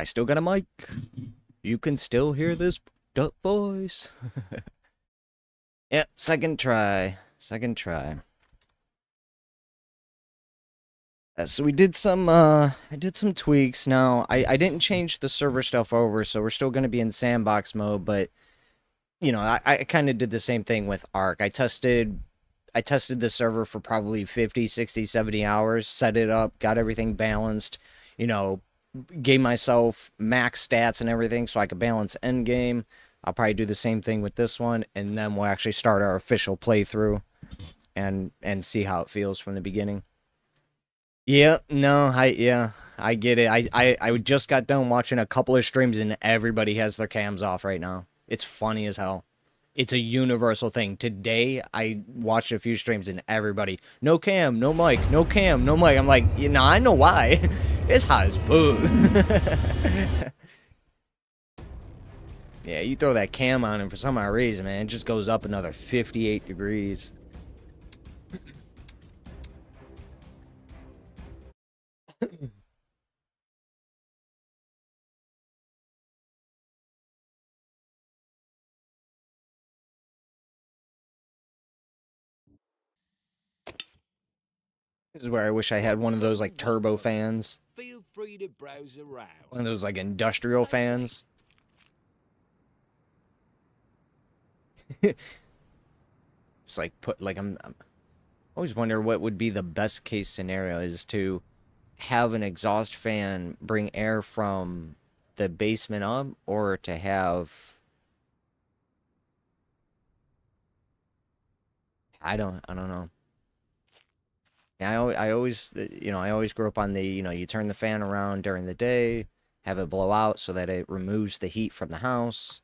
I still got a mic. You can still hear this voice. Yep, second try. Second try. So we did some I did some tweaks. Now I didn't change the server stuff over, so we're still gonna be in sandbox mode, but you know, I kind of did the same thing with Ark. I tested the server for probably 50, 60, 70 hours, set it up, got everything balanced, you know, gave myself max stats and everything so I could balance endgame. I'll probably do the same thing with this one, and then we'll actually start our official playthrough and see how it feels from the beginning. Yeah, no, I get it. I just got done watching a couple of streams and everybody has their cams off right now. It's funny as hell. It's a universal thing. Today I watched a few streams and everybody, no cam, no mic, no cam, no mic. I'm like, you know, I know why. It's hot as boo. Yeah, you throw that cam on and for some odd reason, man, it just goes up another 58 degrees. This is where I wish I had one of those like turbo fans. Feel free to browse around. One of those like industrial fans. Just like put like I'm always wonder what would be the best case scenario is to have an exhaust fan bring air from the basement up or to have I don't know. Yeah, I always you know, I always grew up on the, you know, you turn the fan around during the day, have it blow out so that it removes the heat from the house,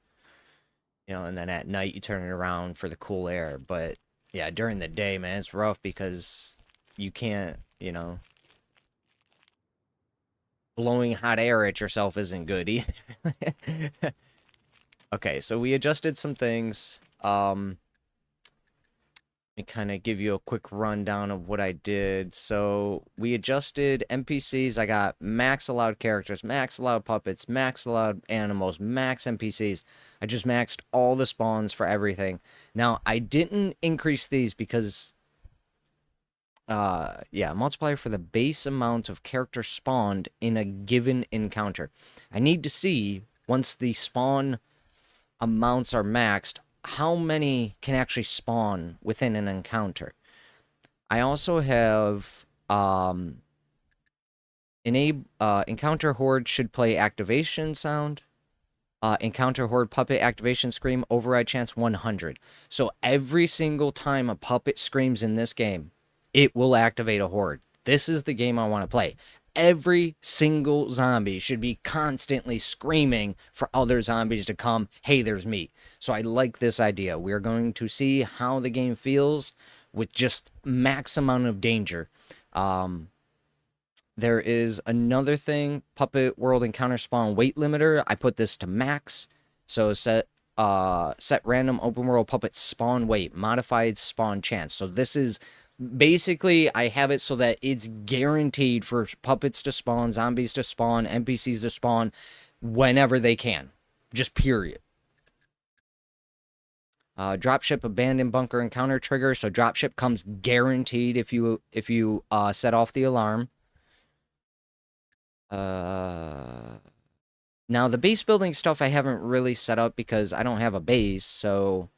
you know, and then at night you turn it around for the cool air. But yeah, during the day, man, it's rough because you can't, you know, blowing hot air at yourself isn't good either. Okay, so we adjusted some things. And kind of give you a quick rundown of what I did. So we adjusted NPCs. I got max allowed characters, max allowed puppets, max allowed animals, max NPCs. I just maxed all the spawns for everything. Now, I didn't increase these because, yeah, multiplier for the base amount of characters spawned in a given encounter. I need to see, once the spawn amounts are maxed, how many can actually spawn within an encounter. I also have encounter horde should play activation sound. Encounter horde puppet activation scream override chance 100. So every single time a puppet screams in this game, it will activate a horde. This is the game I want to play. Every single zombie should be constantly screaming for other zombies to come, hey, there's meat. So I like this idea. We're going to see how the game feels with just max amount of danger. There is another thing, Puppet World Encounter Spawn Weight Limiter. I put this to max. So set random open world puppet spawn weight, modified spawn chance. So this is basically, I have it so that it's guaranteed for puppets to spawn, zombies to spawn, NPCs to spawn whenever they can. Just period. Dropship abandoned bunker encounter trigger. So dropship comes guaranteed if you set off the alarm. Now the base building stuff I haven't really set up because I don't have a base, so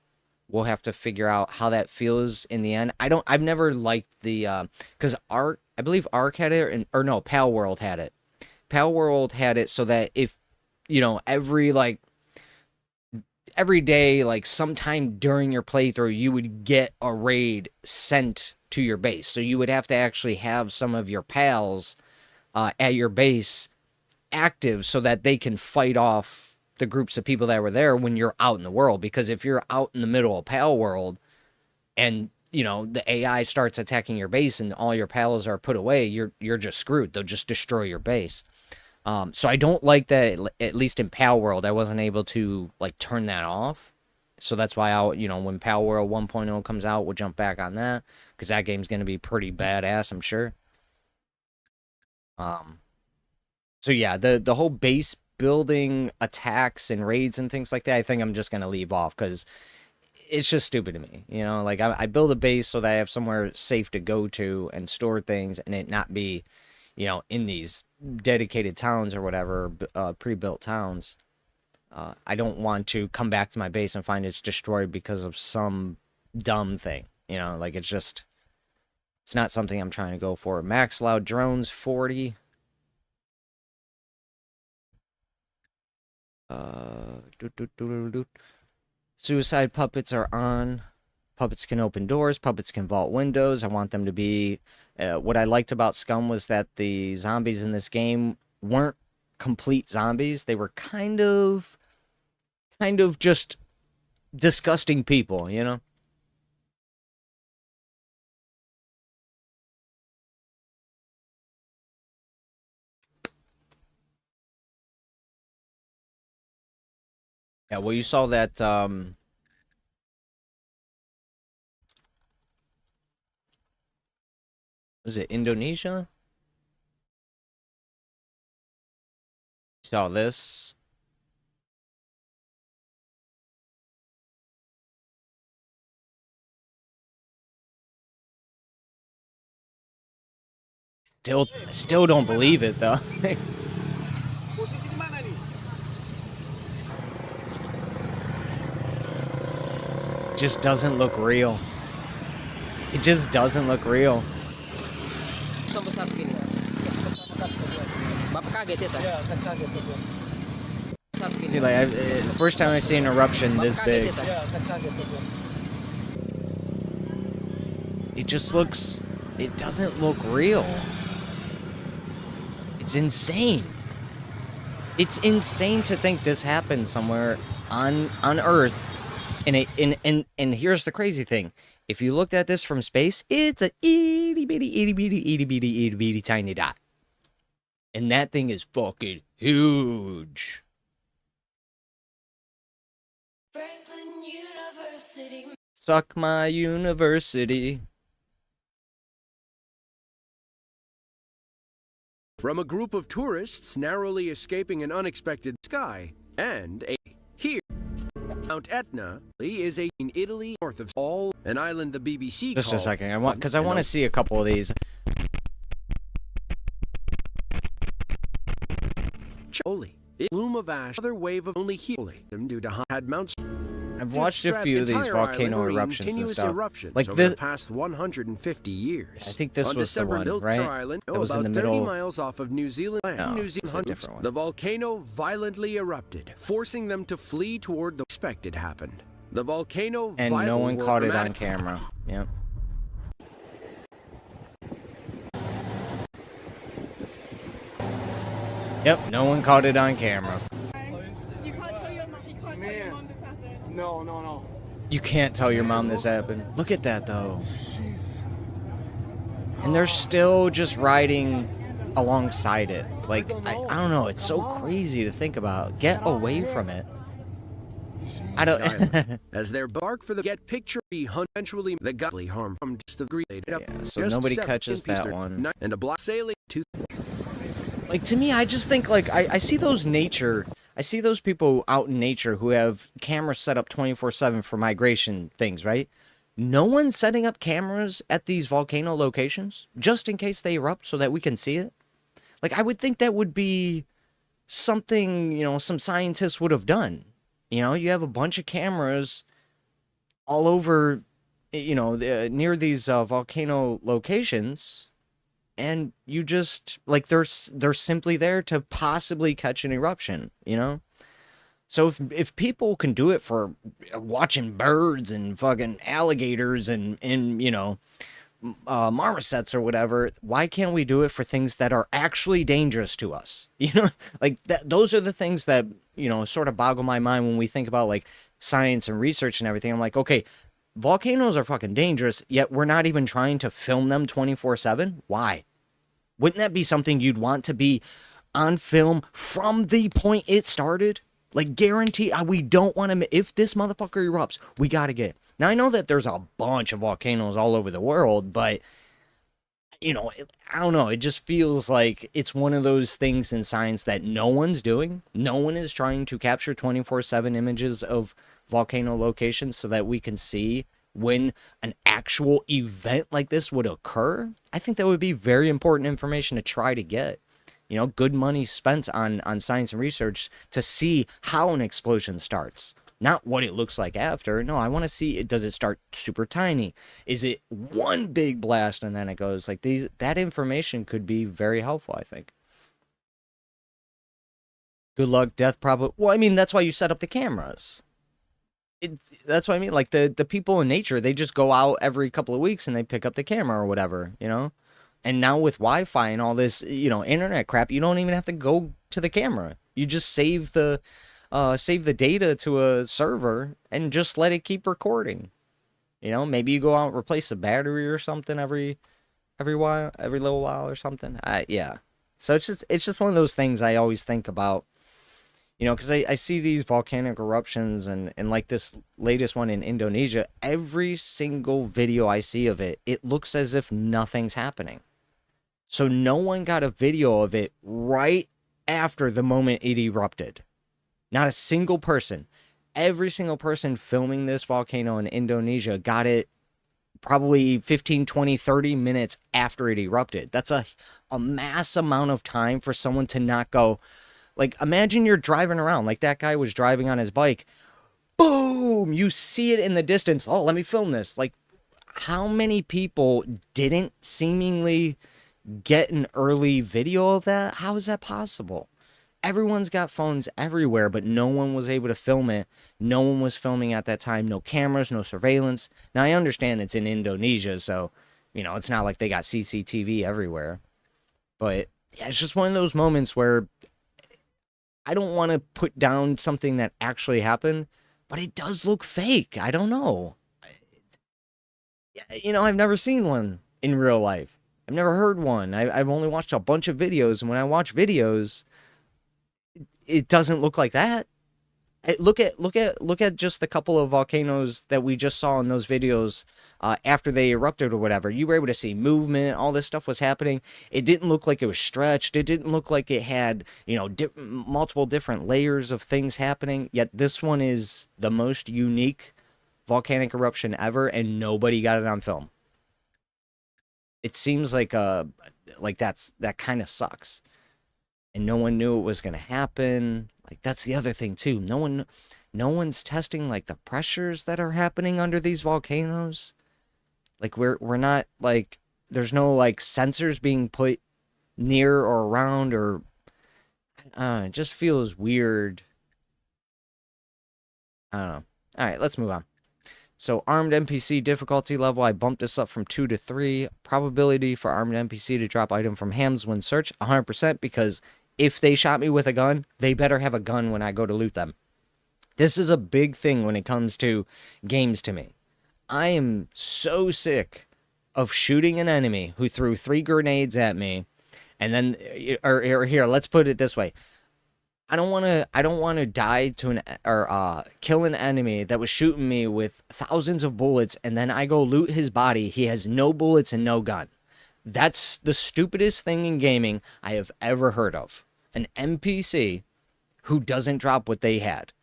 we'll have to figure out how that feels in the end. I've never liked the, because Ark, I believe Ark had it, or no, Pal World had it. Pal World had it so that if, you know, every day, like sometime during your playthrough, you would get a raid sent to your base. So you would have to actually have some of your pals at your base active so that they can fight off the groups of people that were there when you're out in the world. Because if you're out in the middle of Pal World and, you know, the AI starts attacking your base and all your pals are put away, you're just screwed. They'll just destroy your base. So I don't like that, at least in Pal World, I wasn't able to, like, turn that off. So that's why I'll, you know, when Pal World 1.0 comes out, we'll jump back on that, because that game's going to be pretty badass, I'm sure. So yeah, the whole base building attacks and raids and things like that, I think I'm just going to leave off, because it's just stupid to me, you know. Like I build a base so that I have somewhere safe to go to and store things, and it not be, you know, in these dedicated towns or whatever, pre-built towns. I don't want to come back to my base and find it's destroyed because of some dumb thing, you know. Like it's not something I'm trying to go for. Max allowed drones 40. Doot, doot, doot, doot, doot. Suicide puppets are on. Puppets can open doors. Puppets can vault windows. I want them to be... what I liked about SCUM was that the zombies in this game weren't complete zombies. They were kind of just disgusting people, you know? Yeah, well, you saw that, was it Indonesia? Saw this. Still don't believe it, though. Just doesn't look real. It just doesn't look real. See, like, first time I've seen an eruption this big. It just looks... It doesn't look real. It's insane. It's insane to think this happened somewhere on Earth. And here's the crazy thing. If you looked at this from space, it's a itty bitty tiny dot. And that thing is fucking huge. Franklin University. Suck my university. From a group of tourists narrowly escaping an unexpected sky, and a here. Mount Etna is in Italy, north of all an island the BBC Just a called second, I want to see a couple of these. Choli. Plume of ash, other wave of only healing due to had mounts. I've watched a few of these volcano eruptions and stuff. Like over this the past 150 years. I think this was the one, built right? Island, That was in about the 30 middle. miles off of New Zealand. No, New it's a Zealand different one. The volcano violently erupted, forcing them to flee toward the expected happened. The volcano And no one caught it on camera. Yep. Yep, no one caught it on camera. You can't tell your mom. You can't tell your mom this happened. No. You can't tell your mom this happened. Look at that, though. And they're still just riding alongside it. Like, I don't know. It's so crazy to think about. Get away from it. I don't... As their bark for the get picture eventually the godly harm from just the greed. Yeah, so nobody catches that one. And a black sailing to... Like, to me, I just think, like, I see those I see those people out in nature who have cameras set up 24/7 for migration things, right? No one's setting up cameras at these volcano locations just in case they erupt so that we can see it. Like, I would think that would be something, you know, some scientists would have done. You know, you have a bunch of cameras all over, you know, near these volcano locations, and you just, like, they're simply there to possibly catch an eruption, you know? So if people can do it for watching birds and fucking alligators and you know, marmosets or whatever, why can't we do it for things that are actually dangerous to us? You know, like those are the things that, you know, sort of boggle my mind when we think about like science and research and everything. I'm like, okay, volcanoes are fucking dangerous, yet we're not even trying to film them 24/7. Why? Wouldn't that be something you'd want to be on film from the point it started? Like, guarantee, we don't want to, if this motherfucker erupts, we got to get. Now, I know that there's a bunch of volcanoes all over the world, but I don't know. It just feels like it's one of those things in science that no one's doing. No one is trying to capture 24/7 images of volcano locations so that we can see when an actual event like this would occur. I think that would be very important information to try to get. Good money spent on science and research to see how an explosion starts, not what it looks like after. No, I want to see it. Does it start super tiny? Is it one big blast and then it goes like these? That information could be very helpful, I think. Good luck, death probably. Well, I mean, that's why you set up the cameras. That's what I mean. Like the people in nature, they just go out every couple of weeks and they pick up the camera or whatever. And now with Wi-Fi and all this, internet crap, you don't even have to go to the camera. You just save the data to a server and just let it keep recording. Maybe you go out and replace the battery or something every little while or something. Yeah. So it's just one of those things I always think about. Because I see these volcanic eruptions and like this latest one in Indonesia, every single video I see of it, it looks as if nothing's happening. So no one got a video of it right after the moment it erupted. Not a single person. Every single person filming this volcano in Indonesia got it probably 15, 20, 30 minutes after it erupted. That's a mass amount of time for someone to not go. Like, imagine you're driving around like that guy was driving on his bike. Boom! You see it in the distance. Oh, let me film this. Like, how many people didn't seemingly get an early video of that? How is that possible? Everyone's got phones everywhere, but no one was able to film it. No one was filming at that time. No cameras, no surveillance. Now, I understand it's in Indonesia, so, it's not like they got CCTV everywhere. But, yeah, it's just one of those moments where I don't want to put down something that actually happened, but it does look fake. I don't know. I've never seen one in real life. I've never heard one. I've only watched a bunch of videos, and when I watch videos, it doesn't look like that. Look at just the couple of volcanoes that we just saw in those videos after they erupted or whatever. You were able to see movement. All this stuff was happening. It didn't look like it was stretched. It didn't look like it had multiple different layers of things happening. Yet this one is the most unique volcanic eruption ever, and nobody got it on film. It seems like that kind of sucks. And no one knew it was going to happen. Like, that's the other thing too. No one's testing like the pressures that are happening under these volcanoes. Like, we're not like, there's no like sensors being put near or around, or it just feels weird. I don't know. All right, let's move on. So, armed NPC difficulty level, I bumped this up from 2 to 3. Probability for armed NPC to drop item from hams when search, 100%, because if they shot me with a gun, they better have a gun when I go to loot them. This is a big thing when it comes to games to me. I am so sick of shooting an enemy who threw 3 grenades at me, and then, or here, let's put it this way. I don't want to die to kill an enemy that was shooting me with thousands of bullets, and then I go loot his body. He has no bullets and no gun. That's the stupidest thing in gaming I have ever heard of. An NPC who doesn't drop what they had.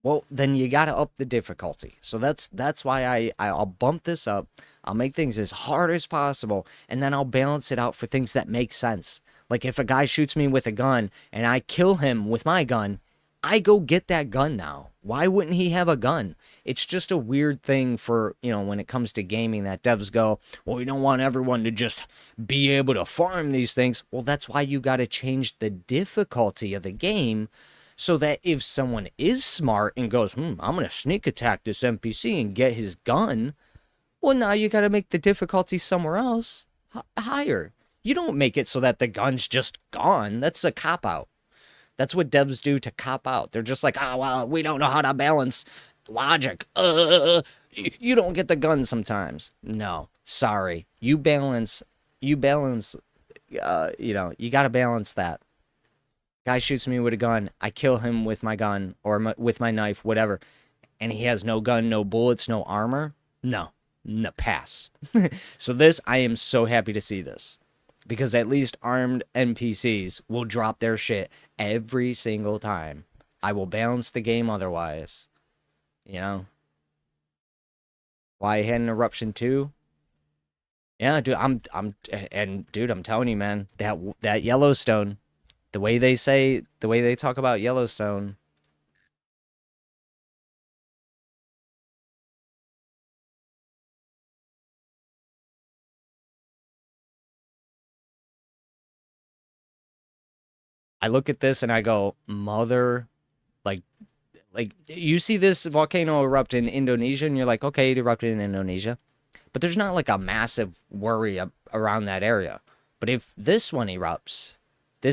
Well, then you gotta up the difficulty. So that's why I'll bump this up. I'll make things as hard as possible, and then I'll balance it out for things that make sense. Like, if a guy shoots me with a gun and I kill him with my gun, I go get that gun now. Why wouldn't he have a gun? It's just a weird thing for, when it comes to gaming, that devs go, well, we don't want everyone to just be able to farm these things. Well, that's why you got to change the difficulty of the game, so that if someone is smart and goes, I'm going to sneak attack this NPC and get his gun, well, now you got to make the difficulty somewhere else higher. You don't make it so that the gun's just gone. That's a cop-out. That's what devs do to cop out. They're just like, well, we don't know how to balance logic. You don't get the gun sometimes. No, sorry. You balance, you got to balance that. Guy shoots me with a gun. I kill him with my gun or with my knife, whatever. And he has no gun, no bullets, no armor. No. pass. So this, I am so happy to see this. Because at least armed NPCs will drop their shit every single time. I will balance the game otherwise. You know? Why I had an eruption too? Yeah, dude, I'm telling you, man, that Yellowstone, the way they talk about Yellowstone. I look at this and I go, mother, like, you see this volcano erupt in Indonesia and you're like, okay, it erupted in Indonesia. But there's not like a massive worry around that area. But if this one erupts,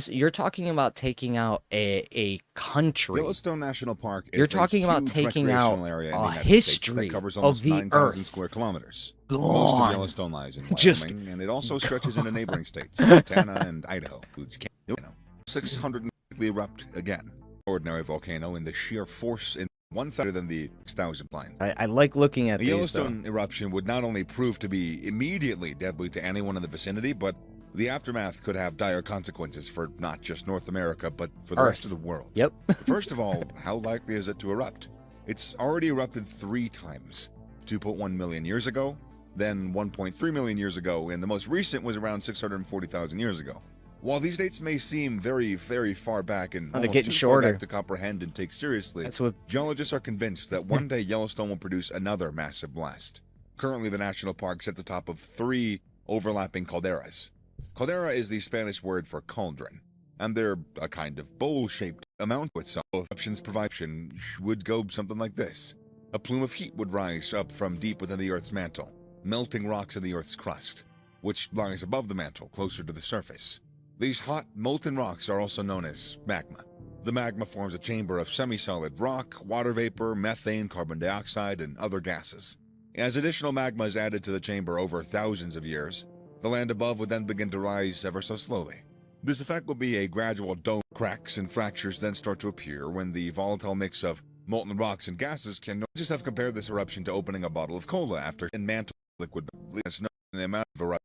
you're talking about taking out a country. Yellowstone National Park is You're talking a about huge taking out recreational area in a the United history States that covers of almost the 9,000 earth. square kilometers. Gone. Most of Yellowstone lies in Just Wyoming, and it also stretches into neighboring states, Montana and Idaho. Includes Canada. 600 erupt again. Ordinary volcano in the sheer force in one fatter than the 6,000 line. I like looking at A these, Yellowstone eruption would not only prove to be immediately deadly to anyone in the vicinity, but the aftermath could have dire consequences for not just North America, but for the rest of the world. Yep. First of all, how likely is it to erupt? It's already erupted 3 times. 2.1 million years ago, then 1.3 million years ago, and the most recent was around 640,000 years ago. While these dates may seem very, very far back and they're almost getting too shorter far back to comprehend and take seriously, That's what geologists are convinced that one day Yellowstone will produce another massive blast. Currently, the national park sits atop of 3 overlapping calderas. Caldera is the Spanish word for cauldron, and they're a kind of bowl-shaped amount with some options provision would go something like this. A plume of heat would rise up from deep within the Earth's mantle, melting rocks in the Earth's crust, which lies above the mantle, closer to the surface. These hot, molten rocks are also known as magma. The magma forms a chamber of semi-solid rock, water vapor, methane, carbon dioxide, and other gases. As additional magma is added to the chamber over thousands of years, the land above would then begin to rise ever so slowly. This effect will be a gradual dome. Cracks and fractures then start to appear when the volatile mix of molten rocks and gases can just have compared this eruption to opening a bottle of cola after in mantle liquid snow and the amount of eruption.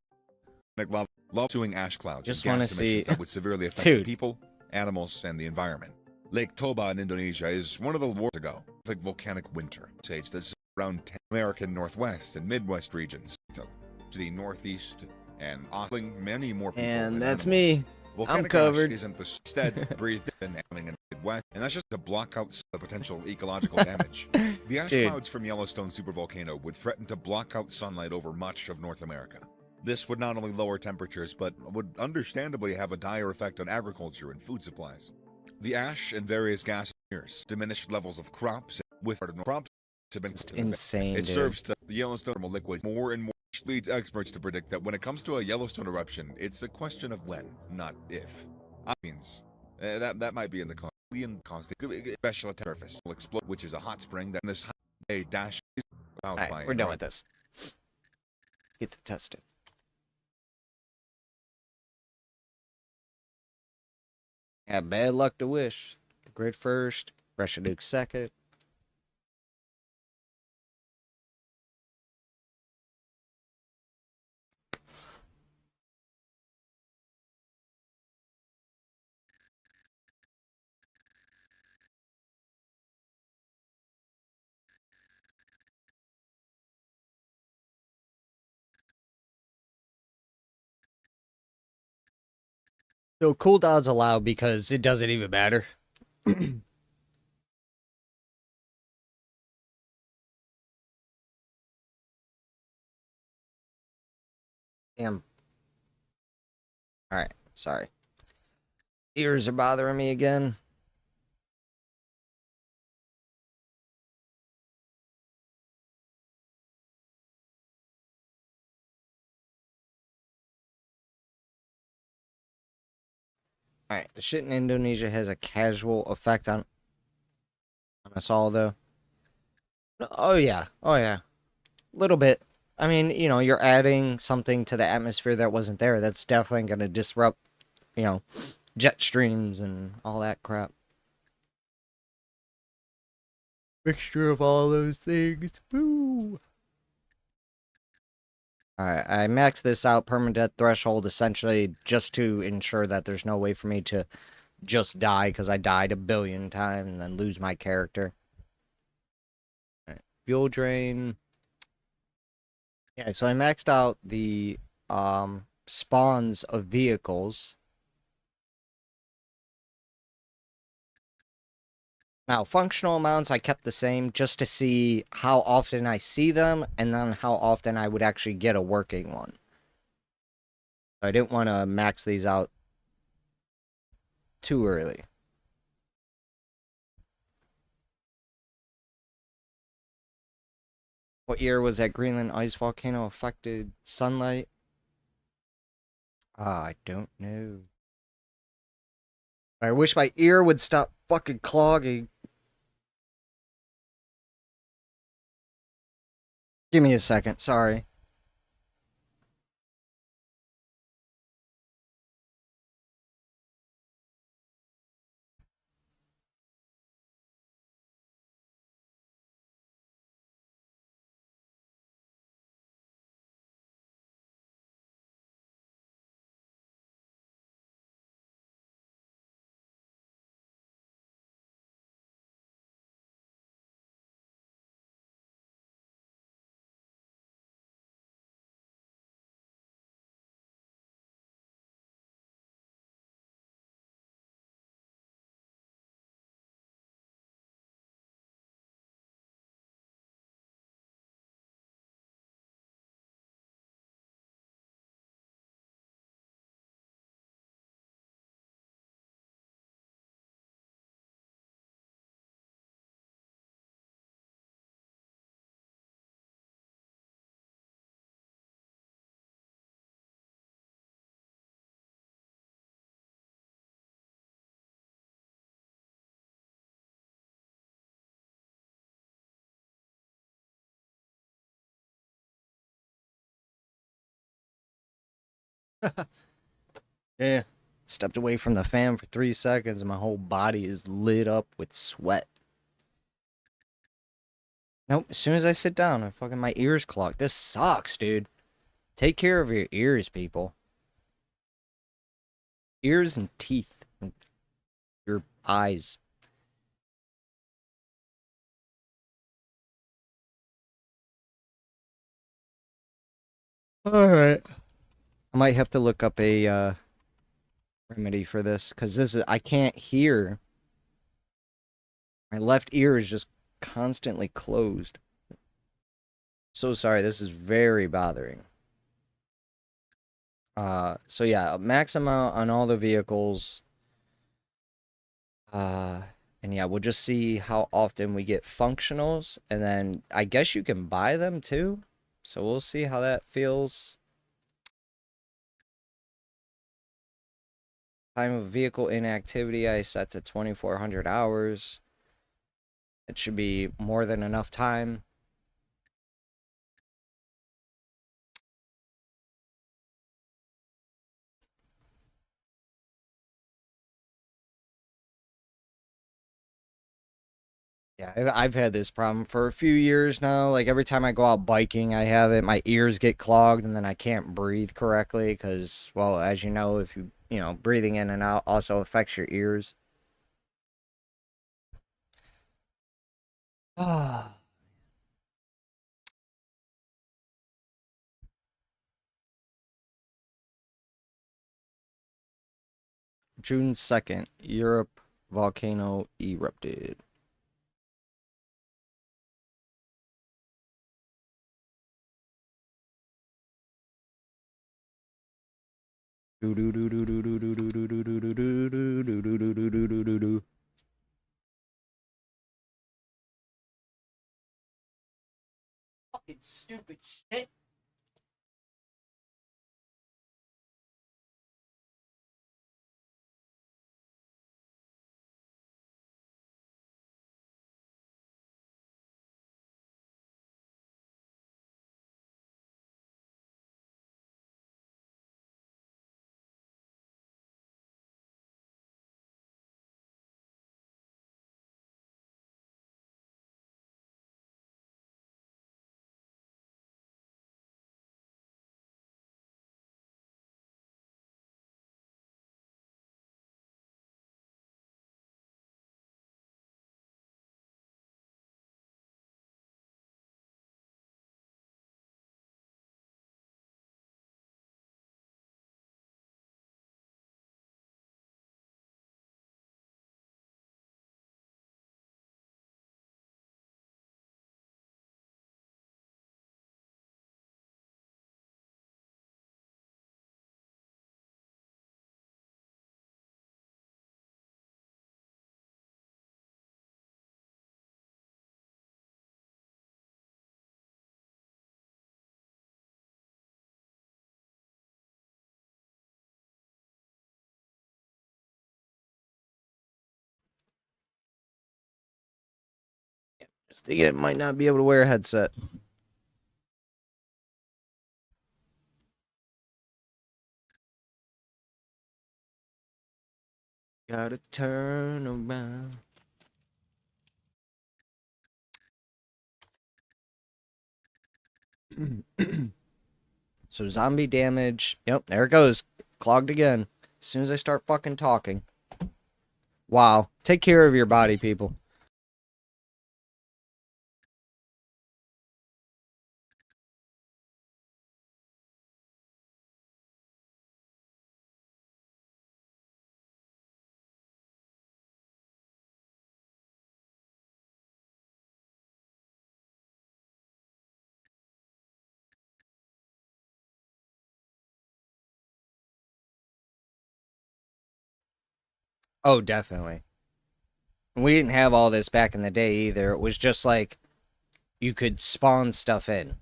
Lava chewing ash clouds Just and wanna gas emissions see- that would severely affect Dude. people, animals, and the environment. Lake Toba in Indonesia is one of the world's ago volcanic winter stage that's around 10 American Northwest and Midwest regions to the Northeast and offering many more people. and that's animals. me. Volcanic covered. ash isn't the instead breathed in happening in the Midwest, and that's just to block out the potential ecological damage. The ash Dude. clouds from Yellowstone supervolcano would threaten to block out sunlight over much of North America. This would not only lower temperatures, but would understandably have a dire effect on agriculture and food supplies. The ash and various gas diminished levels of crops with crops have been Insane, It dude. serves to the Yellowstone thermal liquid more and more, which leads experts to predict that when it comes to a Yellowstone eruption, it's a question of when, not if. I means that might be in the constant special surface will explode, which is a hot spring that in this hot day dash out by. Alright, we're done with this. Get to test it. Yeah, bad luck to wish. The grid first, Russia Duke second. So cooldowns allowed because it doesn't even matter. Damn. Alright, sorry. Ears are bothering me again. Alright, the shit in Indonesia has a casual effect on us all, though. Oh, yeah. Oh, yeah. Little bit. I mean, you know, you're adding something to the atmosphere that wasn't there. That's definitely going to disrupt, you know, jet streams and all that crap. Mixture of all those things. Woo! Alright, I maxed this out, permadeath threshold, essentially just to ensure that there's no way for me to just die, because I died a billion times and then lose my character. Alright, fuel drain. Yeah, so I maxed out the spawns of vehicles. Now, functional amounts I kept the same just to see how often I see them and then how often I would actually get a working one. I didn't want to max these out too early. What year was that Greenland ice volcano affected sunlight? I don't know. I wish my ear would stop fucking clogging. Give me a second, sorry. Yeah. Stepped away from the fan for 3 seconds and my whole body is lit up with sweat. Nope, as soon as I sit down, my ears clog. This sucks, dude. Take care of your ears, people. Ears and teeth. And your eyes. Alright. I might have to look up a remedy for this, because I can't hear. My left ear is just constantly closed. So sorry, this is very bothering. So yeah, max amount on all the vehicles. And yeah, we'll just see how often we get functionals, and then I guess you can buy them too. So we'll see how that feels. Time of vehicle inactivity I set to 2,400 hours. It should be more than enough time. Yeah, I've had this problem for a few years now. Like every time I go out biking, I have it. My ears get clogged, and then I can't breathe correctly because, well, as you know, if breathing in and out also affects your ears. Ah. June 2nd, Europe volcano erupted. Fucking stupid shit. Just thinking it might not be able to wear a headset. Gotta turn around. So zombie damage. Yep, there it goes. Clogged again. As soon as I start fucking talking. Wow. Take care of your body, people. Oh, definitely. We didn't have all this back in the day either. It was just like you could spawn stuff in.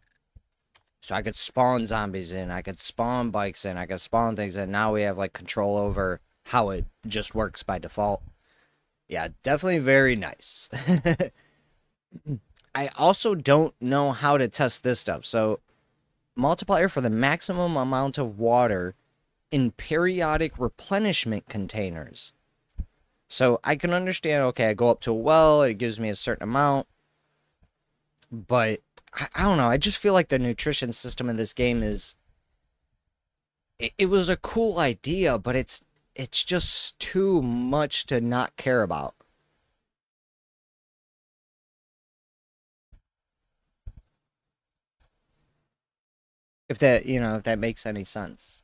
So I could spawn zombies in, I could spawn bikes in, I could spawn things in. Now we have like control over how it just works by default. Yeah, definitely very nice. I also don't know how to test this stuff. So multiplier for the maximum amount of water in periodic replenishment containers. So I can understand, okay, I go up to a well, it gives me a certain amount, but I don't know. I just feel like the nutrition system in this game is. It was a cool idea, but it's just too much to not care about. If that if that makes any sense.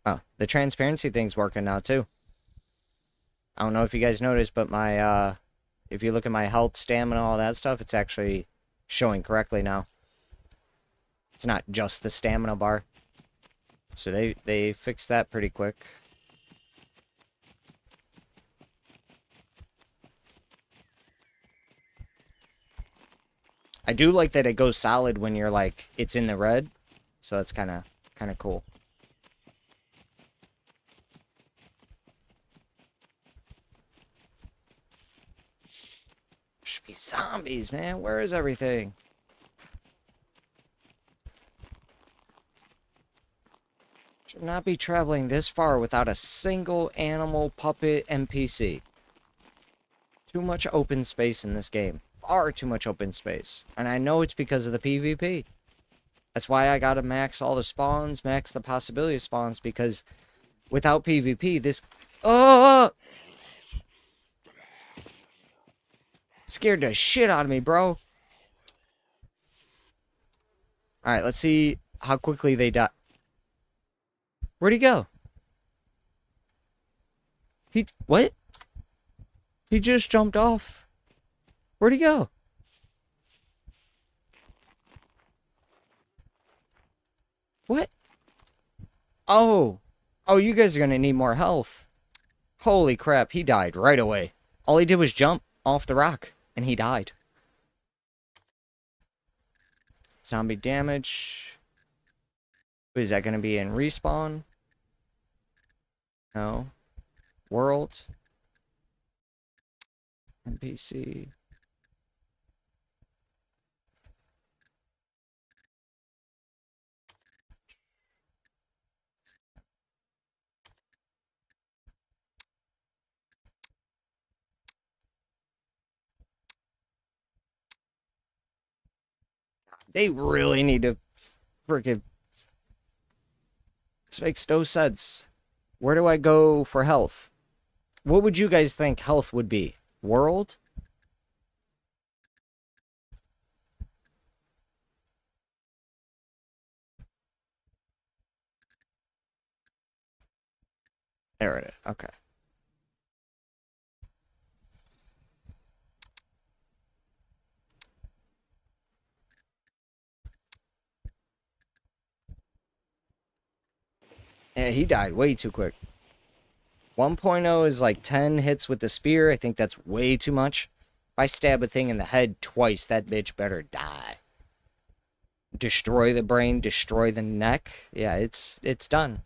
Oh, the transparency thing's working now too. I don't know if you guys noticed, but my if you look at my health, stamina, all that stuff, it's actually showing correctly now. It's not just the stamina bar. So they fixed that pretty quick. I do like that it goes solid when you're like it's in the red. So that's kind of cool. Should be zombies, man. Where is everything? Should not be traveling this far without a single animal puppet NPC. Too much open space in this game. Far too much open space. And I know it's because of the PvP. That's why I gotta max all the spawns, max the possibility of spawns, because without PvP, this... Oh! Scared the shit out of me, bro. Alright, let's see how quickly they die. Where'd he go? What? He just jumped off. Where'd he go? What? Oh. Oh, you guys are gonna need more health. Holy crap, he died right away. All he did was jump off the rock, and he died. Zombie damage. Is that gonna be in respawn? No. World. NPC. They really need to freaking... This makes no sense. Where do I go for health? What would you guys think health would be? World? There it is. Okay. Yeah, he died way too quick. 1.0 is like 10 hits with the spear. I think that's way too much. If I stab a thing in the head twice, that bitch better die. Destroy the brain, destroy the neck. Yeah, it's done.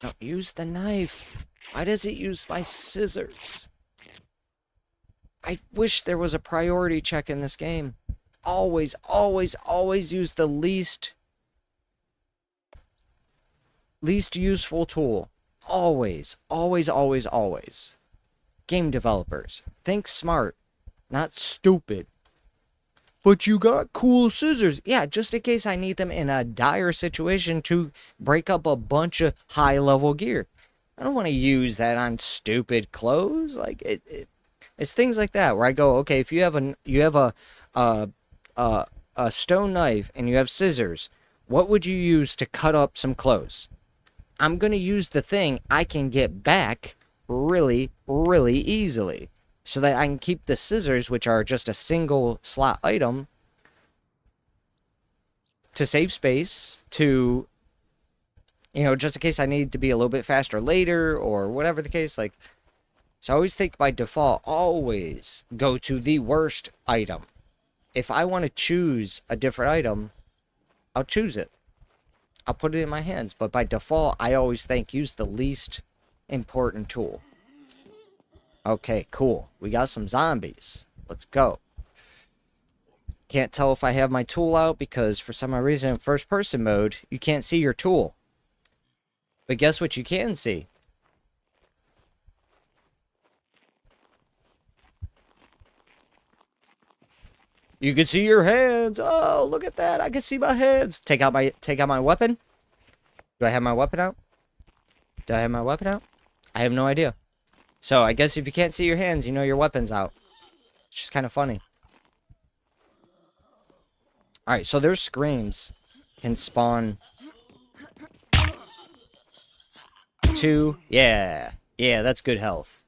Don't use the knife. Why does it use my scissors? I wish there was a priority check in this game. Always, always, always use the least useful tool. Always, always, always, always. Game developers, think smart, not stupid. But you got cool scissors. Yeah, just in case I need them in a dire situation to break up a bunch of high-level gear. I don't want to use that on stupid clothes. Like it's things like that where I go, okay, if you have a stone knife and you have scissors, what would you use to cut up some clothes? I'm gonna use the thing I can get back really, really easily, so that I can keep the scissors, which are just a single slot item, to save space, to, you know, just in case I need to be a little bit faster later, or whatever the case, like, so I always think by default, always go to the worst item. If I want to choose a different item, I'll choose it. I'll put it in my hands, but by default, I always think use the least important tool. Okay, cool. We got some zombies. Let's go. Can't tell if I have my tool out because for some reason in first person mode, you can't see your tool. But guess what you can see? You can see your hands. Oh, look at that. I can see my hands. Take out my weapon. Do I have my weapon out? Do I have my weapon out? I have no idea. So I guess if you can't see your hands, you know your weapon's out. It's just kind of funny. Alright, so their screams can spawn 2. Yeah. Yeah, that's good health.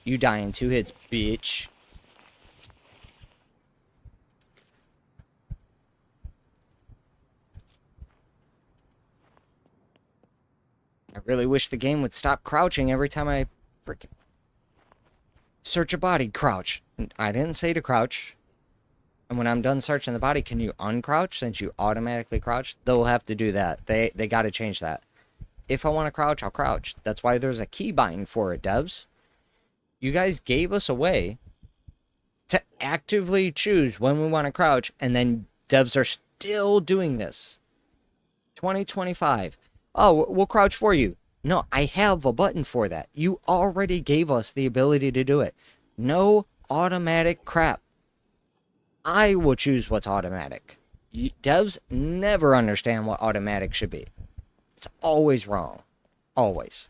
You die in 2 hits, bitch. I really wish the game would stop crouching every time I freaking search a body. Crouch. I didn't say to crouch. And when I'm done searching the body, can you uncrouch since you automatically crouch? They'll have to do that. They got to change that. If I want to crouch, I'll crouch. That's why there's a keybind for it, devs. You guys gave us a way to actively choose when we want to crouch, and then devs are still doing this. 2025. Oh, we'll crouch for you. No, I have a button for that. You already gave us the ability to do it. No automatic crap. I will choose what's automatic. Devs never understand what automatic should be. It's always wrong. Always.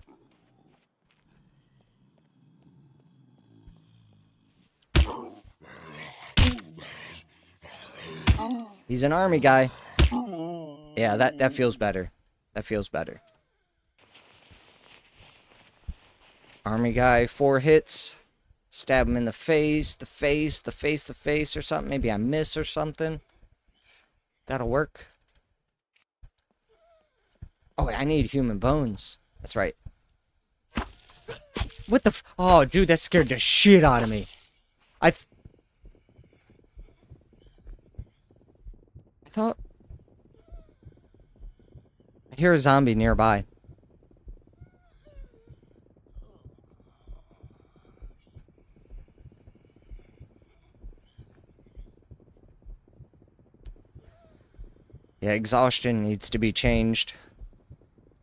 He's an army guy. Yeah, that feels better. That feels better. Army guy, 4 hits. Stab him in the face, the face, the face, the face, or something. Maybe I miss or something. That'll work. Oh, I need human bones. That's right. What the oh, dude, that scared the shit out of me. I thought... I hear a zombie nearby. Yeah, exhaustion needs to be changed.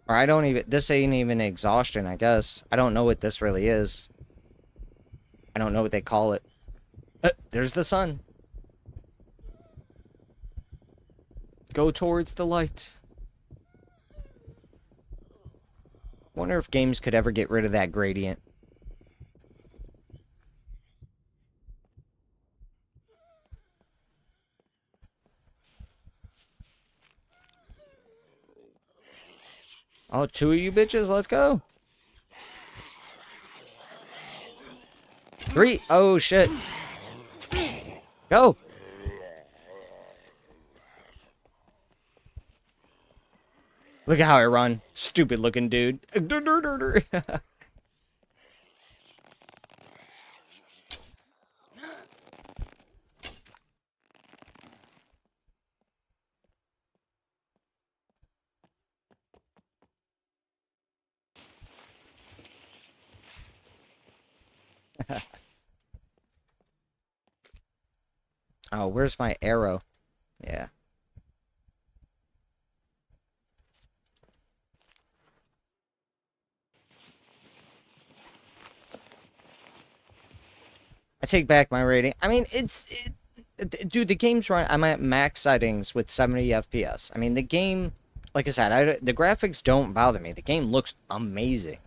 Or I don't even... This ain't even exhaustion, I guess. I don't know what this really is. I don't know what they call it. There's the sun. Go towards the light. Wonder if games could ever get rid of that gradient. Oh, 2 of you bitches, let's go. 3. Oh, shit. Go. Look at how I run. Stupid looking dude. Oh, where's my arrow? Yeah. I take back my rating. I mean, dude, the game's run. I'm at max settings with 70 FPS. I mean, the game, like I said, the graphics don't bother me. The game looks amazing.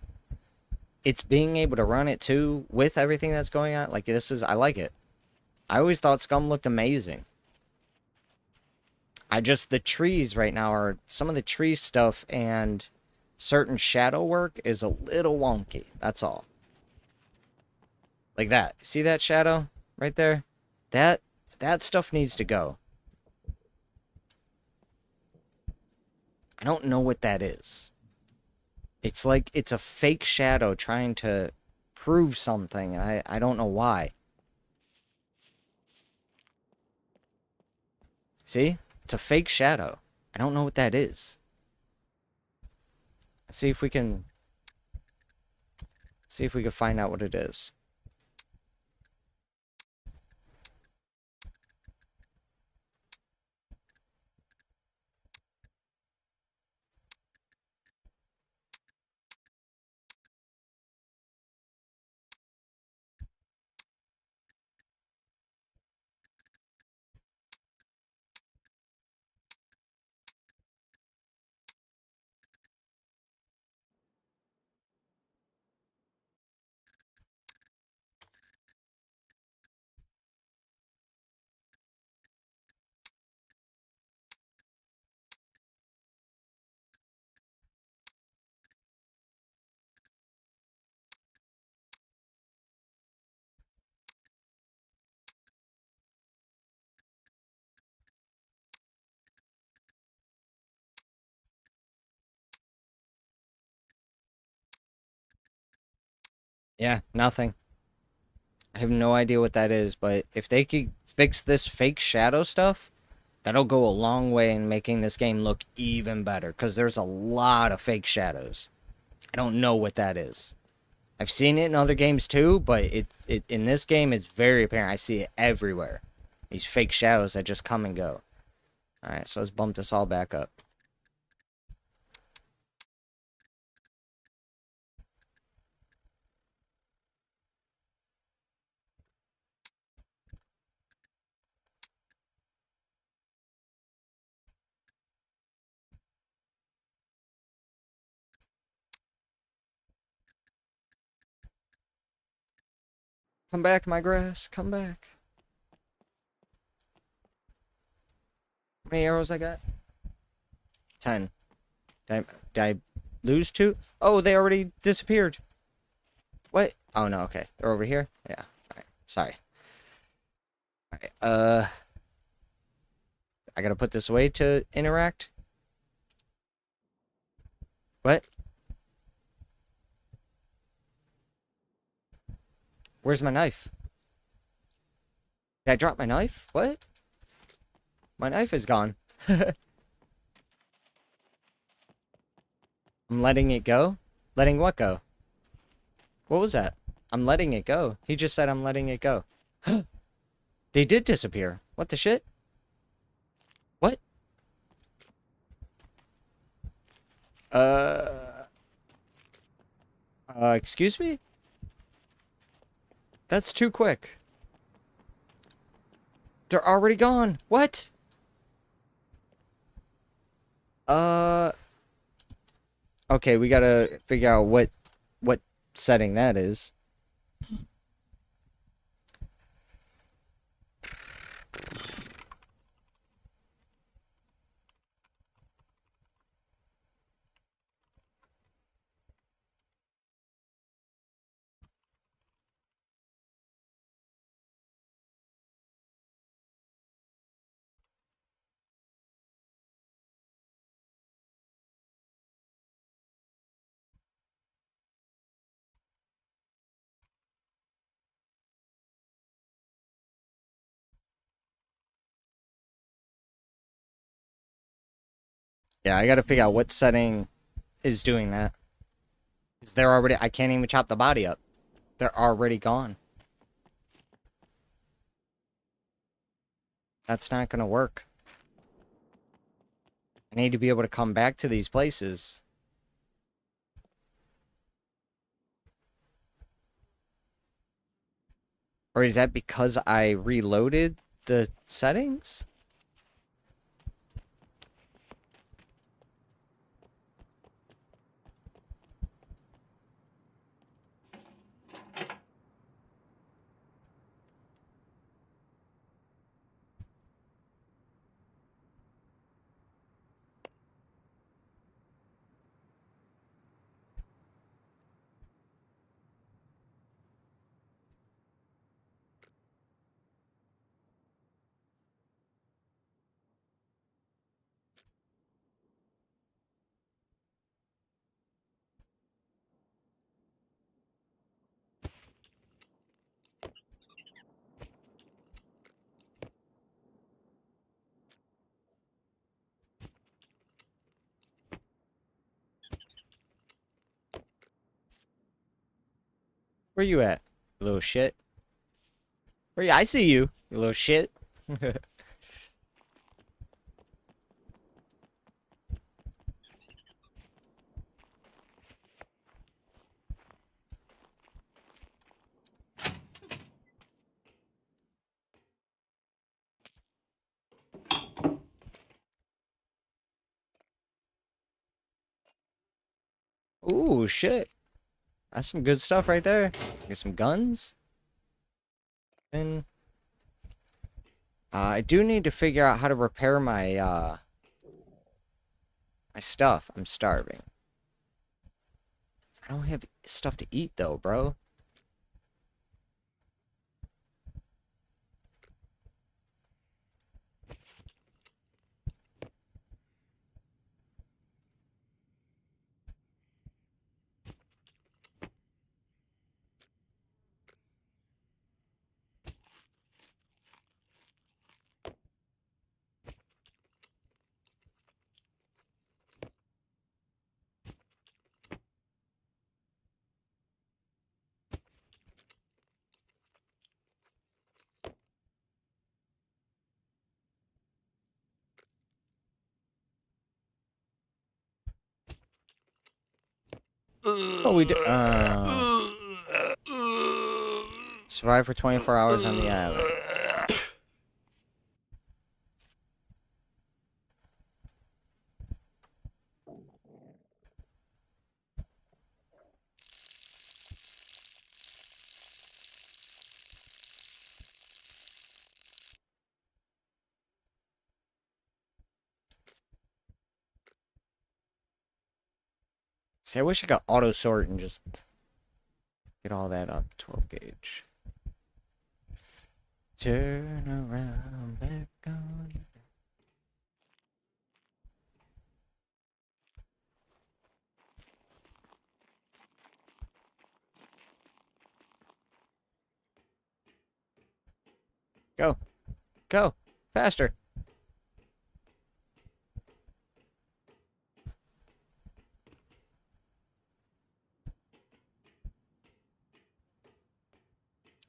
It's being able to run it too with everything that's going on. Like, I like it. I always thought SCUM looked amazing. The trees right now are, some of the tree stuff and certain shadow work is a little wonky. That's all. Like that. See that shadow right there? That stuff needs to go. I don't know what that is. It's like it's a fake shadow trying to prove something, and I don't know why. See? It's a fake shadow. I don't know what that is. Let's see if we can find out what it is. Yeah, nothing. I have no idea what that is, but if they could fix this fake shadow stuff, that'll go a long way in making this game look even better, because there's a lot of fake shadows. I don't know what that is. I've seen it in other games too, but it in this game it's very apparent. I see it everywhere. These fake shadows that just come and go. Alright, so let's bump this all back up. Come back, my grass. Come back. How many arrows I got? 10. Did I lose 2? Oh, they already disappeared. What? Oh, no, okay. They're over here? Yeah. Alright, sorry. Alright, I gotta put this away to interact? What? Where's my knife? Did I drop my knife? What? My knife is gone. I'm letting it go? Letting what go? What was that? I'm letting it go. He just said I'm letting it go. They did disappear. What the shit? What? Uh... excuse me? That's too quick. They're already gone. What? Uh... Okay, we gotta figure out what setting that is. Yeah, I gotta figure out what setting is doing that. Is they're already... I can't even chop the body up. They're already gone. That's not gonna work. I need to be able to come back to these places. Or is that because I reloaded the settings? Where you at, you little shit? Where you? I see you, you little shit. Ooh, shit. That's some good stuff right there. Get some guns. And I do need to figure out how to repair my stuff. I'm starving. I don't have stuff to eat though, bro. Oh, we did. Survive for 24 hours on the island. See, I wish I got auto sort and just get all that up. 12 gauge. Turn around, back on. Go. Go. Faster.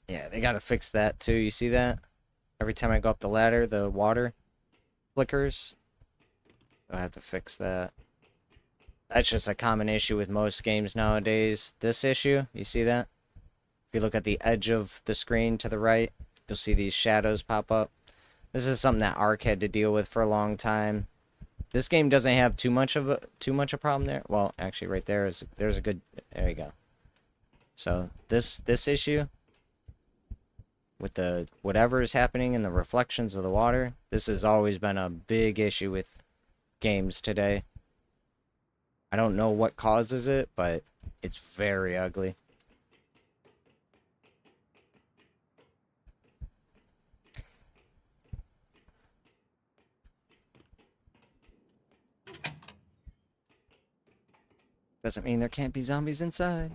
Yeah, they gotta fix that too. You see that? Every time I go up the ladder, the water flickers. I have to fix that. That's just a common issue with most games nowadays. This issue, you see that? If you look at the edge of the screen to the right, you'll see these shadows pop up. This is something that Ark had to deal with for a long time. This game doesn't have too much of a problem there. Well, actually, right there is there's a good. There you go. So this issue with the whatever is happening in the reflections of the water, this has always been a big issue with games today. I don't know what causes it, but it's very ugly. Doesn't mean there can't be zombies inside.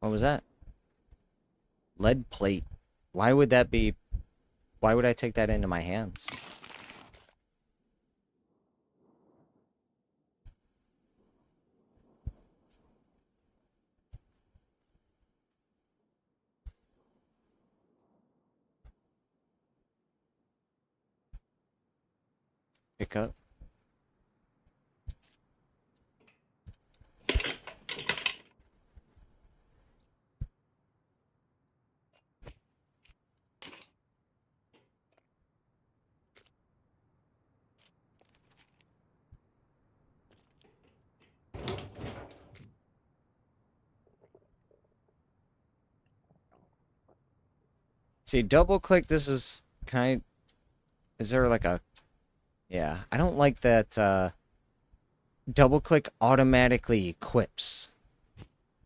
What was that? Lead plate. Why would that be? Why would I take that into my hands? Pick up. See, double click. This is. Can I? Is there like a? Yeah, I don't like that. Double click automatically equips.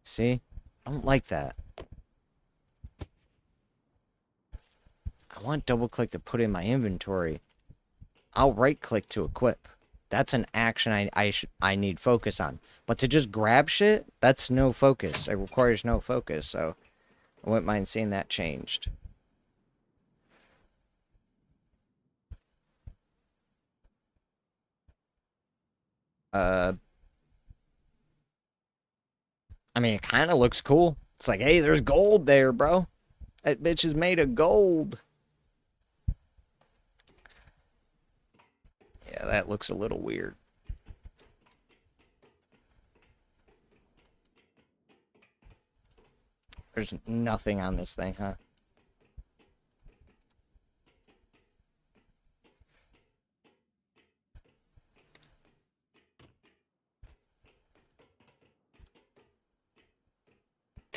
See? I don't like that. I want double click to put in my inventory. I'll right click to equip. That's an action I need focus on. But to just grab shit, that's no focus. It requires no focus, so I wouldn't mind seeing that changed. I mean, it kind of looks cool. It's like, hey, there's gold there, bro. That bitch is made of gold. Yeah, that looks a little weird. There's nothing on this thing, huh?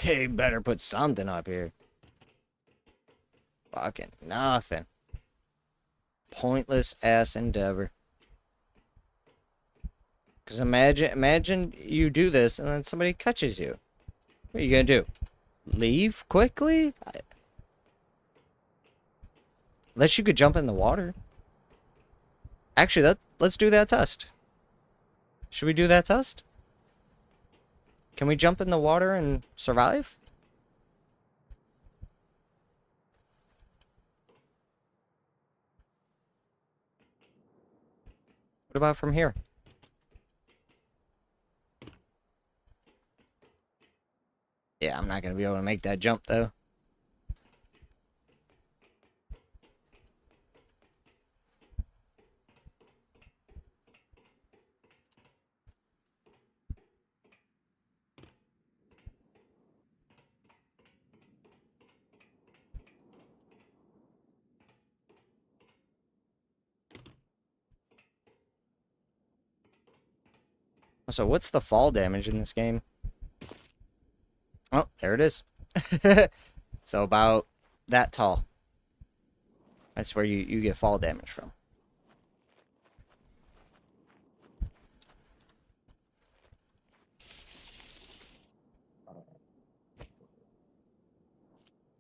They better put something up here. Fucking nothing. Pointless ass endeavor. Because imagine you do this and then somebody catches you. What are you gonna do? Leave quickly? Unless you could jump in the water. Actually, let's do that test. Should we do that test? Can we jump in the water and survive? What about from here? not going to be able to make that jump, though. So what's the fall damage in this game? Oh, there it is. So about that tall. That's where you get fall damage from.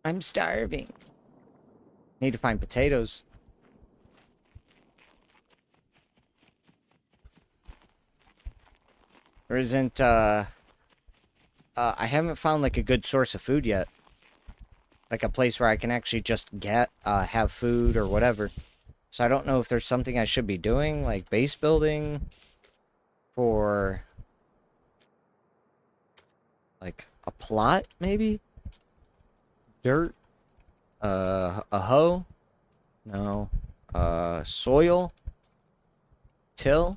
I'm starving. Need to find potatoes. There isn't, I haven't found, like, a good source of food yet. Like, a place where I can actually just have food or whatever. So I don't know if there's something I should be doing, like base building for, like, a plot, maybe? Dirt? A hoe? No. Soil? Till?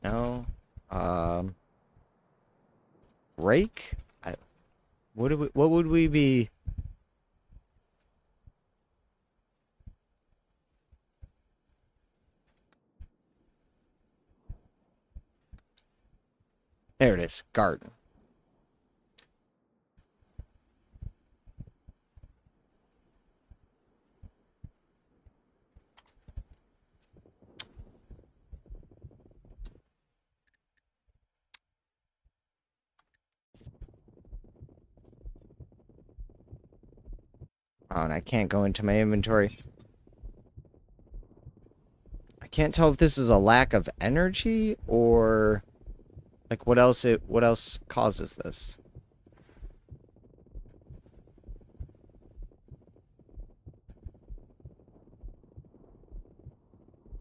No. Rake? What would we be? There it is. Garden. Oh, and I can't go into my inventory. I can't tell if this is a lack of energy or like what else causes this.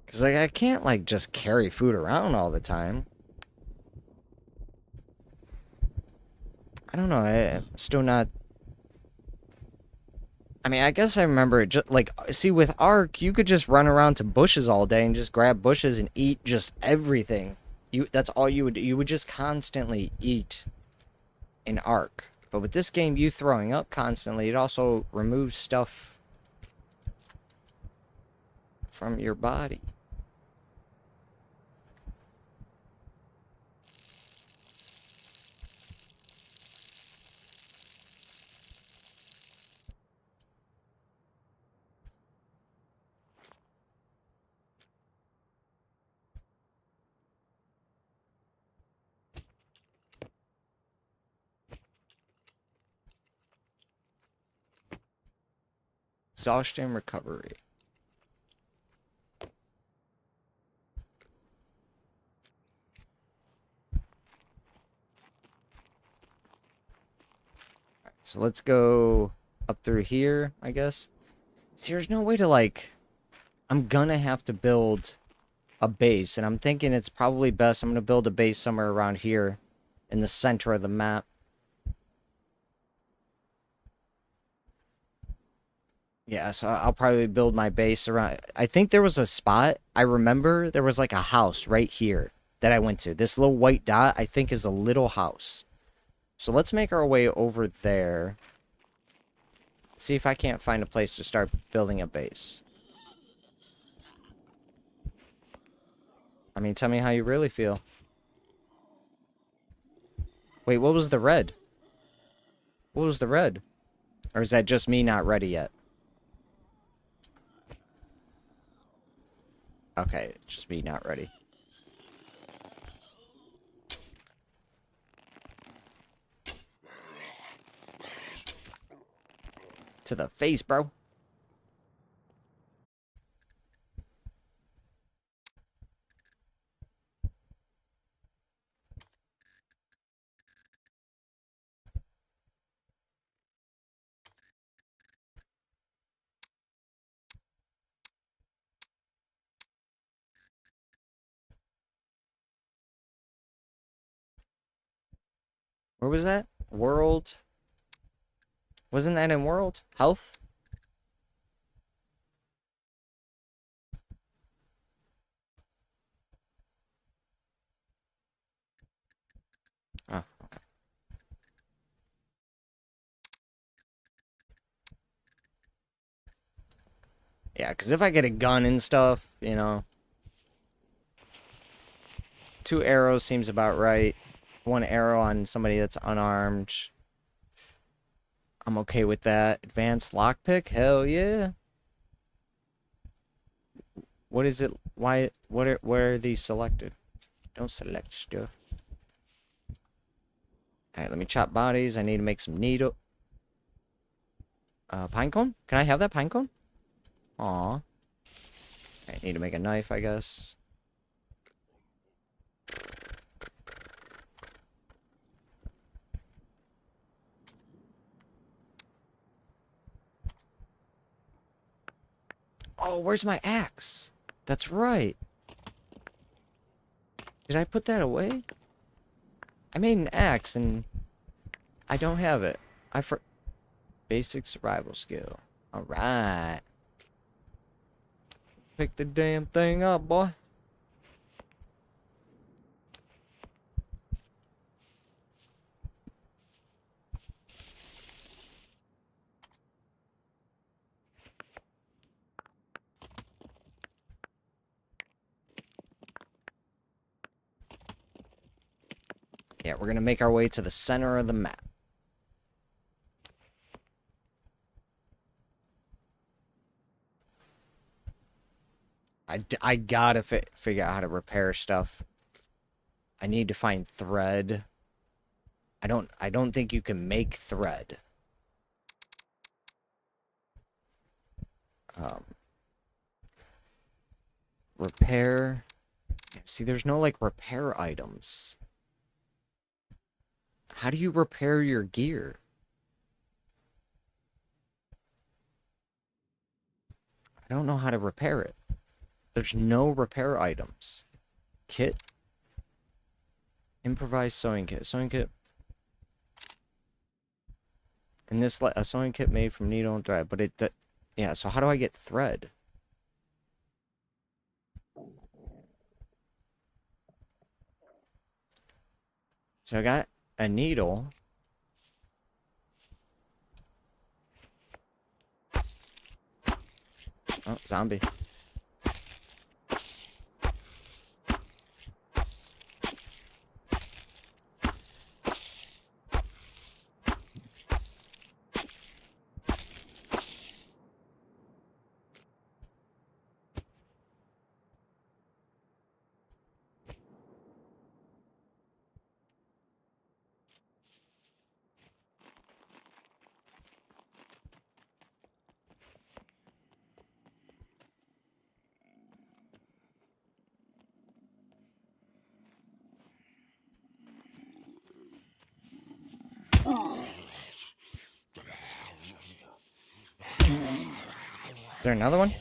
Cause like I can't like just carry food around all the time. I don't know. I'm still not. I mean, I guess I remember it just like see with Ark, you could just run around to bushes all day and just grab bushes and eat just everything. That's all you would do. You would just constantly eat in Ark. But with this game, you throwing up constantly, it also removes stuff from your body. Exhaustion recovery. So let's go up through here, I guess. See, there's no way to, like... I'm gonna have to build a base, and I'm thinking it's probably best I'm gonna build a base somewhere around here in the center of the map. Yeah, so I'll probably build my base around... I think there was a spot, I remember there was like a house right here that I went to. This little white dot, I think, is a little house. So let's make our way over there. See if I can't find a place to start building a base. I mean, tell me how you really feel. Wait, what was the red? What was the red? Or is that just me not ready yet? Okay, it's just me not ready. To the face, bro. Where was that? World. Wasn't that in World? Health? Oh, okay. Yeah, because if I get a gun and stuff, you know, 2 arrows seems about right. 1 arrow on somebody that's unarmed. I'm okay with that. Advanced lockpick? Hell yeah. What is it? Why? Where are these selected? Don't select stuff. Alright, let me chop bodies. I need to make some needle. Pine cone? Can I have that pine cone? Aw. I need to make a knife, I guess. Oh, where's my axe? That's right. Did I put that away? I made an axe and I don't have it. Basic survival skill. Alright. Pick the damn thing up, boy. Yeah, we're gonna make our way to the center of the map. I gotta figure out how to repair stuff. I need to find thread. I don't think you can make thread. Repair. See, there's no like repair items. How do you repair your gear? I don't know how to repair it. There's no repair items. Kit. Improvised sewing kit. Sewing kit. And this a sewing kit made from needle and thread, but yeah, so how do I get thread? So I got a needle. Oh, zombie. Is there another one?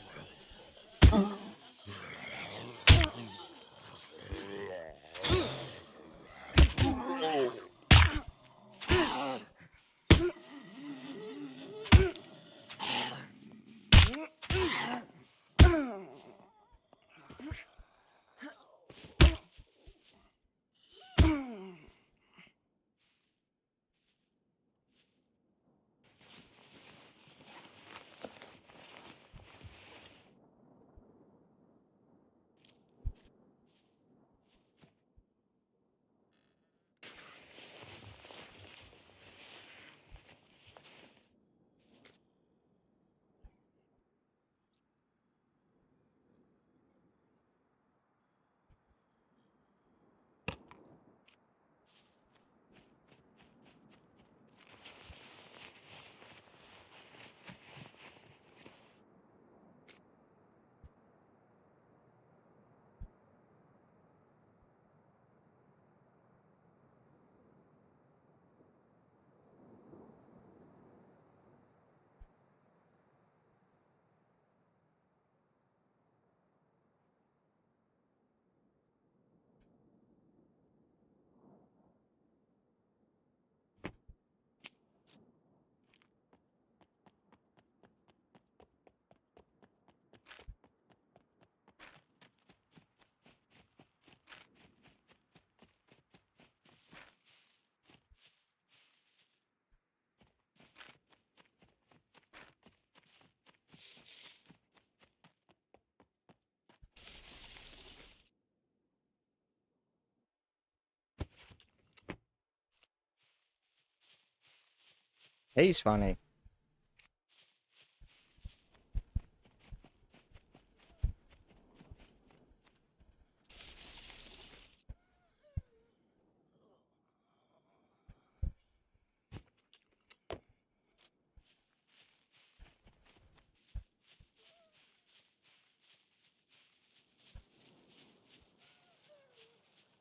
Hey, Spawny.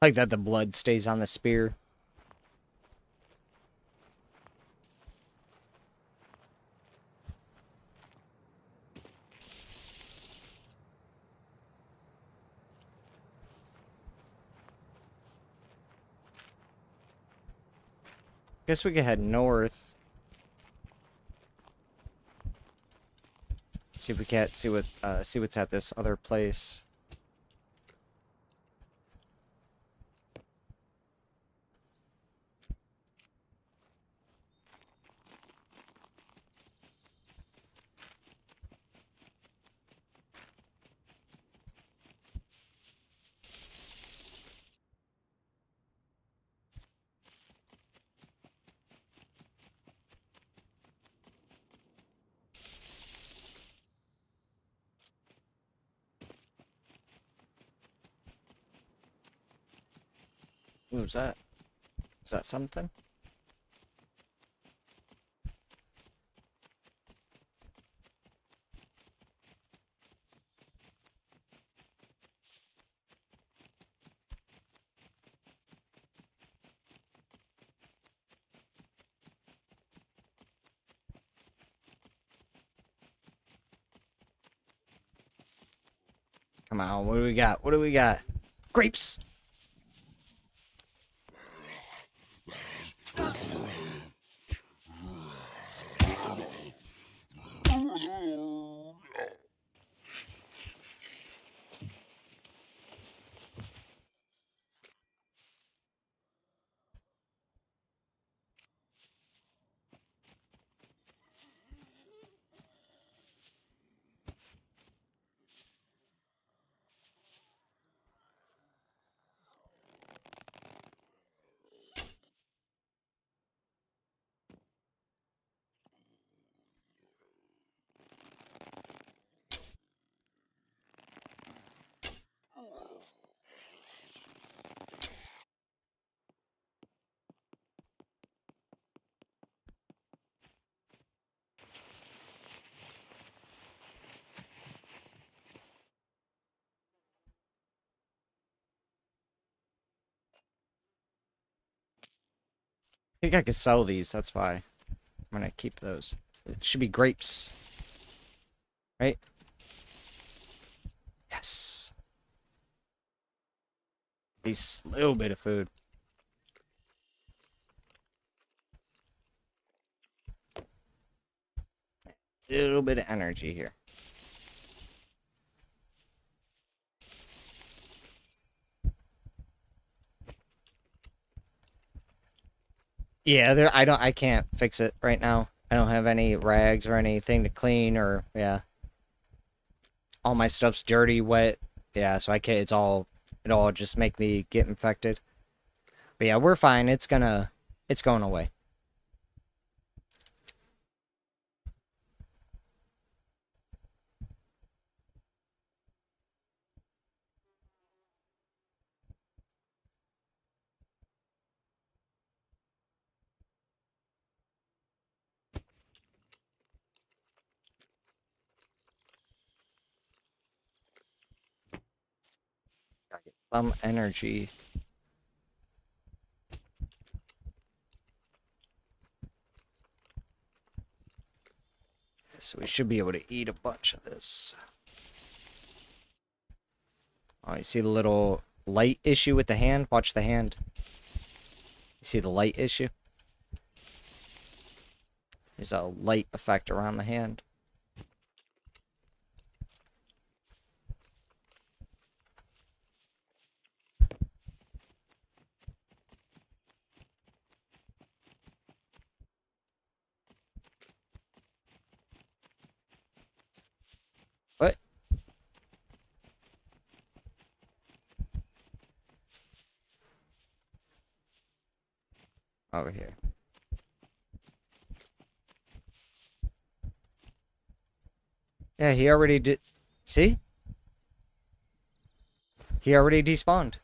Like that the blood stays on the spear. Guess we could head north. See if we can't see what's at this other place. What was that? Is that something? Come on, what do we got? What do we got? Grapes! I think I could sell these, that's why. I'm gonna keep those. It should be grapes. Right? Yes. A little bit of food. A little bit of energy here. Yeah, I can't fix it right now. I don't have any rags or anything to clean or yeah. All my stuff's dirty, wet. Yeah, so I can't it'll just make me get infected. But yeah, we're fine. It's going away. Gotta get some energy. So we should be able to eat a bunch of this. Oh, you see the little light issue with the hand? Watch the hand. You see the light issue? There's a light effect around the hand. What? Over here. Yeah, he already did. See? He already despawned.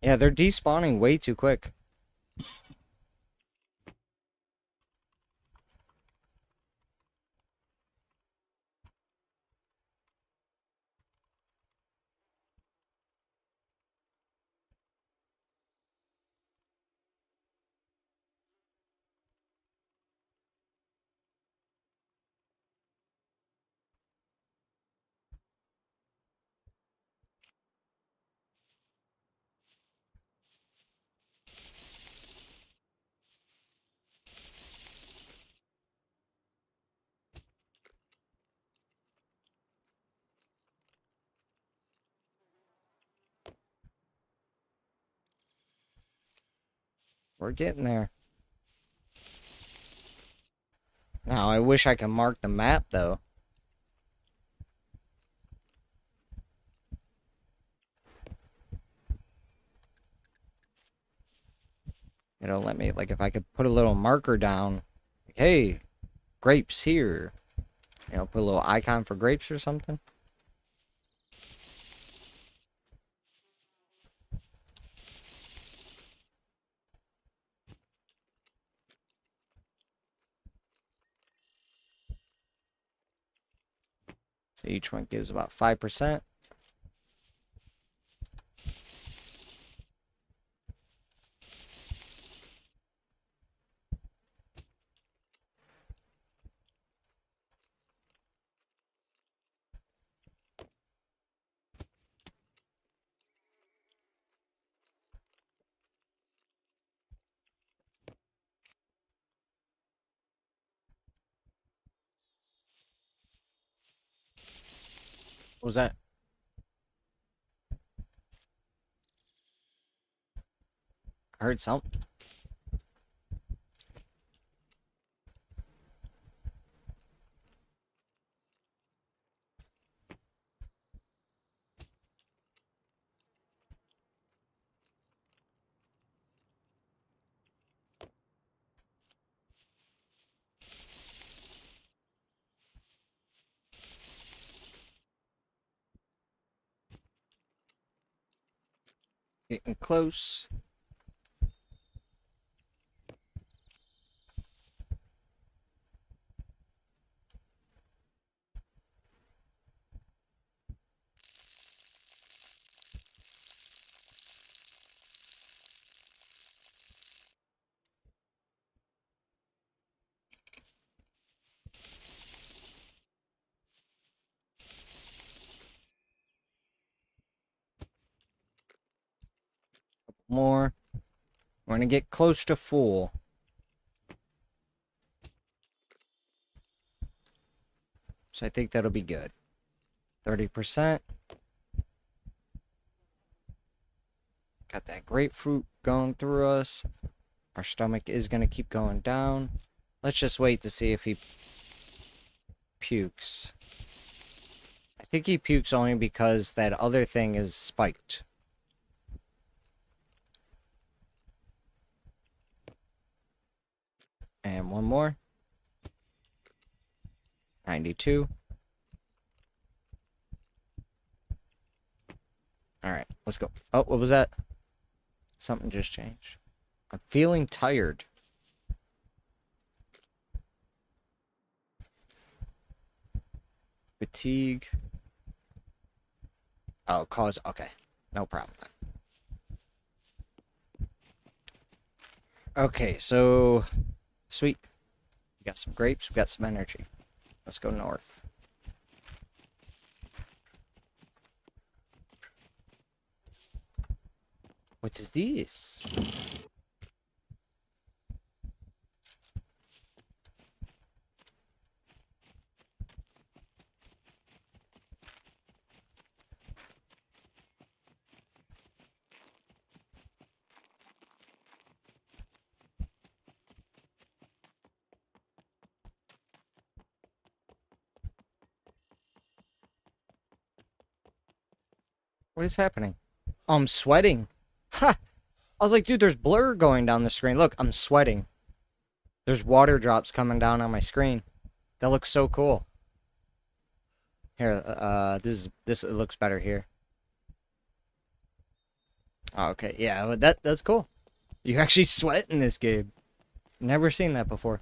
Yeah, they're despawning way too quick. We're getting there. Now, I wish I could mark the map, though. You know, let me, like, if I could put a little marker down. Like, hey, grapes here. You know, put a little icon for grapes or something. So each one gives about 5%. What was that? I heard something. Getting close. More. We're gonna get close to full. So I think that'll be good. 30%. Got that grapefruit going through us. Our stomach is gonna keep going down. Let's just wait to see if he pukes. I think he pukes only because that other thing is spiked. And one more. 92. Alright, let's go. Oh, what was that? Something just changed. I'm feeling tired. Fatigue. Oh, cause. Okay. No problem then. Okay, so. Sweet. We got some grapes. We got some energy. Let's go north. What is this? What is happening? Oh, I'm sweating. Ha! I was like, dude, there's blur going down the screen. Look, I'm sweating. There's water drops coming down on my screen. That looks so cool. Here, this it looks better here. Oh, okay, yeah, but that's cool. You actually sweat in this game. Never seen that before.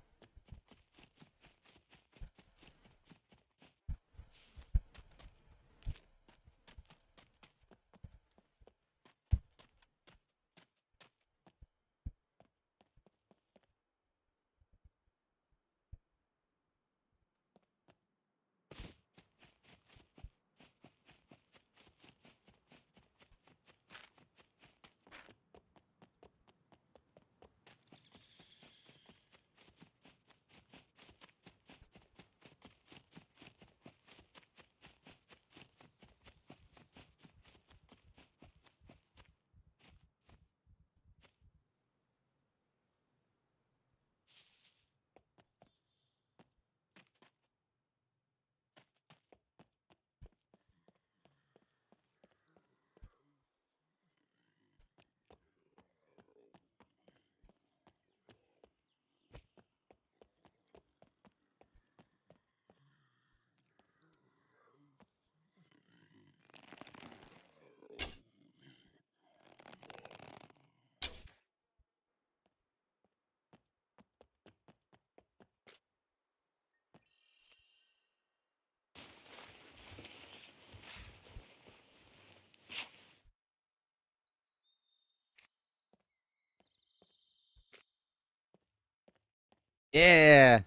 Yeah,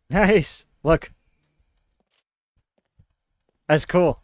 nice. Look, that's cool.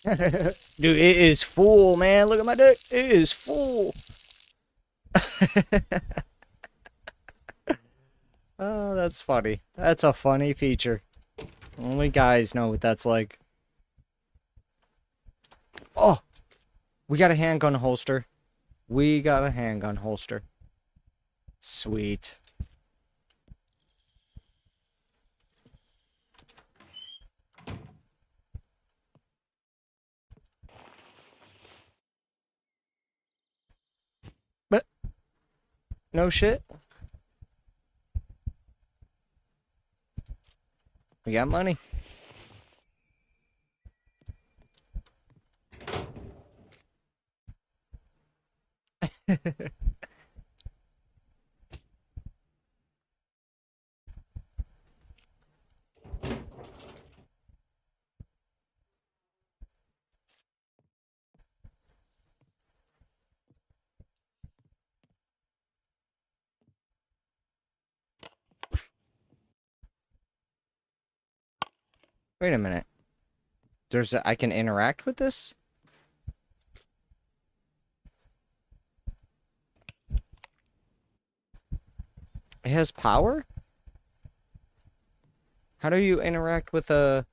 Dude, it is full, man. Look at my dick. It is full. Oh, that's funny. That's a funny feature. Only guys know what that's like. Oh, we got a handgun holster. We got a handgun holster. Sweet. But no shit. We got money. Wait a minute. I can interact with this? It has power? How do you interact with a...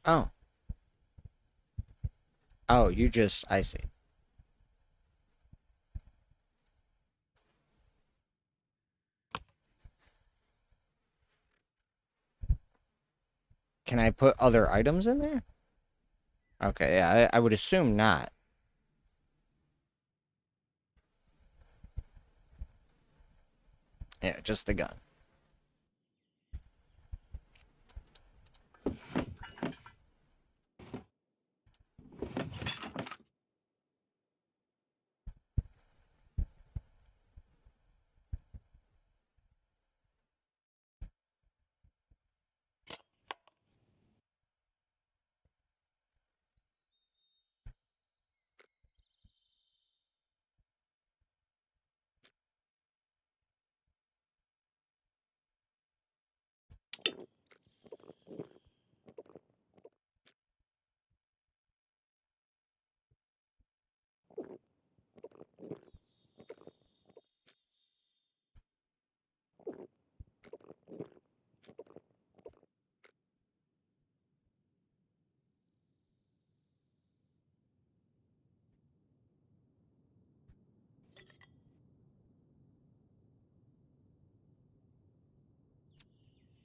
Oh. Oh, you just... I see. Can I put other items in there? Okay, yeah, I would assume not. Yeah, just the gun.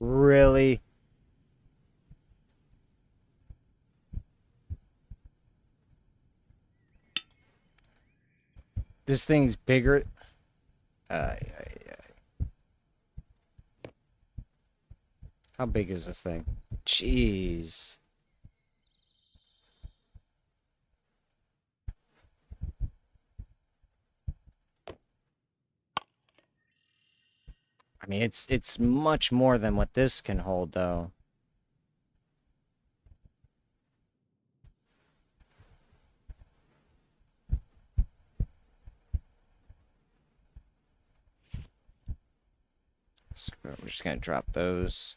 Really? This thing's bigger. Uh, how big is this thing? Jeez. I mean, it's much more than what this can hold, though. So we're just gonna drop those.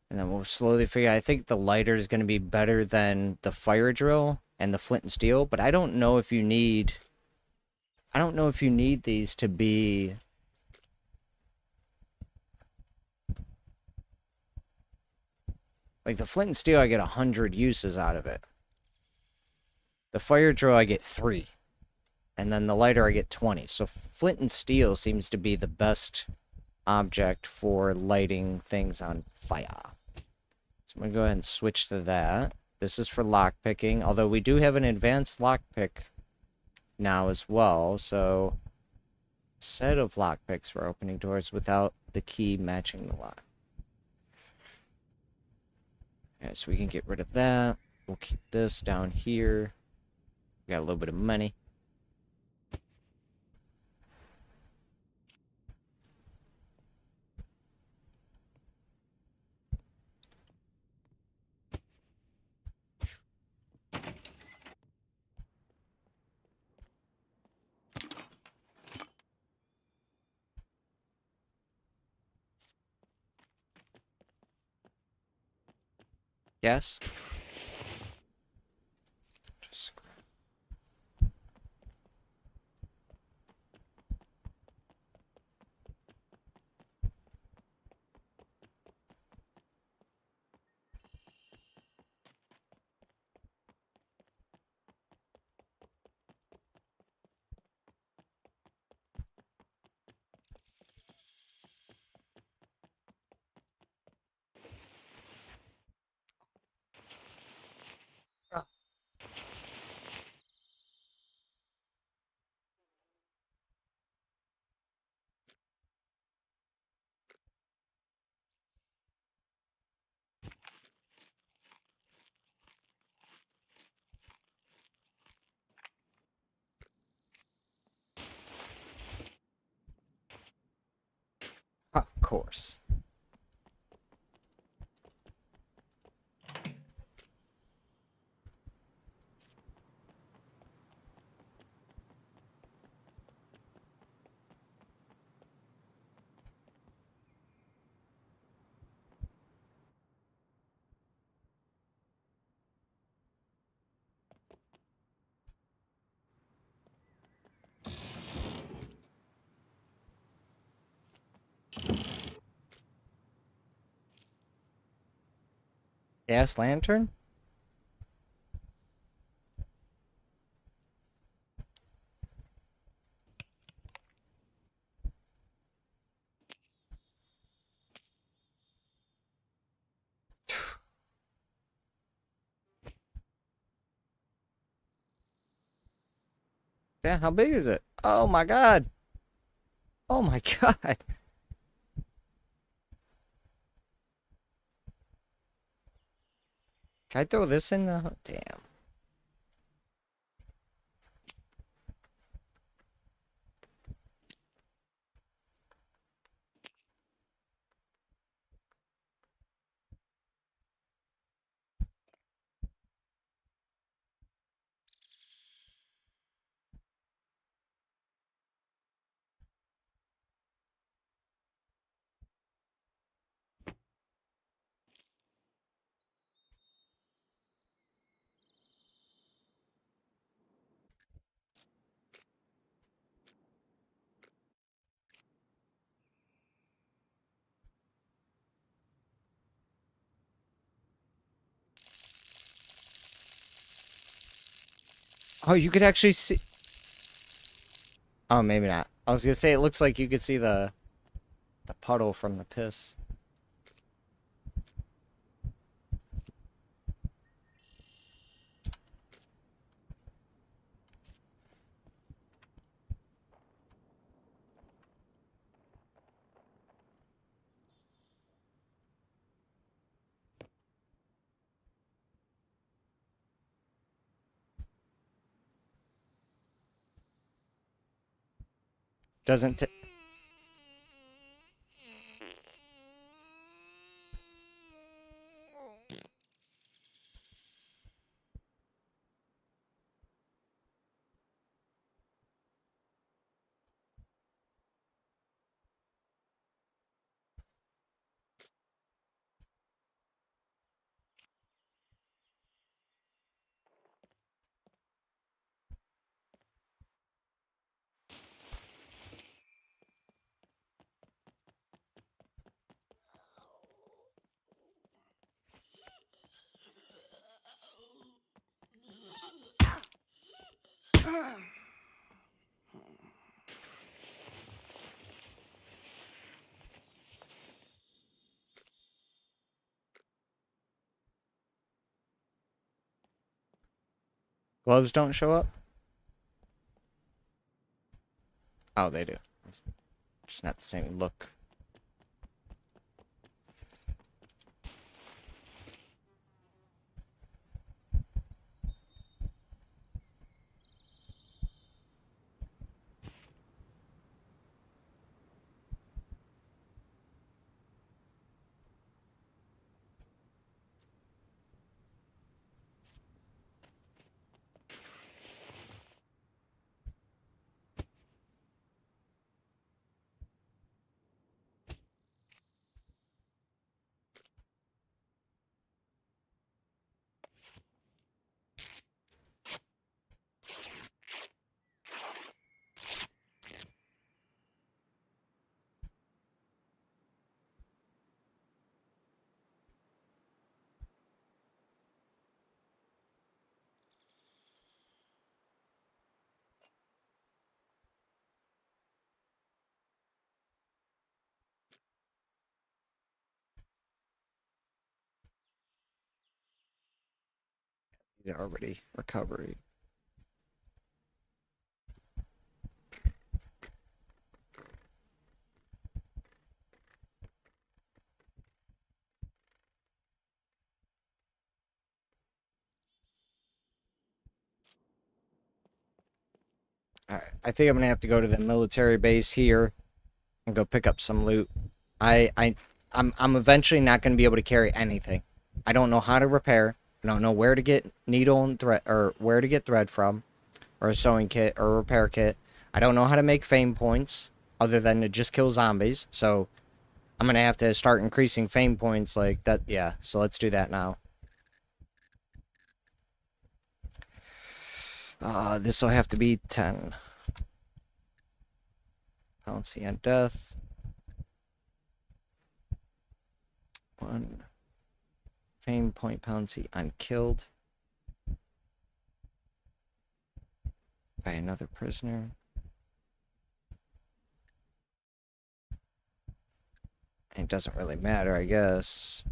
And then we'll slowly figure. I think the lighter is gonna be better than the fire drill and the flint and steel, but I don't know if you need. I don't know if you need these to be. Like the flint and steel, I get 100 uses out of it. The fire drill, I get 3. And then the lighter, I get 20. So flint and steel seems to be the best object for lighting things on fire. So I'm going to go ahead and switch to that. This is for lockpicking, although we do have an advanced lockpick now as well. So set of lockpicks for opening doors without the key matching the lock. Yeah, so we can get rid of that. We'll keep this down here. We got a little bit of money. Yes? Just of course. Gas lantern? Yeah, how big is it? Oh my god. Oh my god. Can I throw this in the... Damn. Oh, you could actually see... Oh, maybe not. I was gonna say it looks like you could see the puddle from the piss. Doesn't gloves don't show up? Oh, they do. Just not the same look. Yeah, already recovery. Alright, I think I'm gonna have to go to the military base here and go pick up some loot. I, I, I'm eventually not gonna be able to carry anything. I don't know how to repair. I don't know where to get needle and thread, or where to get thread from, or a sewing kit, or a repair kit. I don't know how to make fame points, other than to just kill zombies. So I'm gonna have to start increasing fame points like that. Yeah, so let's do that now. This will have to be 10. Bouncy on death. 1. Fame point bouncy on killed by another prisoner. It doesn't really matter, I guess.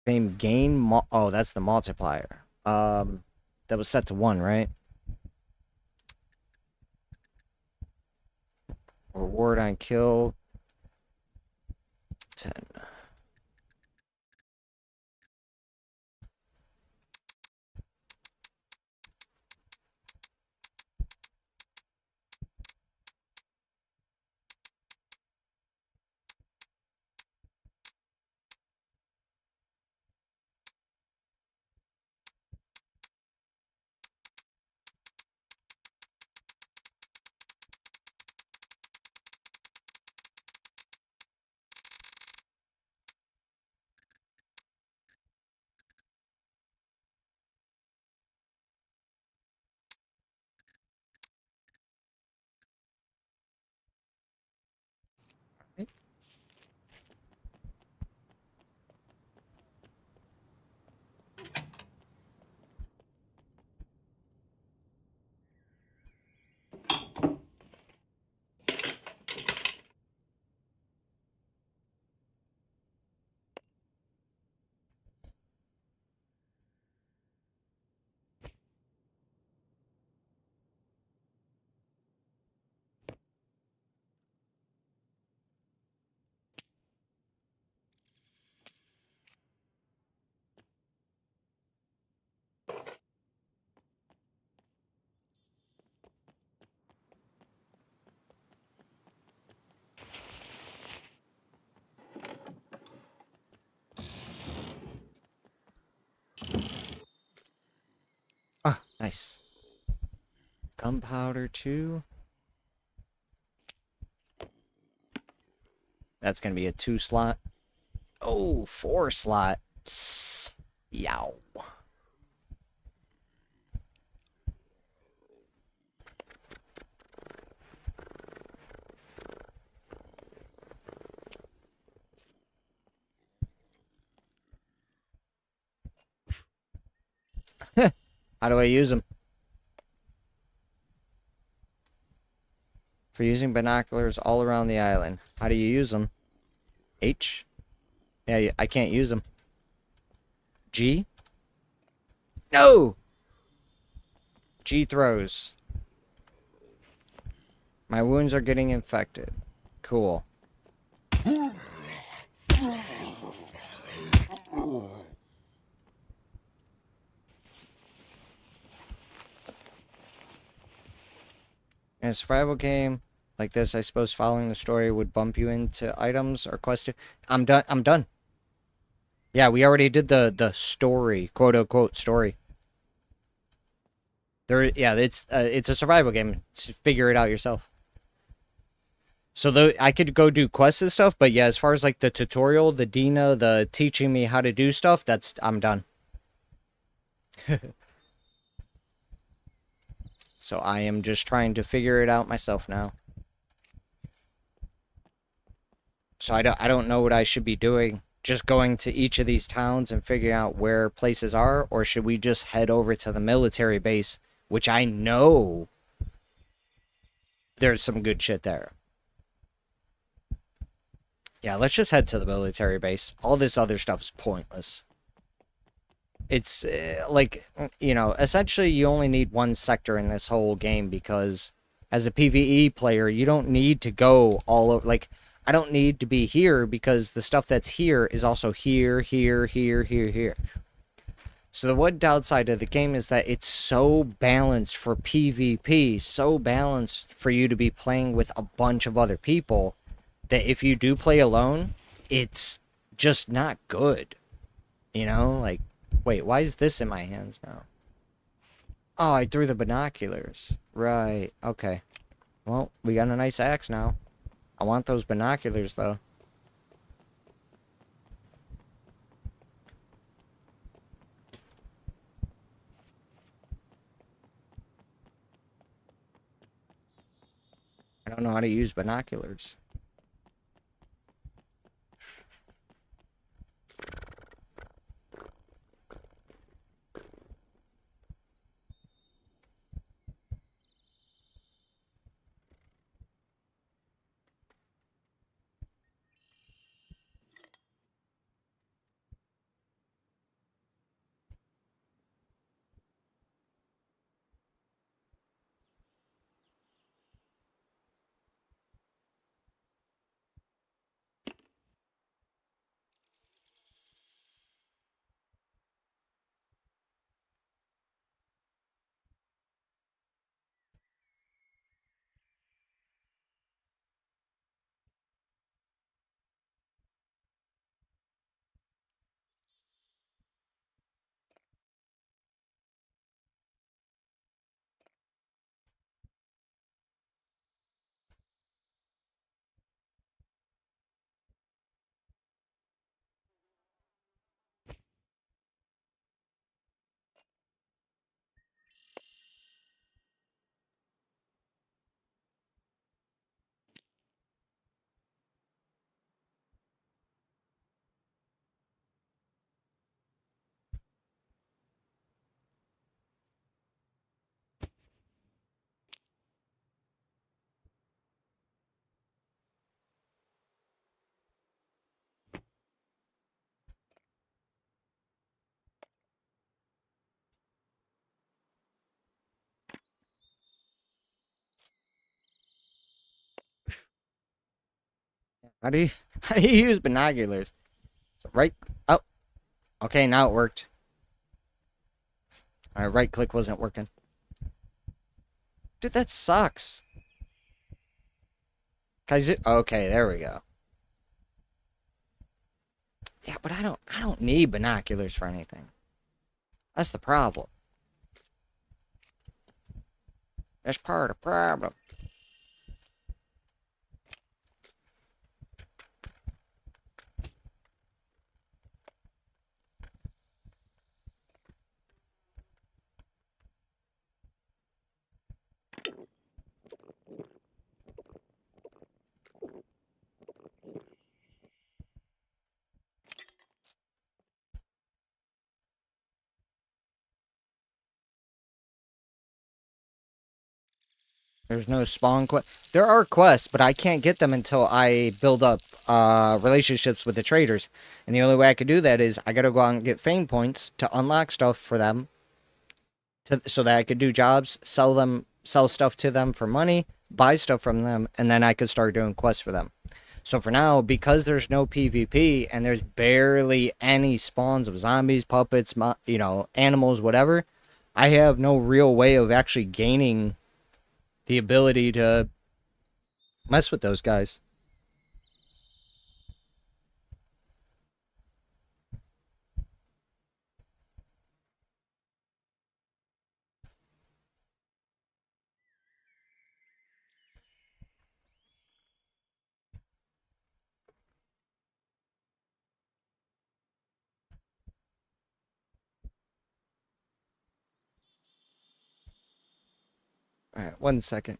Fame gain. Oh, that's the multiplier. That was set to 1, right? Reward on kill. 10. Nice. Gunpowder 2. That's going to be a 2 slot. Oh, 4 slot. Yow. How do I use them? For using binoculars all around the island. How do you use them? H? Yeah, I can't use them. G? No! G throws. My wounds are getting infected. Cool. In a survival game like this, I suppose following the story would bump you into items or quests. I'm done. I'm done. Yeah, we already did the story, quote unquote story. Yeah, it's a survival game. Just figure it out yourself. So I could go do quests and stuff, but yeah, as far as like the tutorial, the Dina, the teaching me how to do stuff, I'm done. So I am just trying to figure it out myself now. So I don't know what I should be doing. Just going to each of these towns and figuring out where places are, or should we just head over to the military base, which I know there's some good shit there. Yeah, let's just head to the military base. All this other stuff is pointless. It's like, you know, essentially you only need one sector in this whole game because as a PvE player, you don't need to go all over. Like, I don't need to be here because the stuff that's here is also here, here, here, here, here. So the one downside of the game is that it's so balanced for PvP, so balanced for you to be playing with a bunch of other people, that if you do play alone, it's just not good. You know, like, wait, why is this in my hands now? Oh, I threw the binoculars. Right, okay. Well, we got a nice axe now. I want those binoculars, though. I don't know how to use binoculars. How do you how do you use binoculars? So right. Oh, okay. Now it worked. All right, right click wasn't working. Dude, that sucks. Okay, there we go. Yeah, but I don't need binoculars for anything. That's the problem. That's part of the problem. There's no spawn quest. There are quests, but I can't get them until I build up relationships with the traders. And the only way I could do that is I gotta go out and get fame points to unlock stuff for them, so that I could do jobs, sell stuff to them for money, buy stuff from them, and then I could start doing quests for them. So for now, because there's no PvP and there's barely any spawns of zombies, puppets, animals, whatever, I have no real way of actually gaining the ability to mess with those guys. All right, 1 second.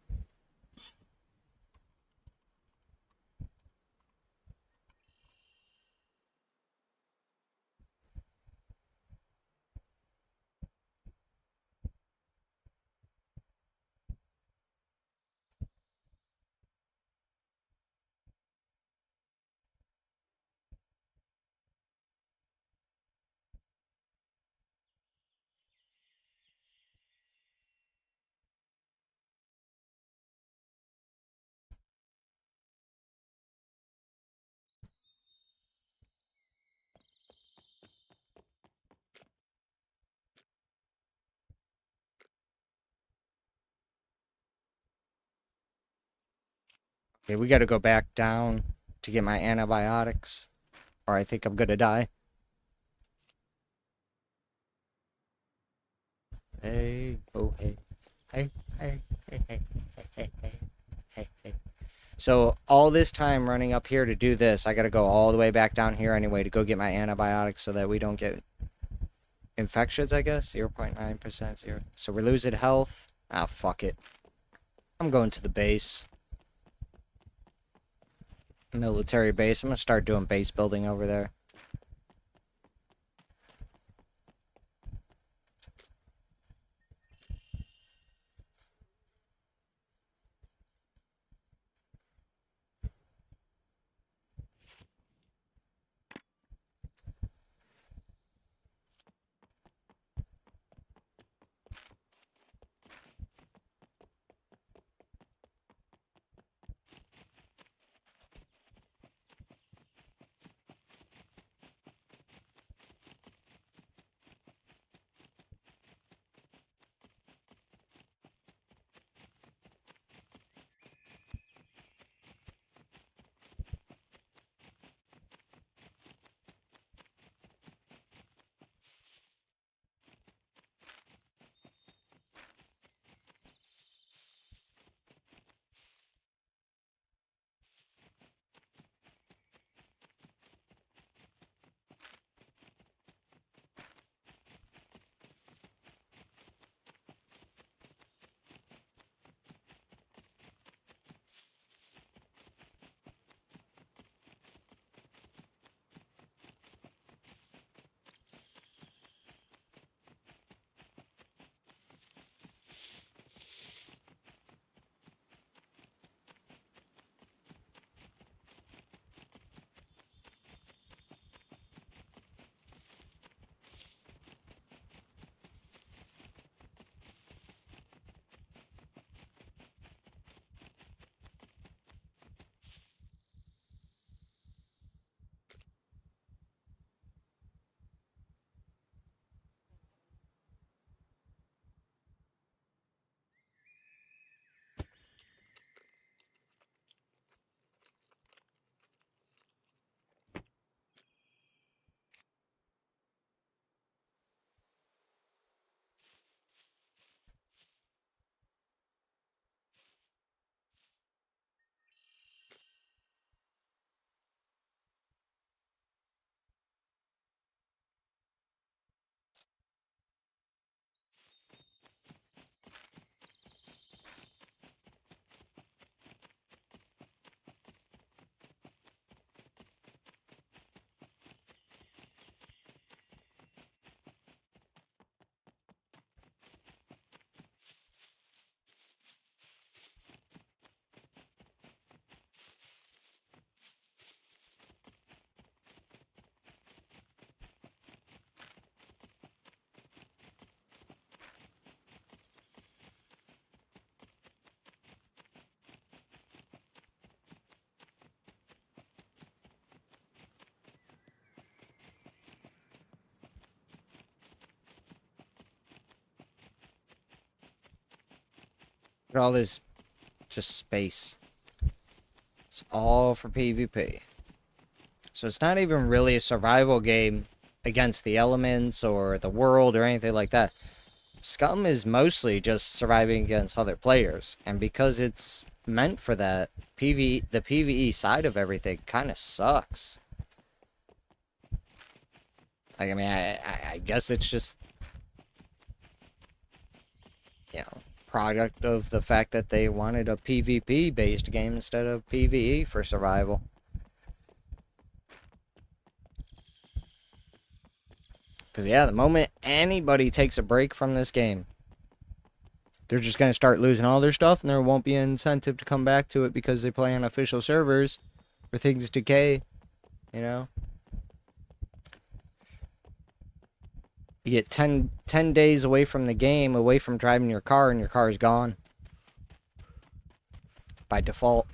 Okay, we got to go back down to get my antibiotics, or I think I'm gonna die. Hey, oh, hey, hey, hey, hey, hey, hey, hey, hey, hey, hey. So all this time running up here to do this, I gotta go all the way back down here anyway to go get my antibiotics so that we don't get infections, I guess. 0.9%, 0. So we're losing health. Ah, fuck it. I'm going to the base. Military base. I'm gonna start doing base building over there. Look at all this just space. It's all for PvP. So it's not even really a survival game against the elements or the world or anything like that. SCUM is mostly just surviving against other players. And because it's meant for that, the PvE side of everything kind of sucks. Like, I mean, I guess it's just, you know, product of the fact that they wanted a PvP based game instead of PvE for survival. Because, yeah, the moment anybody takes a break from this game, they're just going to start losing all their stuff, and there won't be an incentive to come back to it because they play on official servers where things decay, you know? You get 10 days away from the game, away from driving your car, and your car is gone. By default.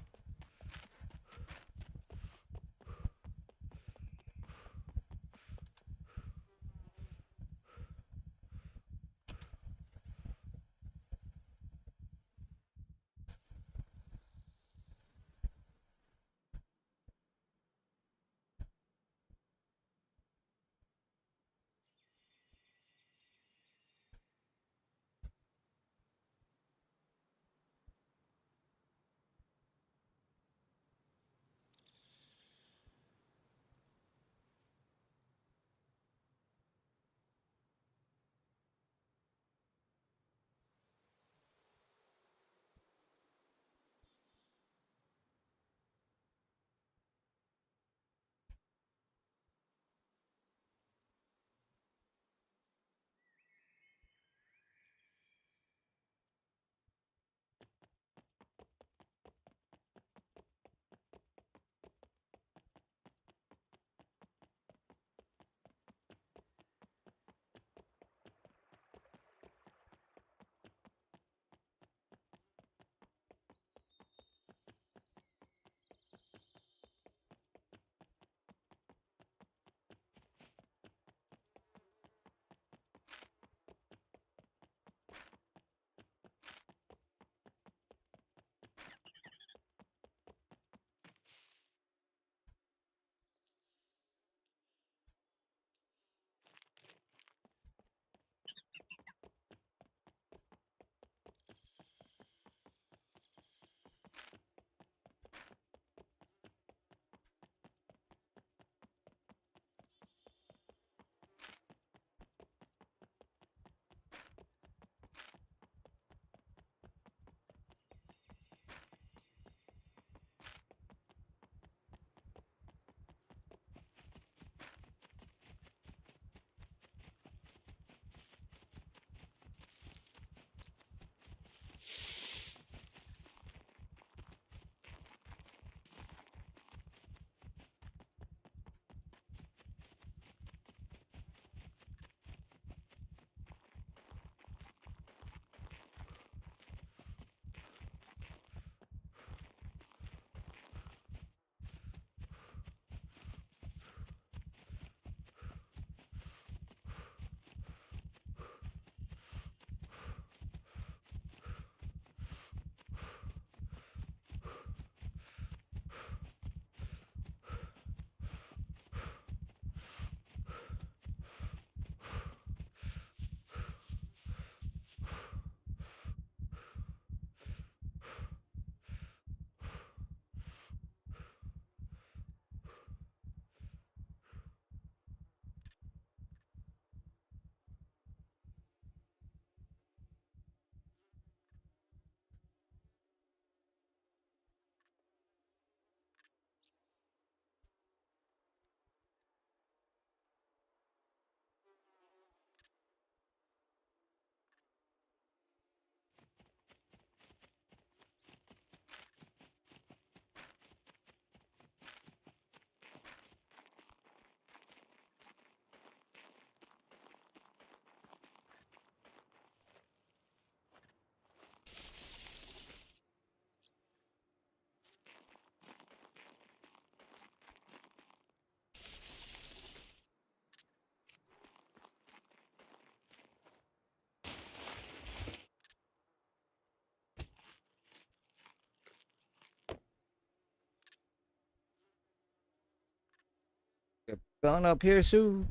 Filling up here, Sue.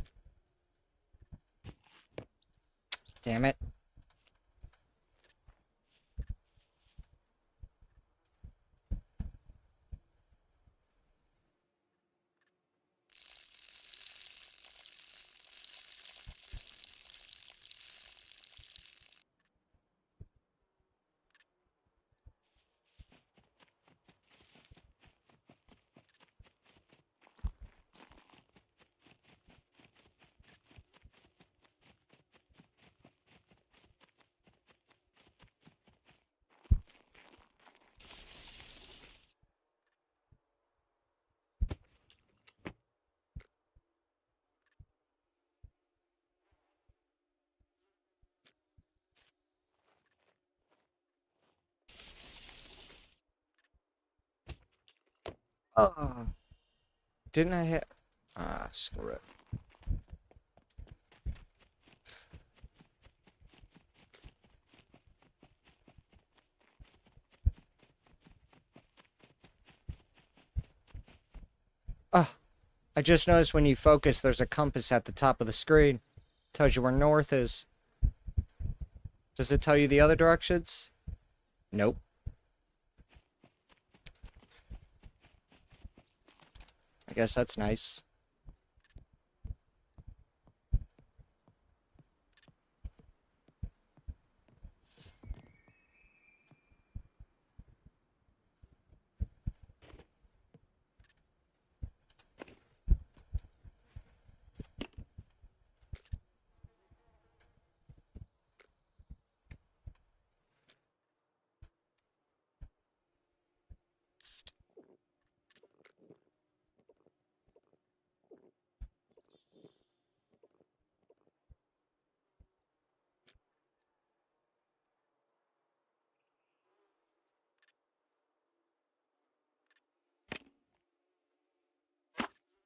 Damn it. Oh. Didn't I hit? Ah, screw it. Ah, I just noticed when you focus, there's a compass at the top of the screen. Tells you where north is. Does it tell you the other directions? Nope. I guess that's nice.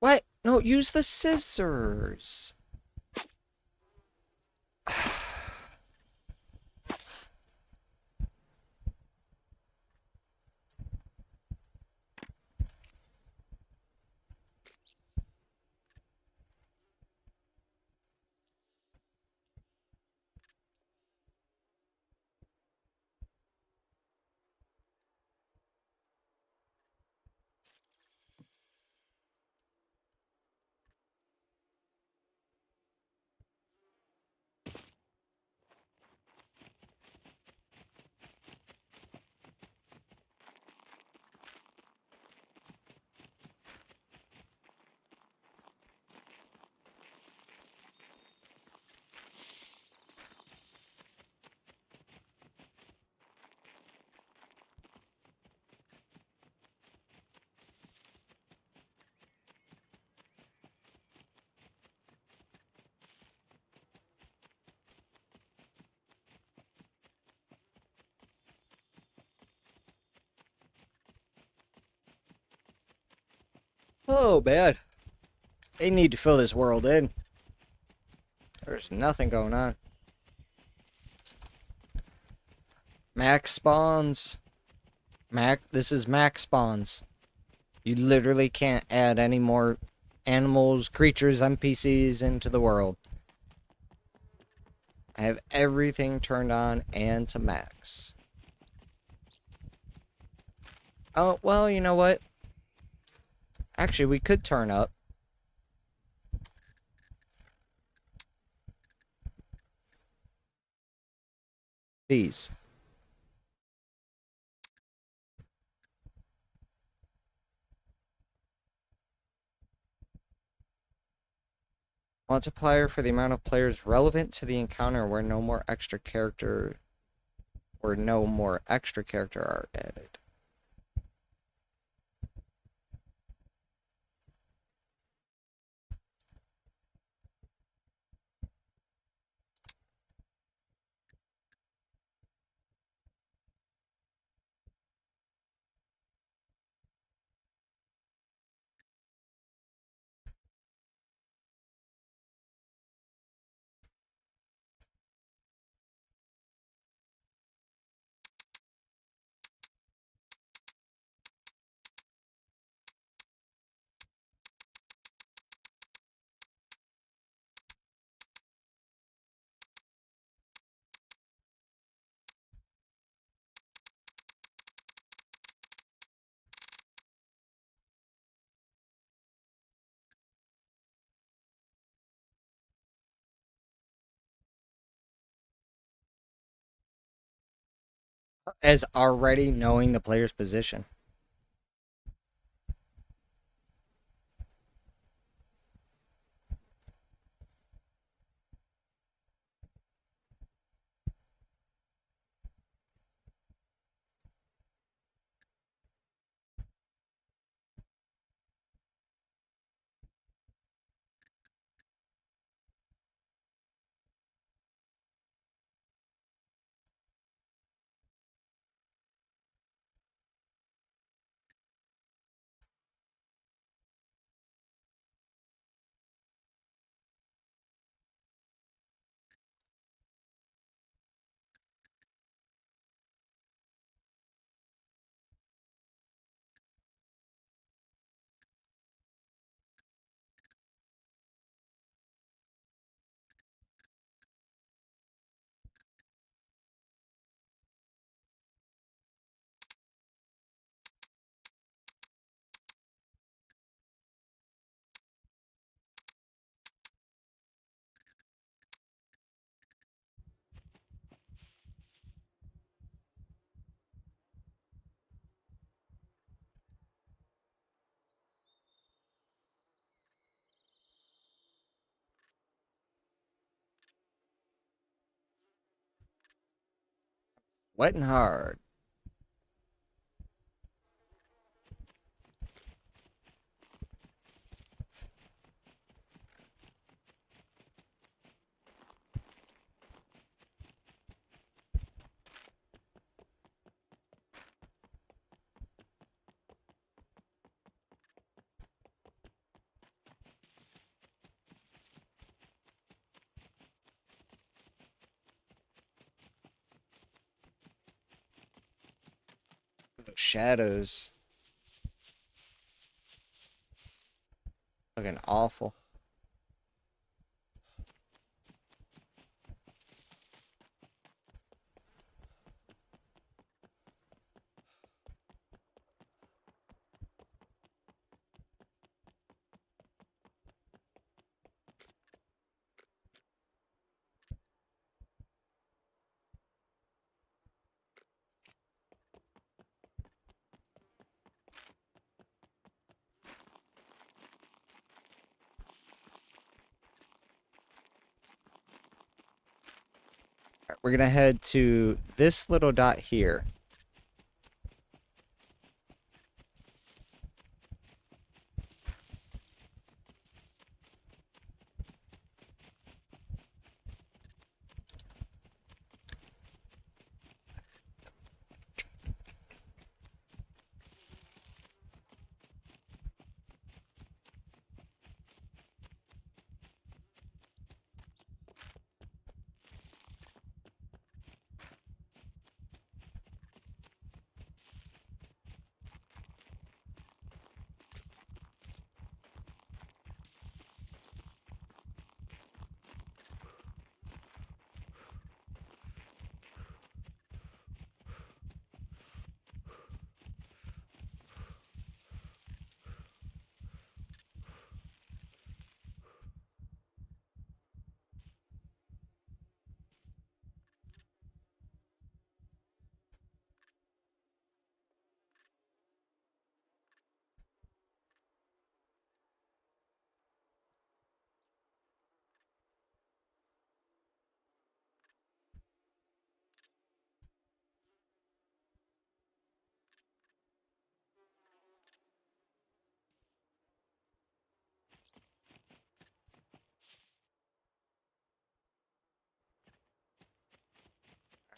What? No, use the scissors. Oh, man. They need to fill this world in. There's nothing going on. Max spawns. This is max spawns. You literally can't add any more animals, creatures, NPCs into the world. I have everything turned on and to max. Oh, well, you know what? Actually, we could turn up. These. Multiplier for the amount of players relevant to the encounter where no more extra character are added. as already knowing the player's position. Sweating hard. Those shadows. Looking awful. Alright, we're gonna head to this little dot here.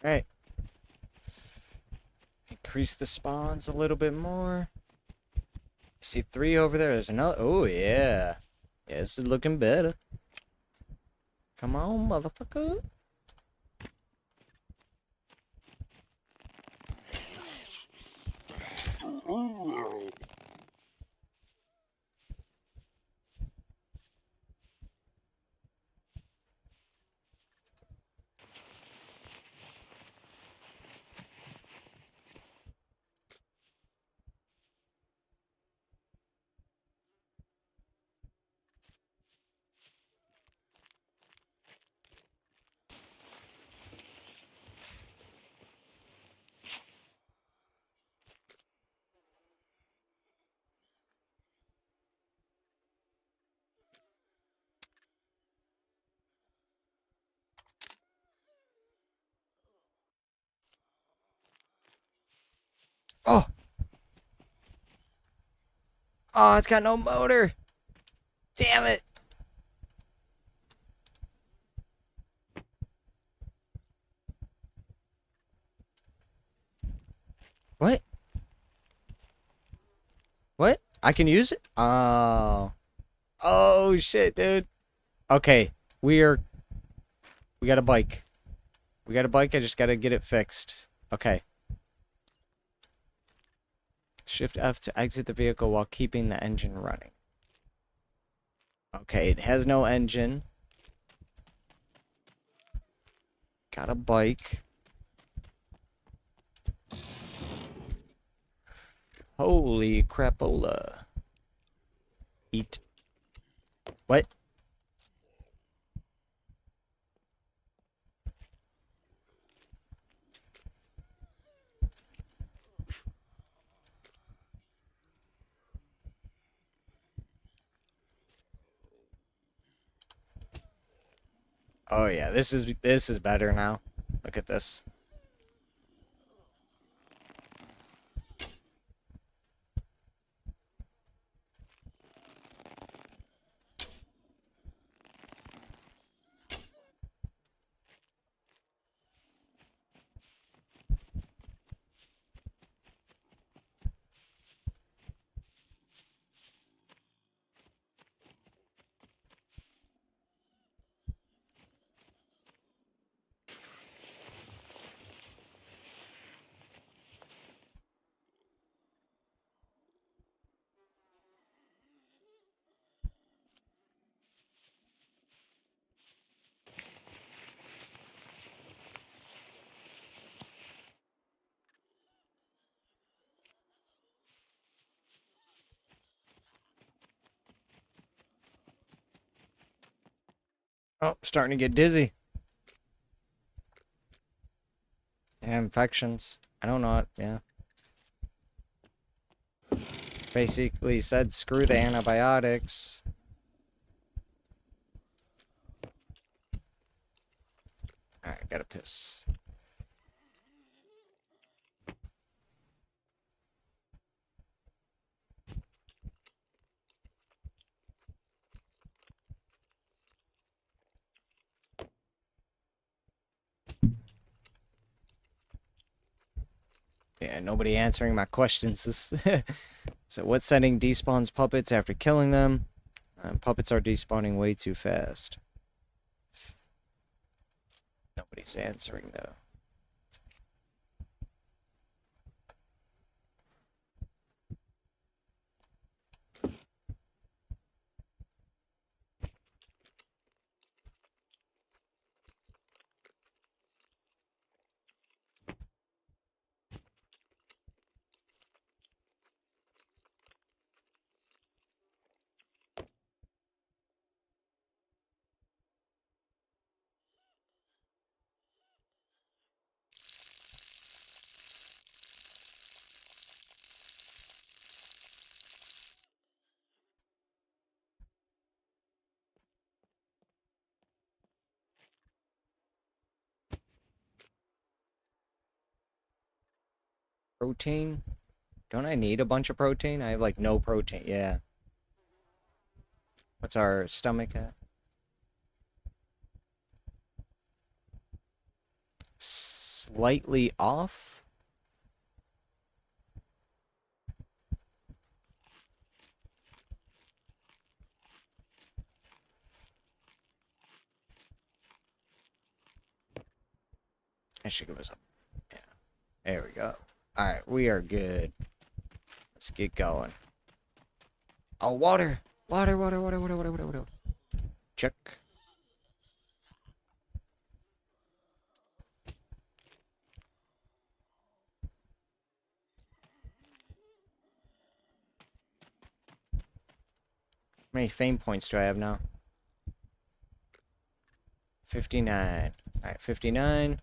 Alright. Increase the spawns a little bit more. See 3 over there. There's another. Oh, yeah. Yeah, this is looking better. Come on, motherfucker. Oh! Oh, it's got no motor! Damn it! What? What? I can use it? Oh. Oh, shit, dude. Okay, we got a bike. We got a bike, I just gotta get it fixed. Okay. Shift F to exit the vehicle while keeping the engine running. Okay, it has no engine. Got a bike. Holy crapola. Eat. What? Oh yeah, this is better now. Look at this. Oh, starting to get dizzy. Yeah, infections. I don't know it. Yeah. Basically said screw the antibiotics. Alright, gotta piss. Yeah, nobody answering my questions. So what setting despawns puppets after killing them? Puppets are despawning way too fast. Nobody's answering though. Protein? Don't I need a bunch of protein? I have like no protein. Yeah. What's our stomach at? Slightly off? I should give us up. Yeah. There we go. Alright, we are good. Let's get going. Oh, water! Water, water, water, water, water, water, water. Check. How many fame points do I have now? 59. Alright, 59.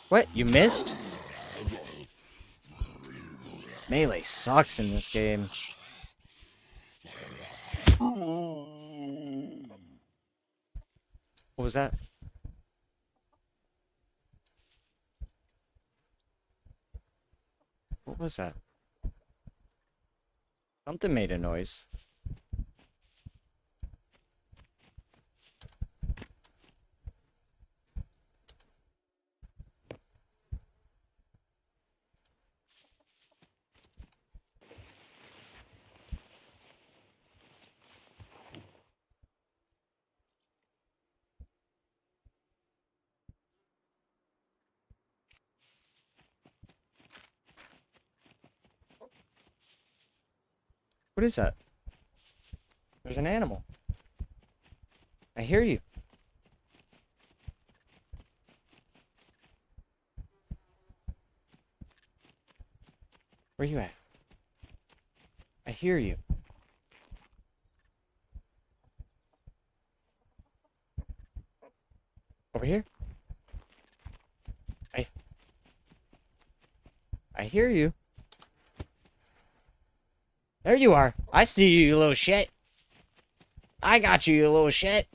What? You missed? Melee sucks in this game. was that? What was that? Something made a noise. What is that? There's an animal. I hear you. Where you at? I hear you. Over here? I hear you. There you are. I see you, you little shit. I got you, you little shit.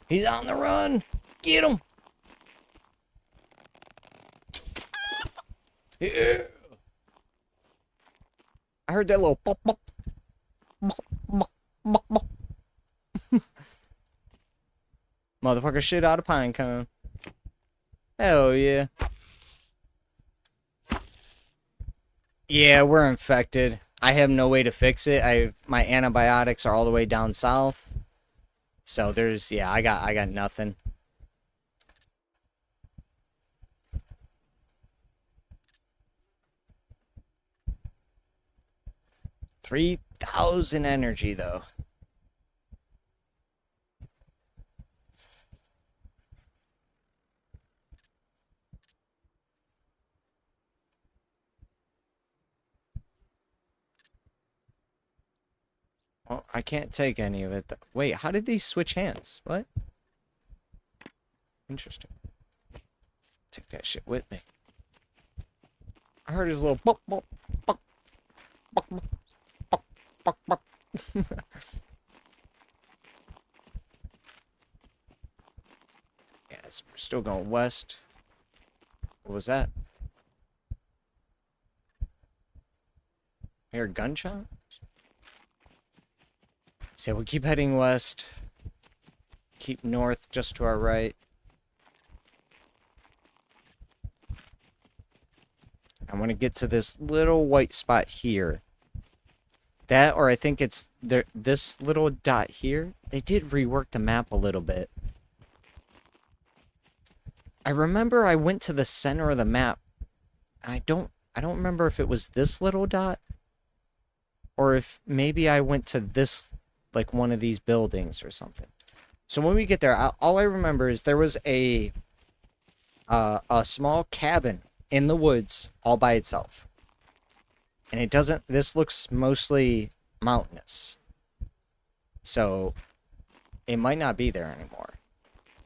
He's on the run. Get him. Yeah. I heard that little pop pop. Pop, pop, pop, pop. Motherfucker shit out of pine cone. Hell yeah. Yeah, we're infected. I have no way to fix it. My antibiotics are all the way down south. So there's, yeah, I got nothing. $3,000 energy though. Well, I can't take any of it. Wait, how did these switch hands? What? Interesting. Take that shit with me. I heard his little buck, buck, buck, buck, buck, buck, buck. Yes, we're still going west. What was that? I hear a gunshot? So we'll keep heading west. Keep north just to our right. I want to get to this little white spot here. That, or I think it's there. This little dot here. They did rework the map a little bit. I remember I went to the center of the map. I don't remember if it was this little dot, or if maybe I went to this, like one of these buildings or something. So when we get there, all I remember is there was a small cabin in the woods all by itself. And it doesn't, this looks mostly mountainous. So it might not be there anymore.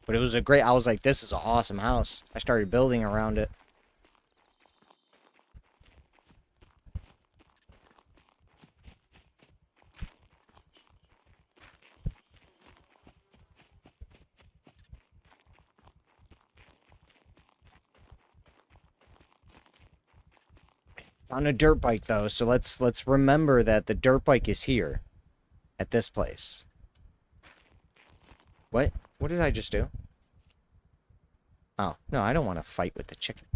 But it was a great, I was like, this is an awesome house. I started building around it. On a dirt bike though, so let's remember that the dirt bike is here at this place. What did I just do? Oh, no, I don't want to fight with the chicken.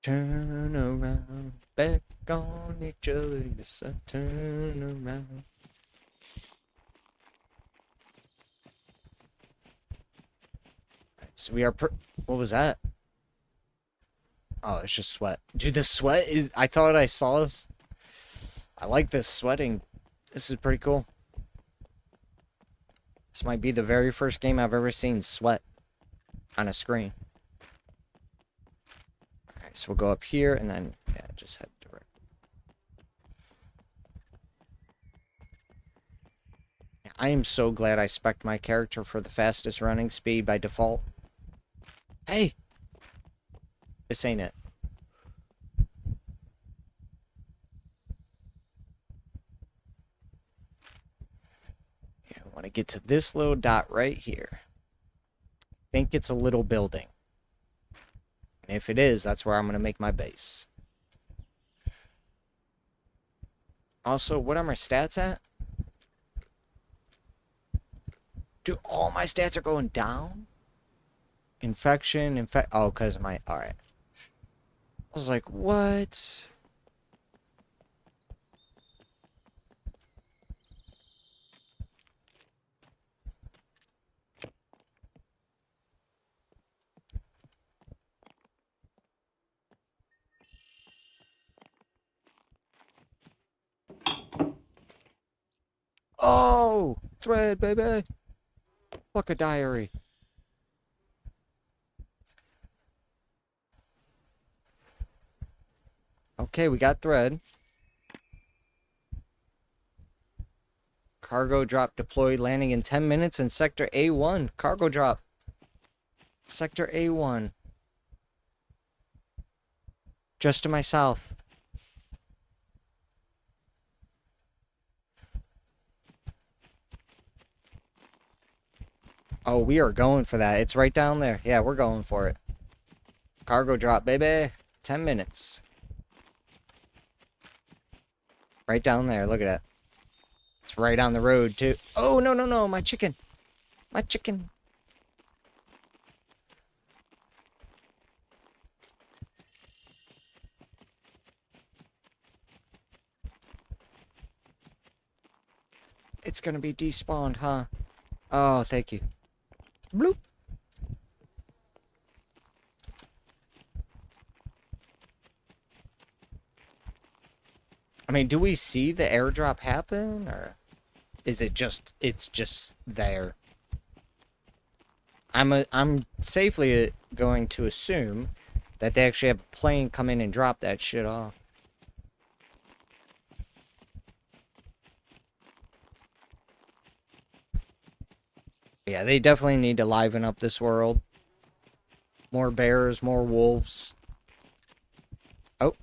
Turn around, back on each other, yes, I turn around. So we are what was that? Oh, it's just sweat. Dude, the sweat is, I thought I saw this. I like this sweating. This is pretty cool. This might be the very first game I've ever seen sweat on a screen. Alright, so we'll go up here and then, yeah, just head direct. I am so glad I spec'd my character for the fastest running speed by default. Hey! This ain't it. Yeah, I want to get to this little dot right here. I think it's a little building. And if it is, that's where I'm going to make my base. Also, what are my stats at? Dude, all my stats are going down? Infection, oh, because of my, alright. I was like, what? Oh! Thread, baby! Fuck a diary. Okay, we got thread. Cargo drop deployed, landing in 10 minutes in Sector A1. Cargo drop. Sector A1. Just to my south. Oh, we are going for that. It's right down there. Yeah, we're going for it. Cargo drop, baby. 10 minutes. Right down there. Look at that. It's right on the road, too. Oh, no, no, no. My chicken. My chicken. It's gonna be despawned, huh? Oh, thank you. Bloop. I mean, do we see the airdrop happen, or is it just, it's just there? I'm safely going to assume that they actually have a plane come in and drop that shit off. Yeah, they definitely need to liven up this world. More bears, more wolves. Oh.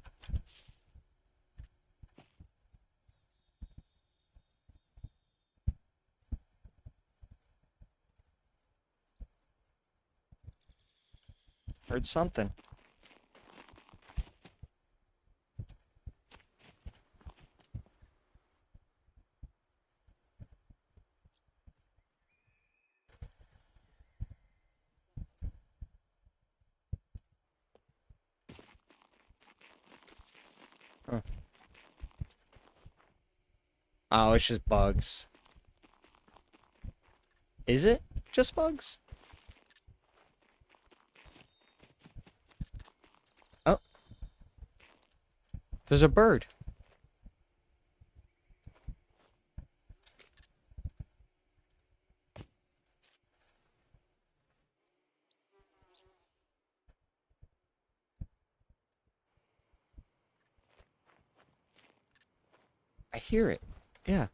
Heard something. Huh. Oh, it's just bugs. Is it just bugs? Oh. There's a bird. I hear it. Yeah.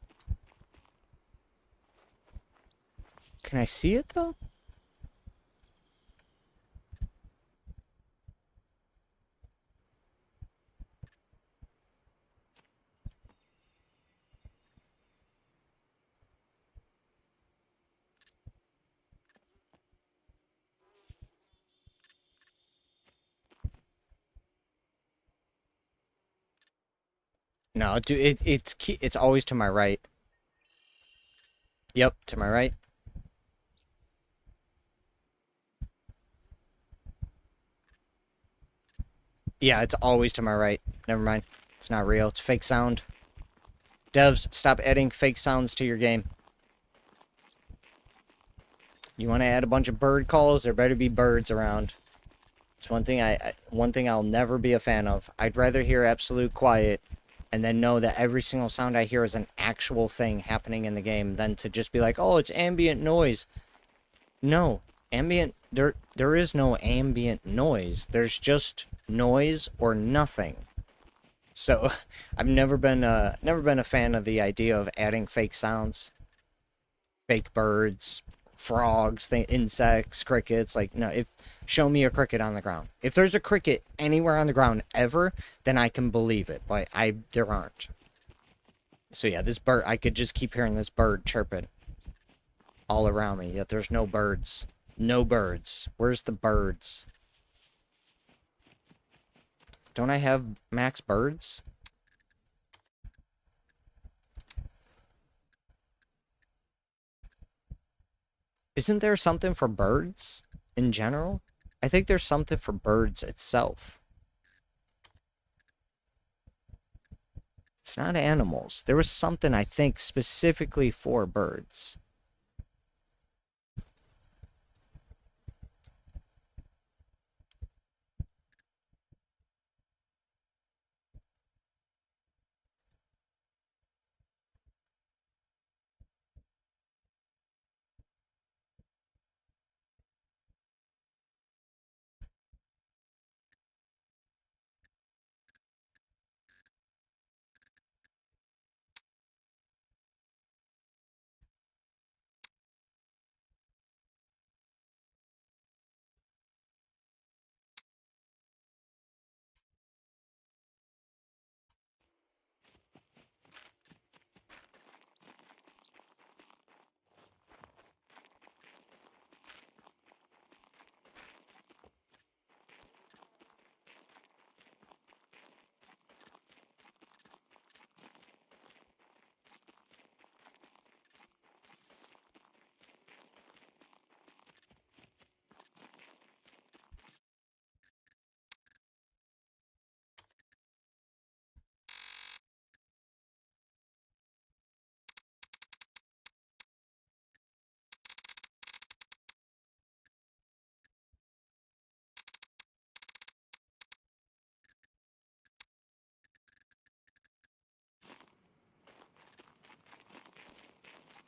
Can I see it, though? No, dude, it's always to my right. Yep, to my right. Yeah, it's always to my right. Never mind. It's not real. It's fake sound. Devs, stop adding fake sounds to your game. You want to add a bunch of bird calls? There better be birds around. It's one thing one thing I'll never be a fan of. I'd rather hear absolute quiet and then know that every single sound I hear is an actual thing happening in the game than to just be like, oh, it's ambient noise. No, there is no ambient noise. There's just noise or nothing. So I've never been a fan of the idea of adding fake sounds, fake birds, frogs, insects, crickets. Like, no, show me a cricket on the ground. If there's a cricket anywhere on the ground ever, then I can believe it. But there aren't. So yeah, this bird, I could just keep hearing this bird chirping all around me, yet there's no birds. No birds. Where's the birds? Don't I have max birds? Isn't there something for birds in general? I think there's something for birds itself. It's not animals. There was something, I think, specifically for birds.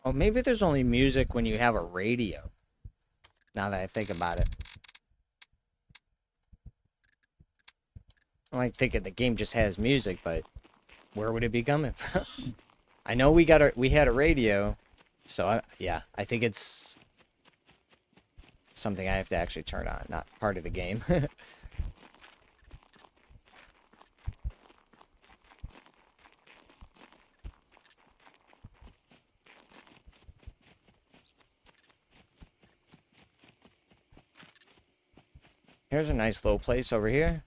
Oh, maybe there's only music when you have a radio. Now that I think about it. I'm like thinking the game just has music, but where would it be coming from? I know we had a radio, so yeah, I think it's something I have to actually turn on, not part of the game. Here's a nice little place over here.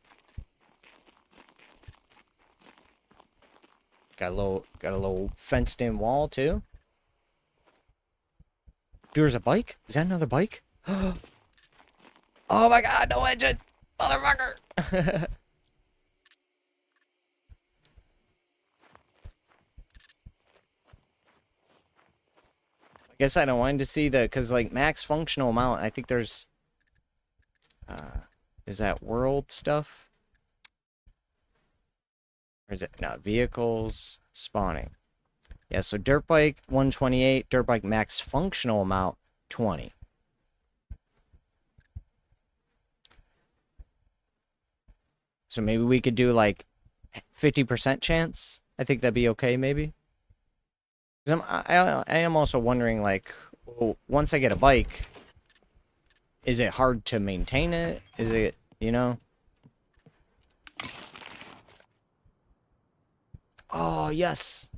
Got a little fenced in wall too. There's a bike? Is that another bike? Oh my god, no engine! Motherfucker! I guess I don't want to see cause like max functional amount, I think there's is that world stuff? Or is it no vehicles spawning? Yeah, so dirt bike 128, dirt bike max functional amount 20. So maybe we could do like 50% chance. I think that'd be okay, maybe. 'Cause I am also wondering, like, well, once I get a bike, is it hard to maintain it? Is it, you know? Oh, yes.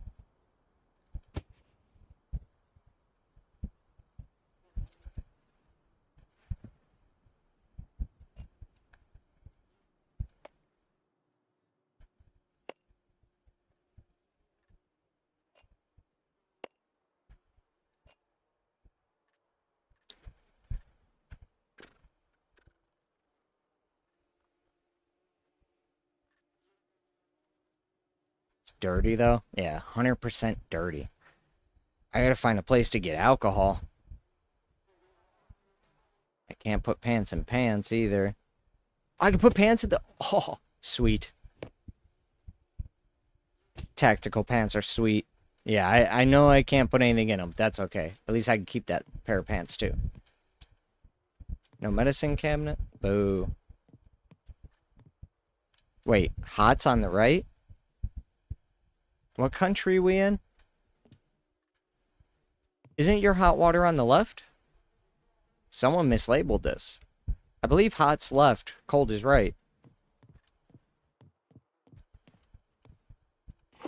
Dirty though? Yeah, 100% dirty. I gotta find a place to get alcohol. I can't put pants in pants either. I can put pants in the... Oh, sweet. Tactical pants are sweet. Yeah, I know I can't put anything in them. That's okay. At least I can keep that pair of pants too. No medicine cabinet? Boo. Wait, hot's on the right? What country we in? Isn't your hot water on the left? Someone mislabeled this. I believe hot's left, cold is right.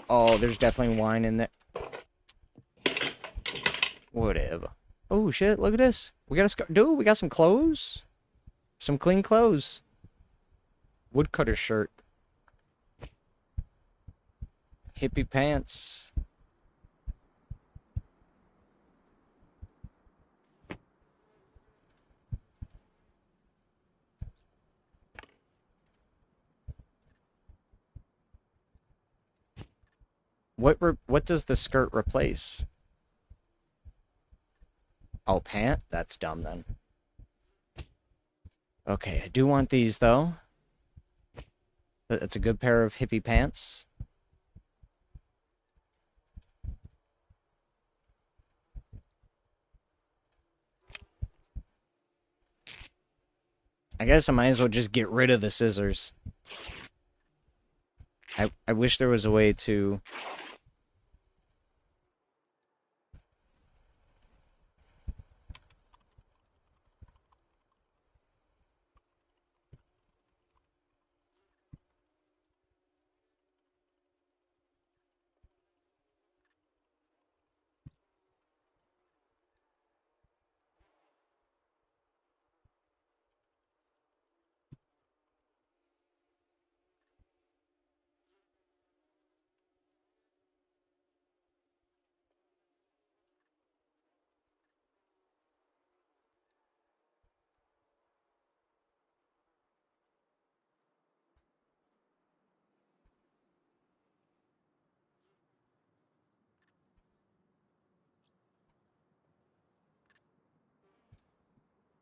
Oh, there's definitely wine in there. Whatever. Oh, shit, look at this. We got a dude, we got some clothes. Some clean clothes. Woodcutter shirt. Hippie pants. What does the skirt replace? Oh, pant? That's dumb then. Okay, I do want these though. That's a good pair of hippie pants. I guess I might as well just get rid of the scissors. I wish there was a way to...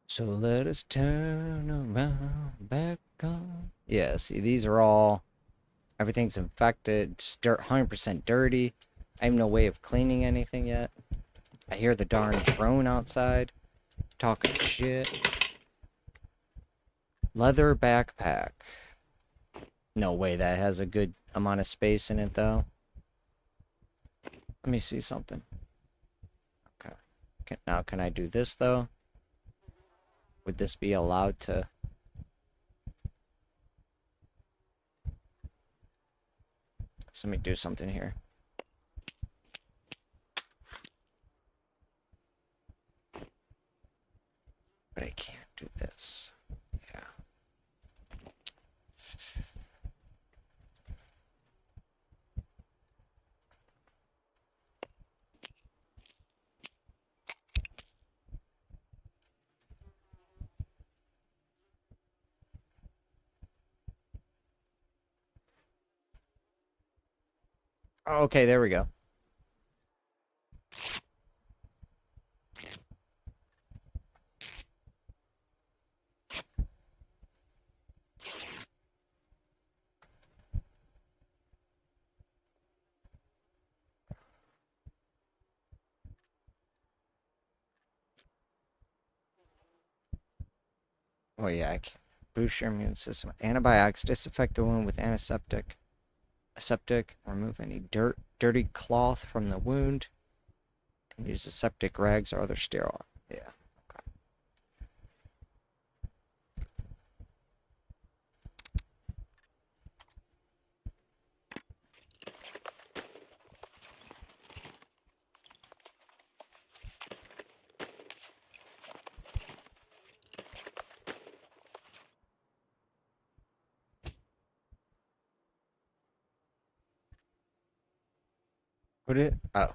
So let us turn around, back on. Yeah, see, these are all... Everything's infected, just 100% dirty. I have no way of cleaning anything yet. I hear the darn drone outside, talking shit. Leather backpack. No way that has a good amount of space in it, though. Let me see something. Okay. Now, can I do this, though? Would this be allowed to... So let me do something here. But I can't do this. Yeah. Oh, okay, there we go. Oh yeah, I can boost your immune system. Antibiotics disinfect the wound with antiseptic. Aseptic. Remove any dirty cloth from the wound. And use aseptic rags or other sterile. Yeah. Okay. What it? Oh.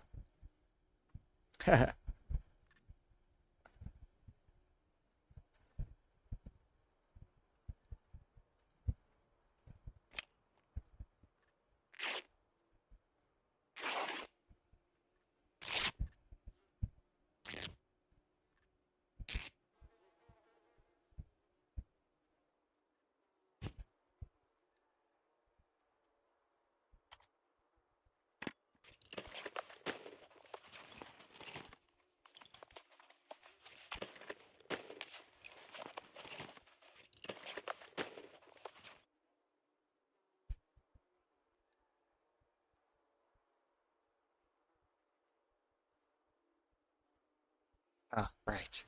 Ah, right.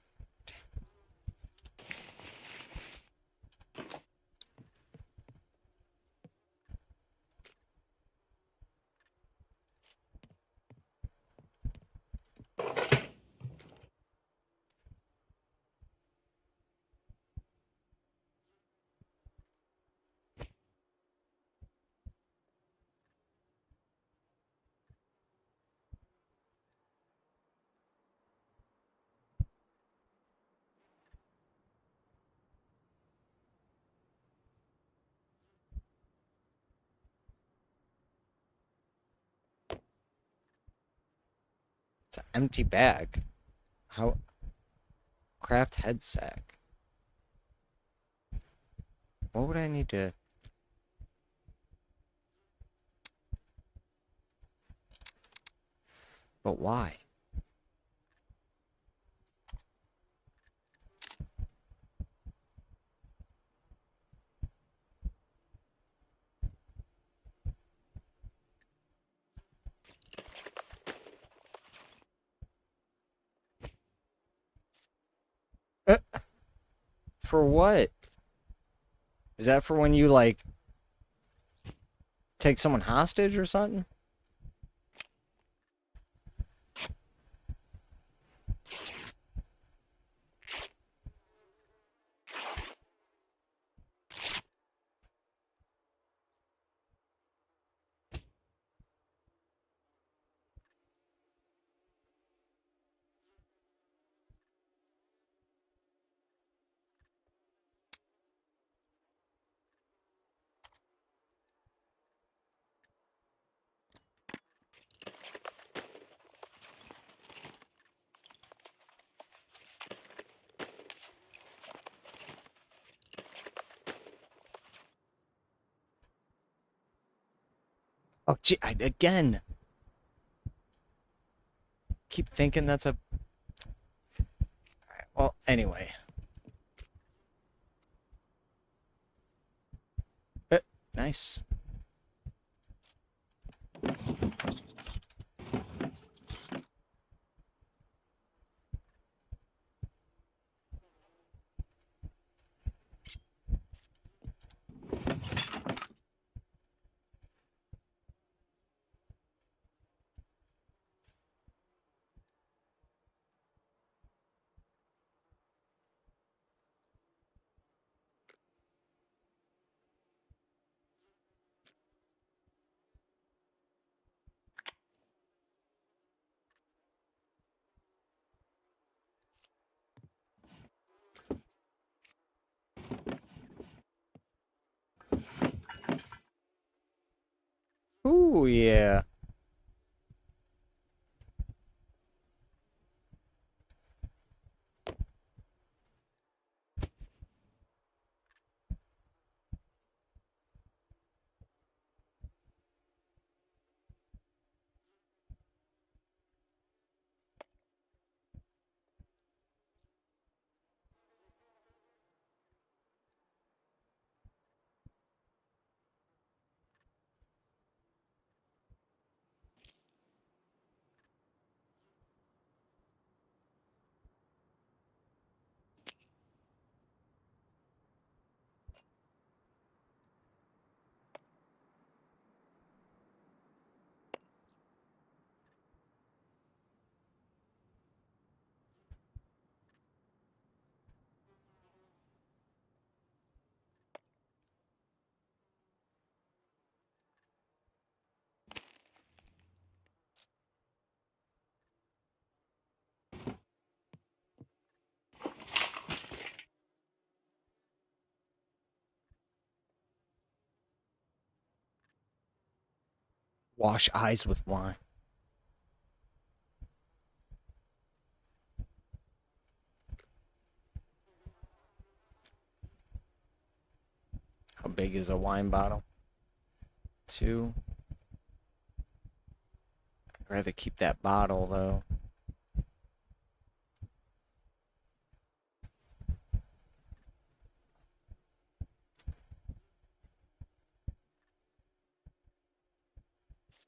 It's an empty bag. How? Craft head sack. What would I need to? But why? Uh, for what? Is that for when you like take someone hostage or something? Oh, gee, again. Keep thinking that's a. Well, anyway. Nice. Ooh, yeah. Wash eyes with wine. How big is a wine bottle? 2. I'd rather keep that bottle though.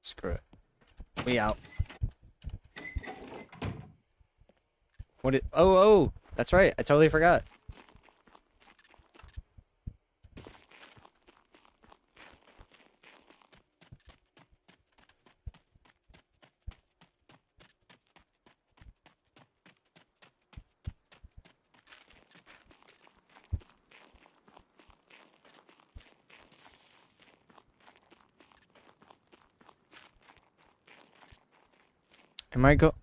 Screw it. We out. What it? Oh, that's right. I totally forgot. Am I go?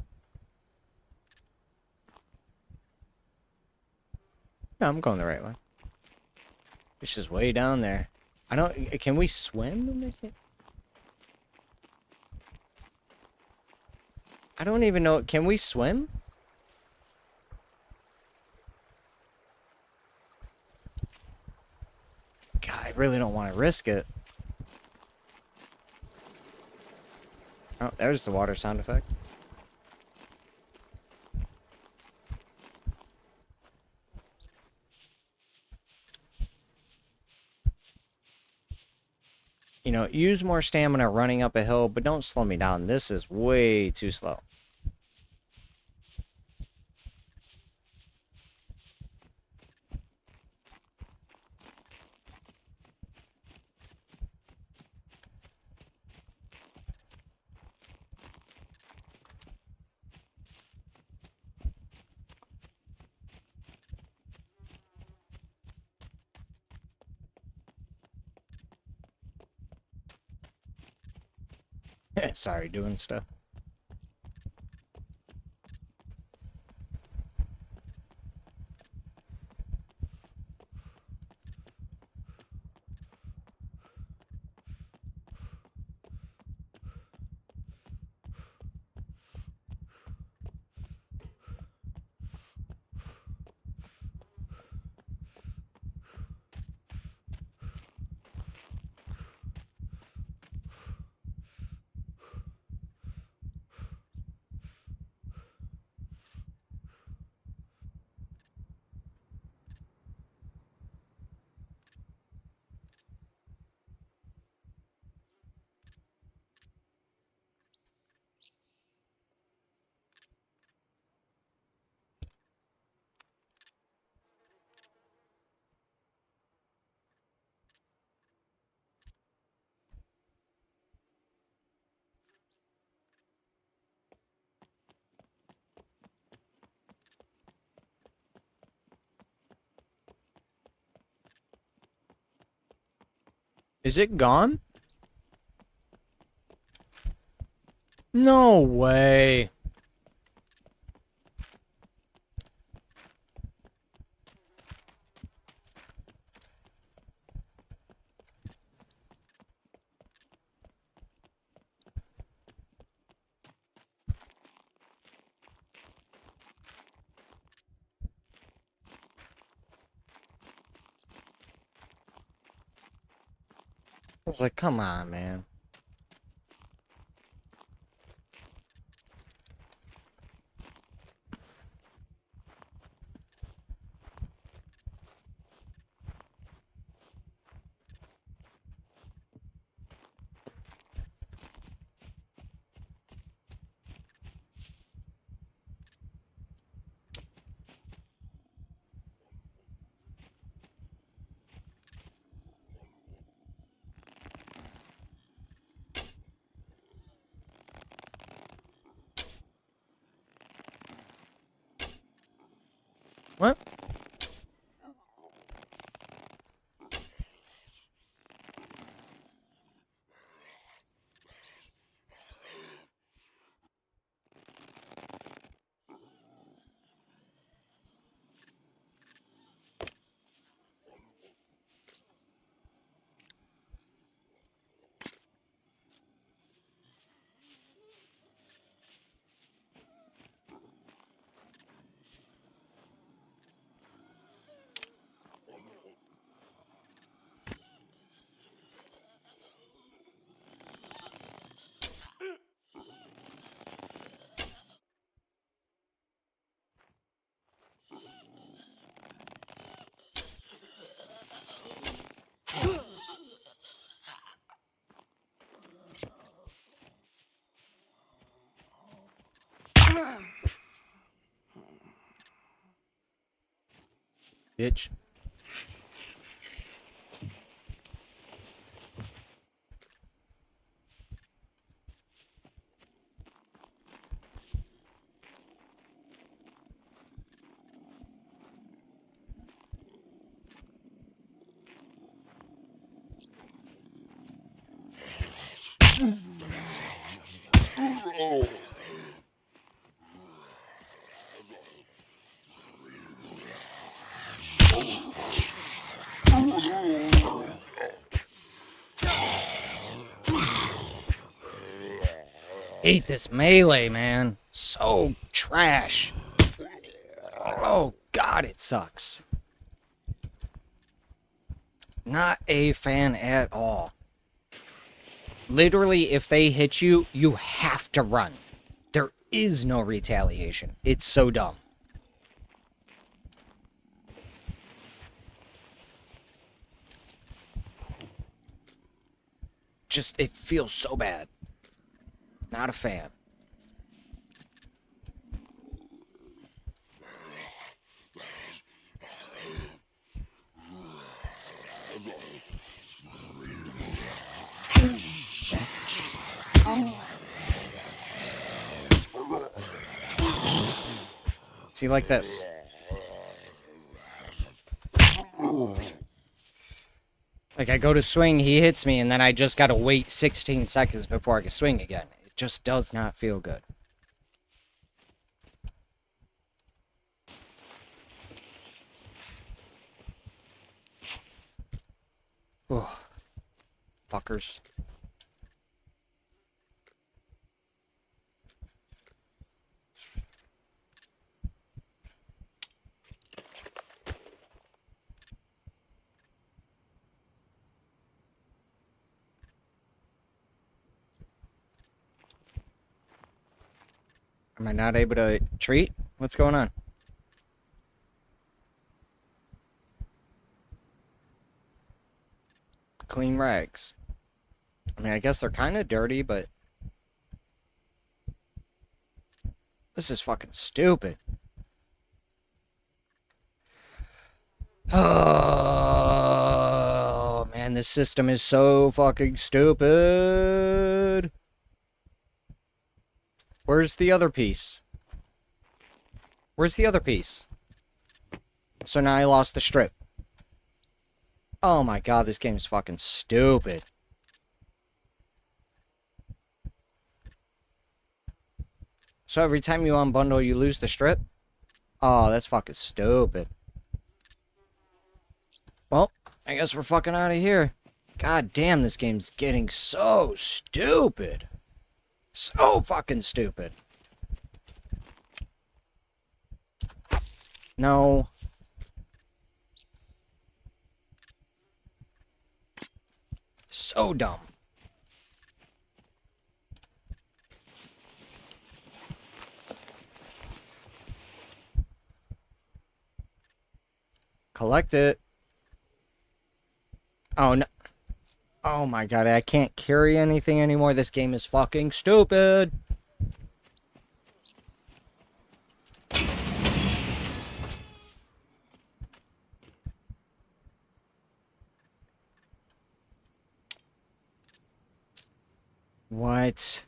Yeah, I'm going the right way. It's just way down there. I don't. Can we swim? I don't even know. Can we swim? God, I really don't want to risk it. Oh, there's the water sound effect. You know, use more stamina running up a hill, but don't slow me down. This is way too slow. Sorry, doing stuff. Is it gone? No way. I was like, come on, man. What? bitch. Hate this melee, man. So trash. Oh, God, it sucks. Not a fan at all. Literally, if they hit you, you have to run. There is no retaliation. It's so dumb. Just, it feels so bad. Not a fan. See, like this. Like, I go to swing, he hits me, and then I just gotta wait 16 seconds before I can swing again. It just does not feel good. Ugh. Fuckers. Am I not able to treat? What's going on? Clean rags. I mean, I guess they're kind of dirty, but... This is fucking stupid. Oh, man, this system is so fucking stupid. Where's the other piece? Where's the other piece? So now I lost the strip. Oh my god, this game is fucking stupid. So every time you unbundle, you lose the strip? Oh, that's fucking stupid. Well, I guess we're fucking out of here. God damn, this game's getting so stupid. So fucking stupid. No. So dumb. Collect it. Oh, no. Oh my god, I can't carry anything anymore. This game is fucking stupid. What?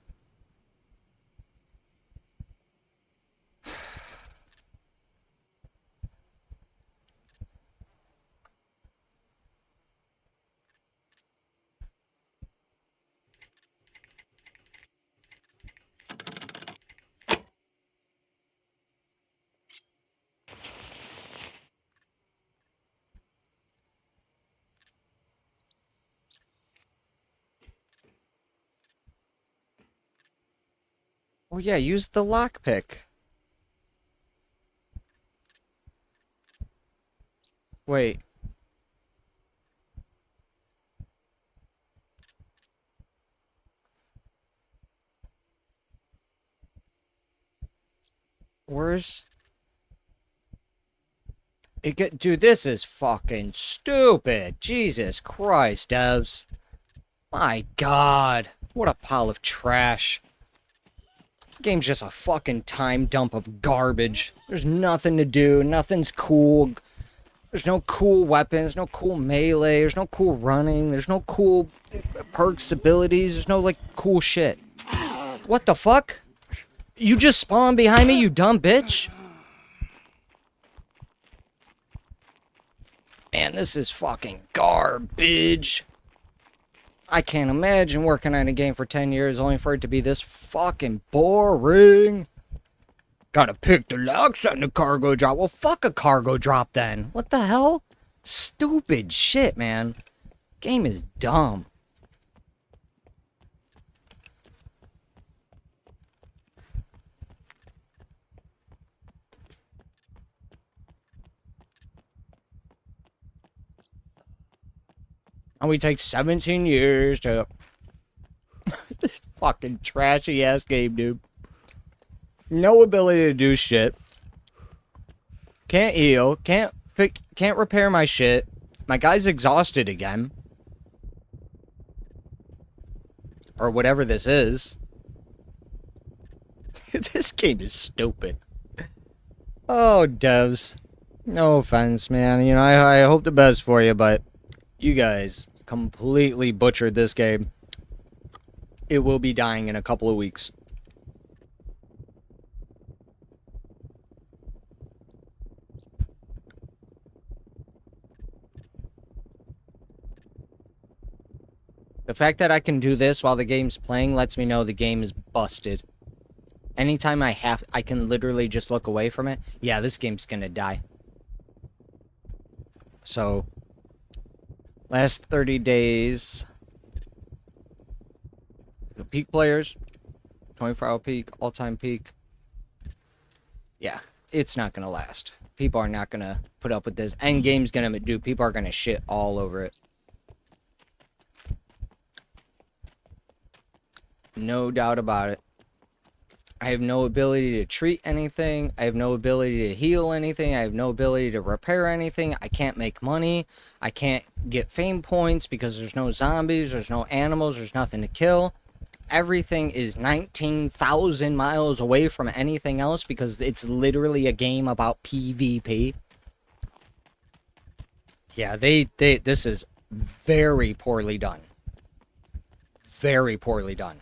Oh yeah, use the lockpick. Wait. Where's... It get... Dude, this is fucking stupid. Jesus Christ, devs. My god. What a pile of trash. Game's just a fucking time dump of garbage. There's nothing to do. Nothing's cool. There's no cool weapons, no cool melee, there's no cool running, there's no cool perks, abilities, there's no, like, cool shit. What the fuck? You just spawned behind me, you dumb bitch? Man, this is fucking garbage. I can't imagine working on a game for 10 years only for it to be this fucking boring. Gotta pick the locks on the cargo drop. Well, fuck a cargo drop then. What the hell? Stupid shit, man. Game is dumb. And we take 17 years to... This fucking trashy ass game, dude. No ability to do shit. Can't heal. Can't repair my shit. My guy's exhausted again. Or whatever this is. This game is stupid. Oh, devs. No offense, man. You know, I hope the best for you, but you guys completely butchered this game. It will be dying in a couple of weeks. The fact that I can do this while the game's playing lets me know the game is busted. Anytime I can literally just look away from it. Yeah, this game's gonna die. So, last 30 days. The peak players. 24-hour peak, all-time peak. Yeah, it's not gonna last. People are not gonna put up with this. Endgame's gonna do. People are gonna shit all over it. No doubt about it. I have no ability to treat anything. I have no ability to heal anything. I have no ability to repair anything. I can't make money. I can't get fame points because there's no zombies. There's no animals. There's nothing to kill. Everything is 19,000 miles away from anything else because it's literally a game about PvP. Yeah, this is very poorly done. Very poorly done.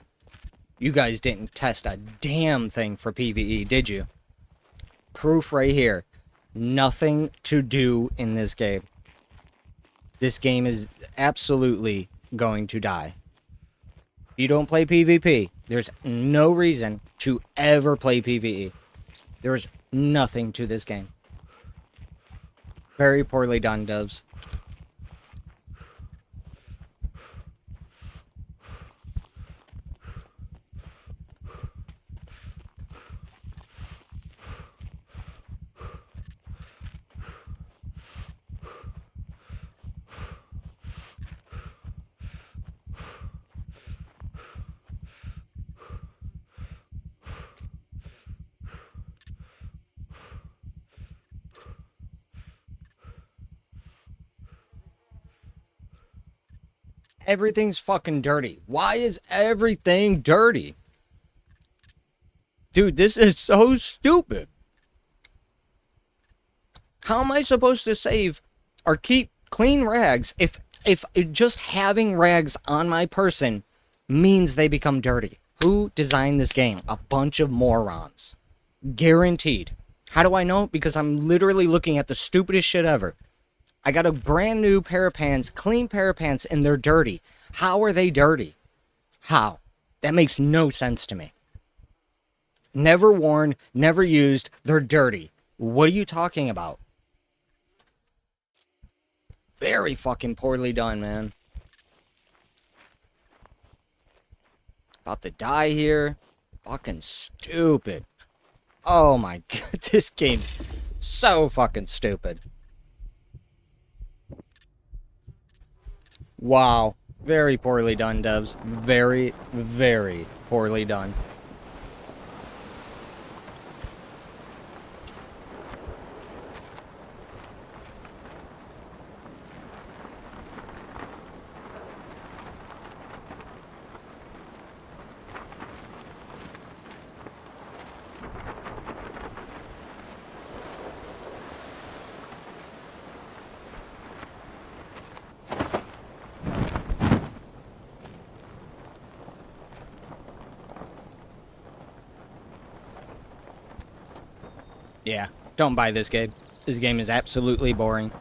You guys didn't test a damn thing for PvE, did you? Proof right here. Nothing to do in this game. This game is absolutely going to die. If you don't play PvP, there's no reason to ever play PvE. There's nothing to this game. Very poorly done, devs. Everything's fucking dirty. Why is everything dirty? Dude, this is so stupid. How am I supposed to save or keep clean rags if just having rags on my person means they become dirty? Who designed this game? A bunch of morons. Guaranteed. How do I know? Because I'm literally looking at the stupidest shit ever. I got a brand new pair of pants, clean pair of pants, and they're dirty. How are they dirty? How? That makes no sense to me. Never worn, never used, they're dirty. What are you talking about? Very fucking poorly done, man. About to die here. Fucking stupid. Oh my god, this game's so fucking stupid. Wow. Very poorly done, devs. Very, very poorly done. Yeah, don't buy this game. This game is absolutely boring.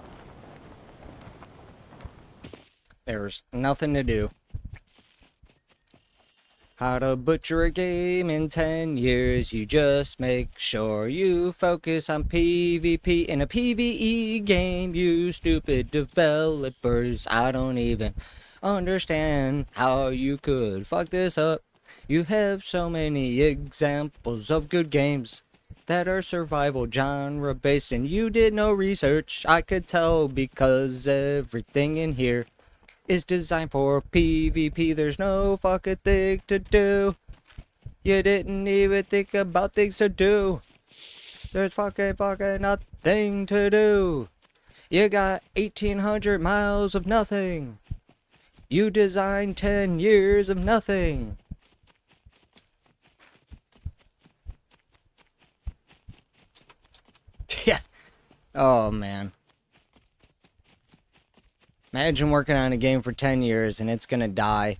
There's nothing to do. How to butcher a game in 10 years. You just make sure you focus on PvP in a PvE game. You stupid developers. I don't even understand how you could fuck this up. You have so many examples of good games that are survival genre based, and you did no research. I could tell because everything in here is designed for PvP. There's no fucking thing to do. You didn't even think about things to do. There's fucking nothing to do. You got 1,800 miles of nothing. You designed 10 years of nothing. Yeah. Oh, man. Imagine working on a game for 10 years and it's gonna die.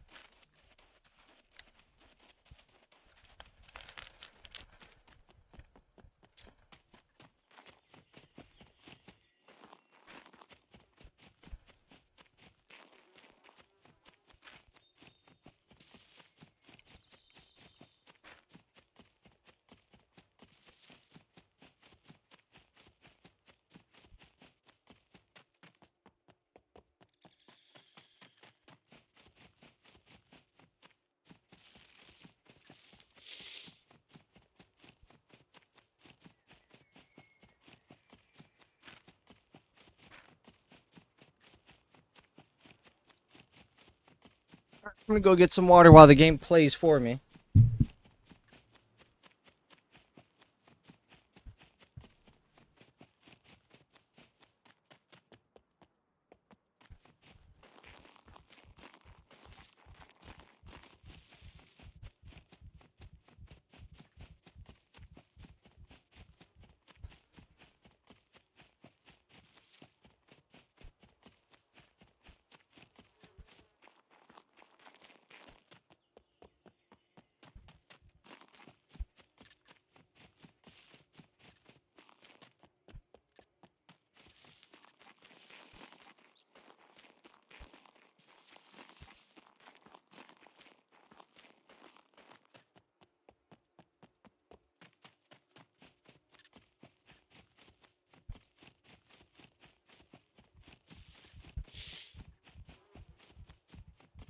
I'm gonna go get some water while the game plays for me.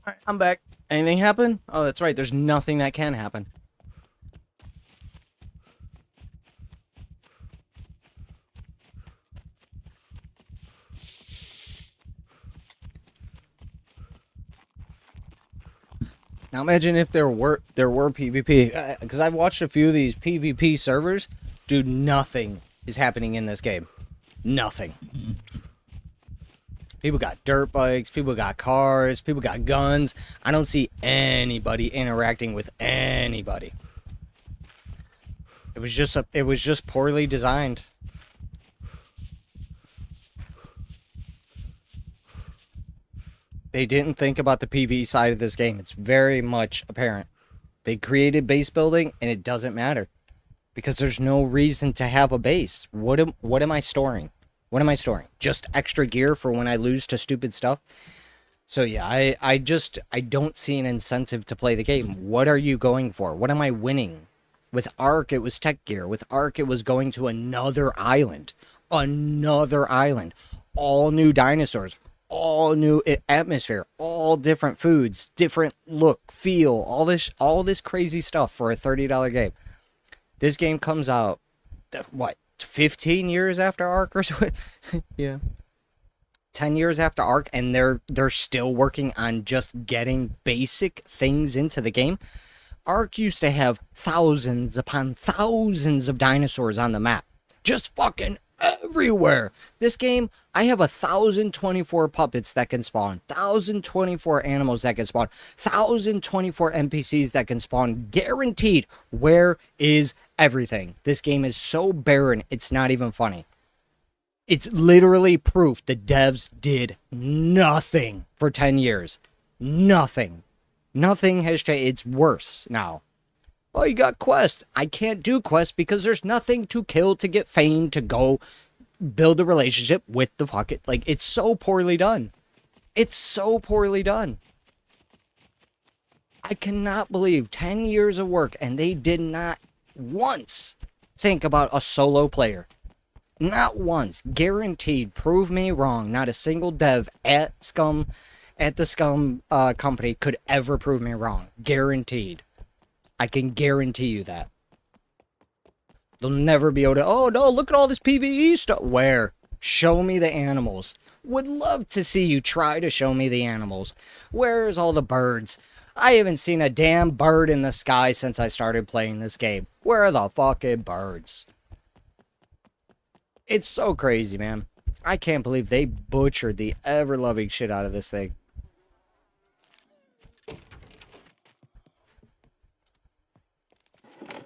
Alright, I'm back. Anything happen? Oh, that's right. There's nothing that can happen. Now imagine if there were PvP, because I've watched a few of these PvP servers. Dude, nothing is happening in this game. Nothing. People got dirt bikes, people got cars, people got guns. I don't see anybody interacting with anybody. It was just poorly designed. They didn't think about the PvE side of this game. It's very much apparent. They created base building and it doesn't matter because there's no reason to have a base. What am I storing? What am I storing? Just extra gear for when I lose to stupid stuff? So yeah, I don't see an incentive to play the game. What are you going for? What am I winning? With Ark, it was tech gear. With Ark, it was going to another island. Another island. All new dinosaurs. All new atmosphere. All different foods. Different look, feel. All this crazy stuff for a $30 game. This game comes out, what, 15 years after Ark or so? Yeah. 10 years after Ark, and they're still working on just getting basic things into the game. Ark used to have thousands upon thousands of dinosaurs on the map. Just fucking everywhere. This game, I have 1,024 puppets that can spawn, 1,024 animals that can spawn, 1,024 NPCs that can spawn, guaranteed. Where is everything? This game is so barren, it's not even funny. It's literally proof the devs did nothing for 10 years. Nothing. Nothing has changed. It's worse now. Oh, you got quests. I can't do quests because there's nothing to kill to get fame to go build a relationship with the fucking... Like, it's so poorly done. It's so poorly done. I cannot believe 10 years of work and they did not once think about a solo player. Not once. Guaranteed. Prove me wrong. Not a single dev at SCUM, at the SCUM company could ever prove me wrong. Guaranteed. I can guarantee you that. They'll never be able to, oh no, look at all this PvE stuff. Where? Show me the animals. Would love to see you try to show me the animals. Where's all the birds? I haven't seen a damn bird in the sky since I started playing this game. Where are the fucking birds? It's so crazy, man. I can't believe they butchered the ever-loving shit out of this thing.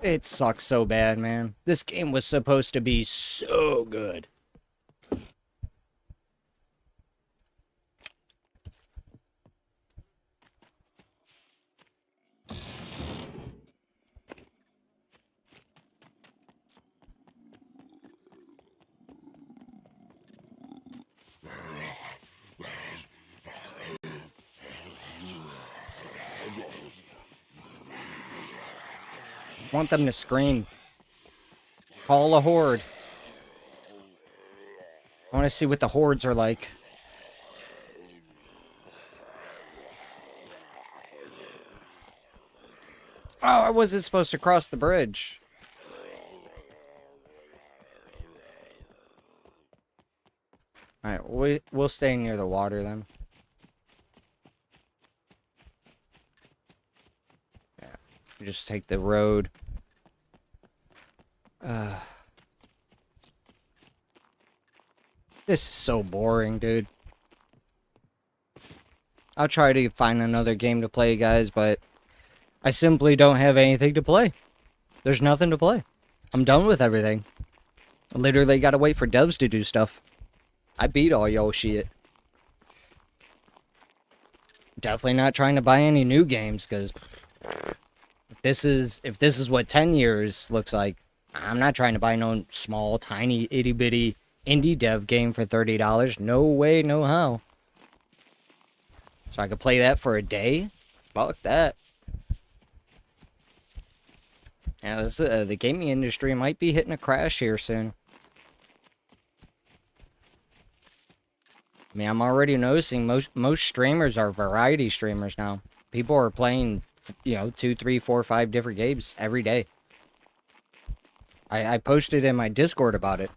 It sucks so bad, man. This game was supposed to be so good. Want them to scream. Call a horde. I want to see what the hordes are like. Oh, I wasn't supposed to cross the bridge. Alright, we'll stay near the water then. Yeah, just take the road. This is so boring, dude. I'll try to find another game to play, guys, but I simply don't have anything to play. There's nothing to play. I'm done with everything. I literally gotta wait for devs to do stuff. I beat all y'all shit. Definitely not trying to buy any new games, because if this is what 10 years looks like, I'm not trying to buy no small, tiny, itty-bitty indie dev game for $30. No way, no how. So I could play that for a day? Fuck that. Yeah, this, the gaming industry might be hitting a crash here soon. I mean, I'm already noticing most streamers are variety streamers now. People are playing, you know, 2, 3, 4, 5 different games every day. I posted in my Discord about it.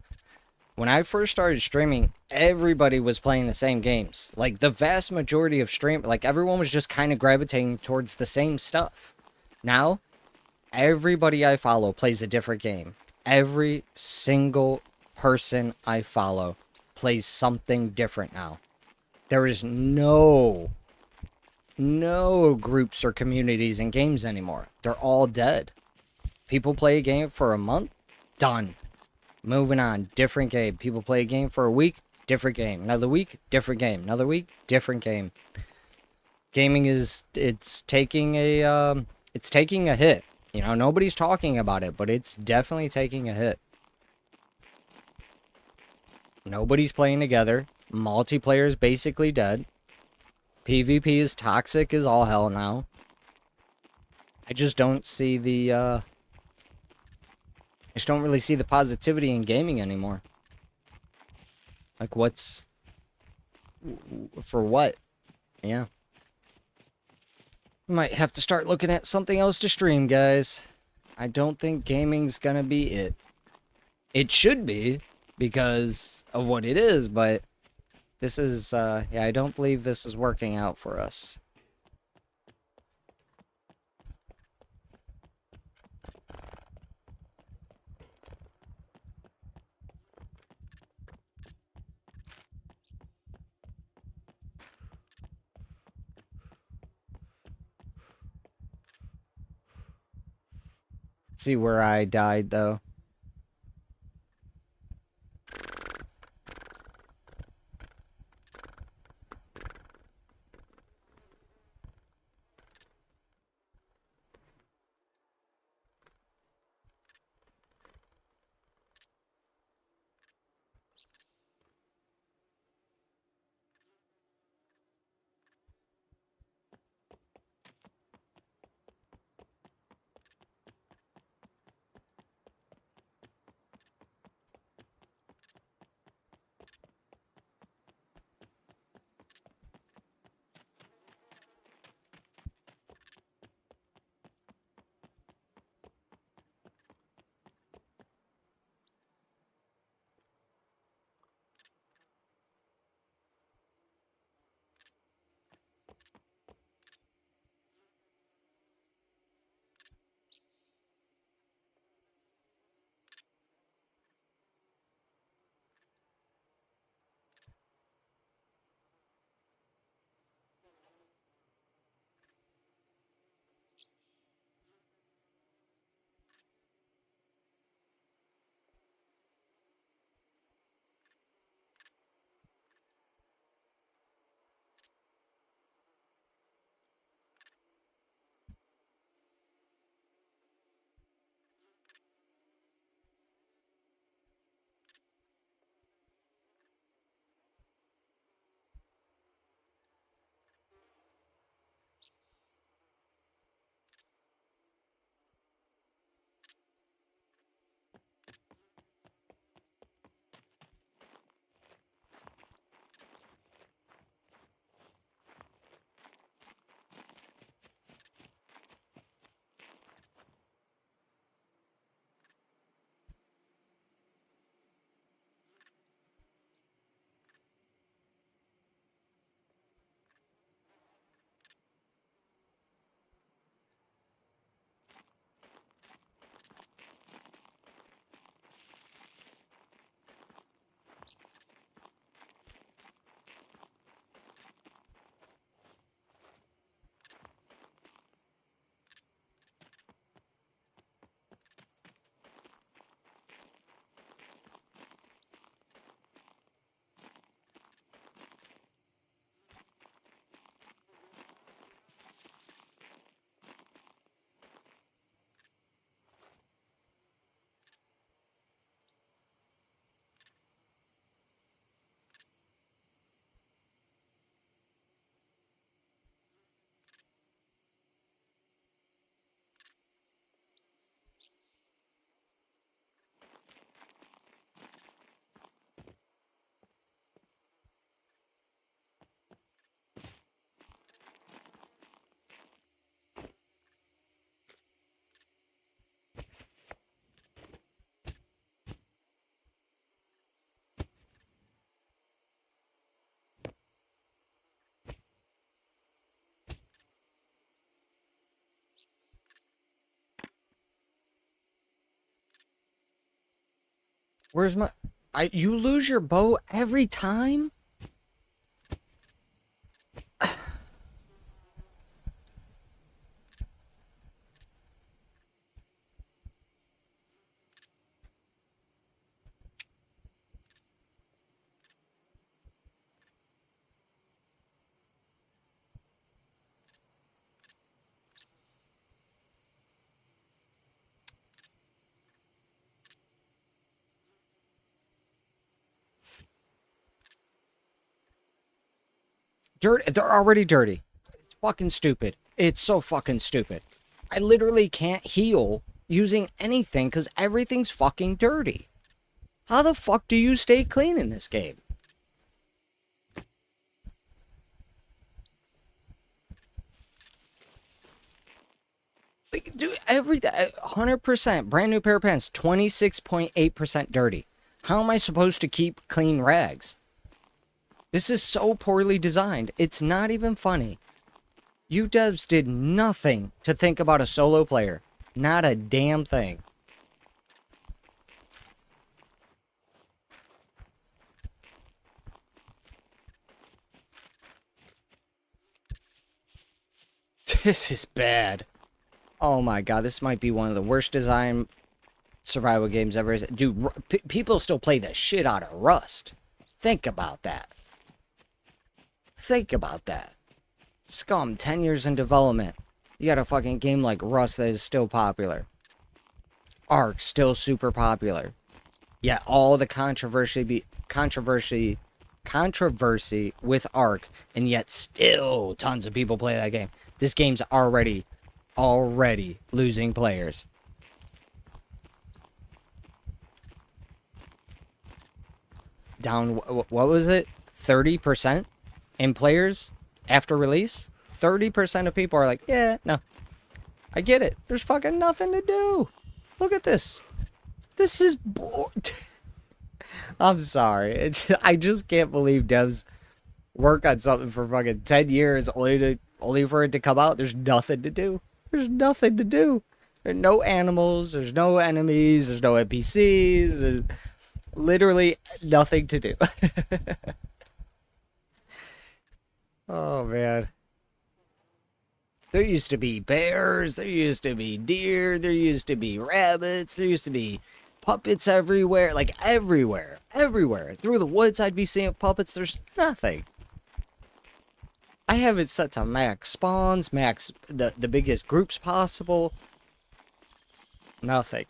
When I first started streaming, everybody was playing the same games. Like, the vast majority of like, everyone was just kind of gravitating towards the same stuff. Now, everybody I follow plays a different game. Every single person I follow plays something different now. There is no groups or communities in games anymore. They're all dead. People play a game for a month, done. Moving on, different game. People play a game for a week, different game. Another week, different game. Another week, different game. Gaming it's taking a hit. You know, nobody's talking about it, but it's definitely taking a hit. Nobody's playing together. Multiplayer is basically dead. PvP is toxic as all hell now. I just don't see the, I just don't really see the positivity in gaming anymore. Like, what's... for what? Yeah. Might have to start looking at something else to stream, guys. I don't think gaming's gonna be it. It should be, because of what it is, but this is, yeah, I don't believe this is working out for us. See where I died, though. Where's my... You lose your bow every time? They're already dirty. It's fucking stupid. It's so fucking stupid. I literally can't heal using anything because everything's fucking dirty. How the fuck do you stay clean in this game? Like, dude, everything 100% brand new pair of pants, 26.8% dirty. How am I supposed to keep clean rags? This is so poorly designed. It's not even funny. You devs did nothing to think about a solo player. Not a damn thing. This is bad. Oh my god, this might be one of the worst design survival games ever. Dude, people still play the shit out of Rust. Think about that. Think about that. SCUM, 10 years in development. You got a fucking game like Rust that is still popular. Ark, still super popular. Yet all the controversy with Ark, and yet still tons of people play that game. This game's already losing players. Down, what was it? 30% in players after release? 30% of people are like, yeah, no. I get it. There's fucking nothing to do. Look at this. This is I'm sorry. I just can't believe devs work on something for fucking 10 years only for it to come out. There's nothing to do. There's nothing to do. There's no animals. There's no enemies. There's no NPCs. There's literally nothing to do. Oh, man. There used to be bears. There used to be deer. There used to be rabbits. There used to be puppets everywhere. Like, everywhere. Everywhere. Through the woods, I'd be seeing puppets. There's nothing. I have it set to max spawns, max the biggest groups possible. Nothing.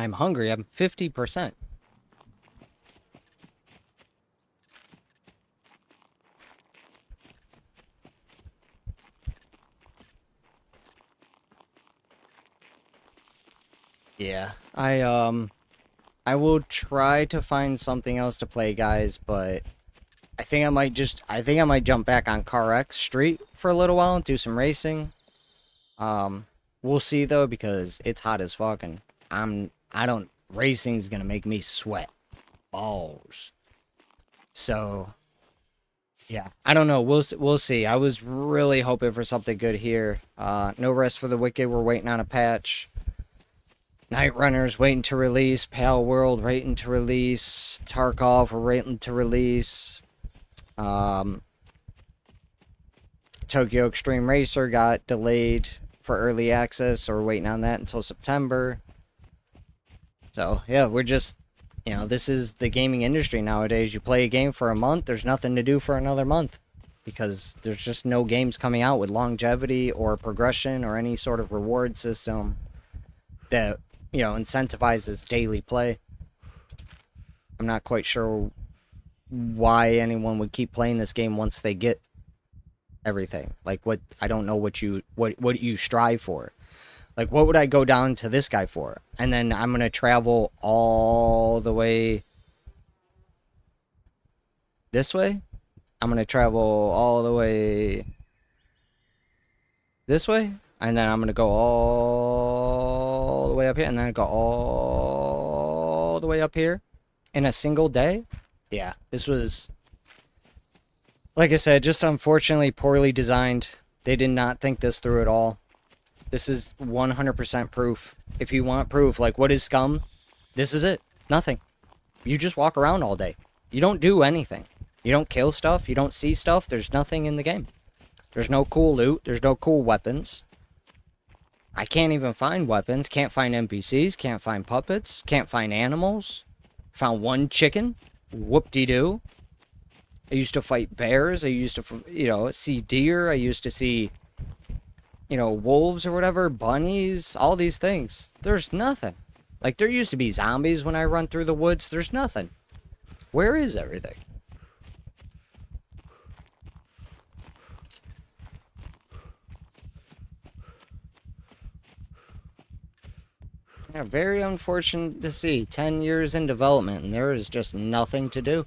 I'm hungry. I'm 50%. Yeah, I will try to find something else to play, guys, but I think I might jump back on Car X Street for a little while and do some racing. Um, we'll see though, because it's hot as fuck, and racing's gonna make me sweat balls. So, yeah, I don't know. We'll see. I was really hoping for something good here. No Rest for the Wicked. We're waiting on a patch. Night Runners waiting to release. Pale World waiting to release. Tarkov we're waiting to release. Tokyo Extreme Racer got delayed for early access, so we're waiting on that until September. So, yeah, we're just, this is the gaming industry nowadays. You play a game for a month, there's nothing to do for another month, because there's just no games coming out with longevity or progression or any sort of reward system that, incentivizes daily play. I'm not quite sure why anyone would keep playing this game once they get everything. Like, I don't know what you strive for. Like, what would I go down to this guy for? And then I'm gonna travel all the way this way? I'm gonna travel all the way this way? And then I'm gonna go all the way up here, and then go all the way up here in a single day? Yeah, this was, like I said, just unfortunately poorly designed. They did not think this through at all. This is 100% proof. If you want proof, like, what is SCUM? This is it. Nothing. You just walk around all day. You don't do anything. You don't kill stuff. You don't see stuff. There's nothing in the game. There's no cool loot. There's no cool weapons. I can't even find weapons. Can't find NPCs. Can't find puppets. Can't find animals. Found one chicken. Whoop-de-doo. I used to fight bears. I used to, see deer. I used to see, wolves or whatever, bunnies, all these things. There's nothing. Like, there used to be zombies when I run through the woods. There's nothing. Where is everything? Yeah, very unfortunate to see. 10 years in development, and there is just nothing to do.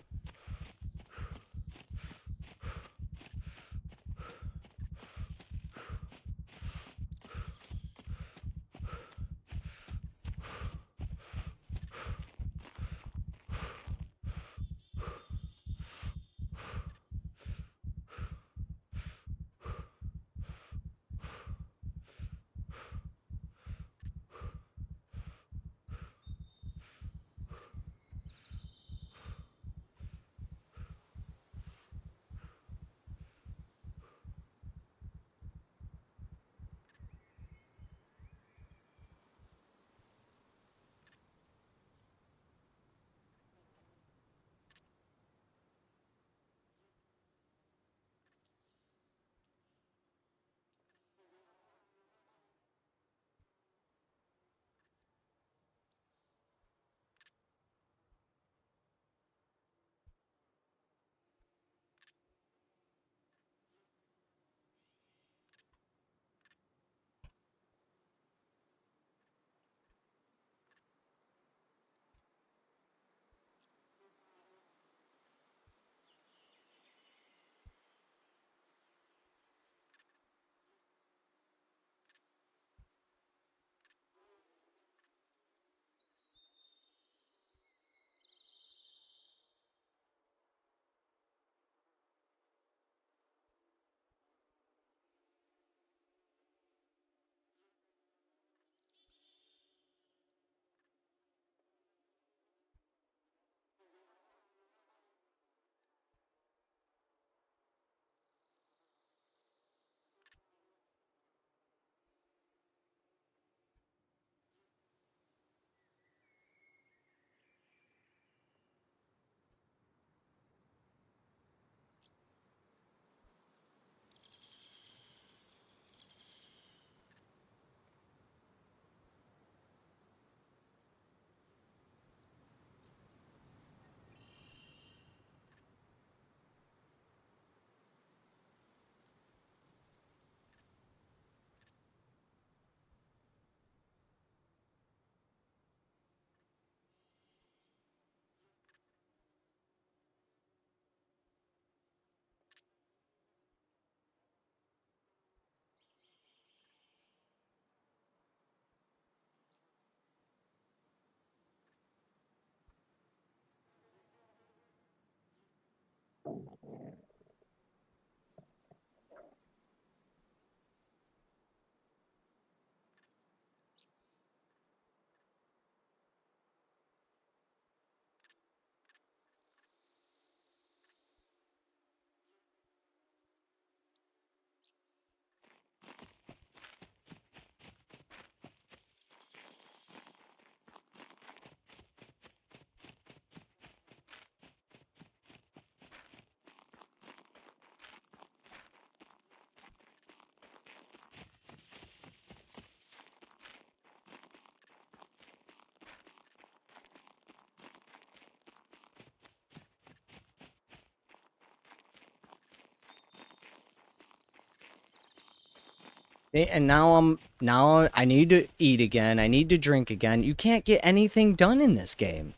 And now I need to eat again. I need to drink again. You can't get anything done in this game.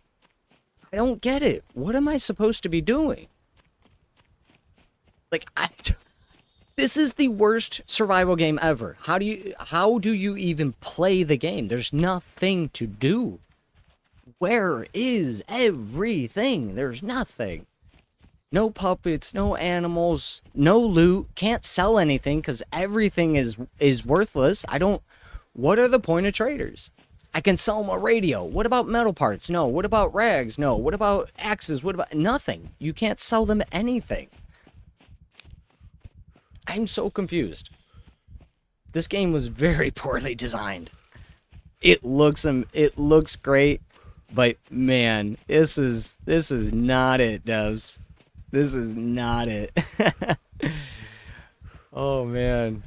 I don't get it. What am I supposed to be doing? Like this is the worst survival game ever. How do you even play the game? There's nothing to do. Where is everything? There's nothing. No puppets, no animals, no loot. Can't sell anything because everything is worthless. What are the point of traders? I can sell them a radio. What about metal parts? No. What about rags? No. What about axes? What about nothing? You can't sell them anything. I'm so confused. This game was very poorly designed. It looks great, but man, this is not it, devs. This is not it. Oh man.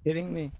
Kidding me?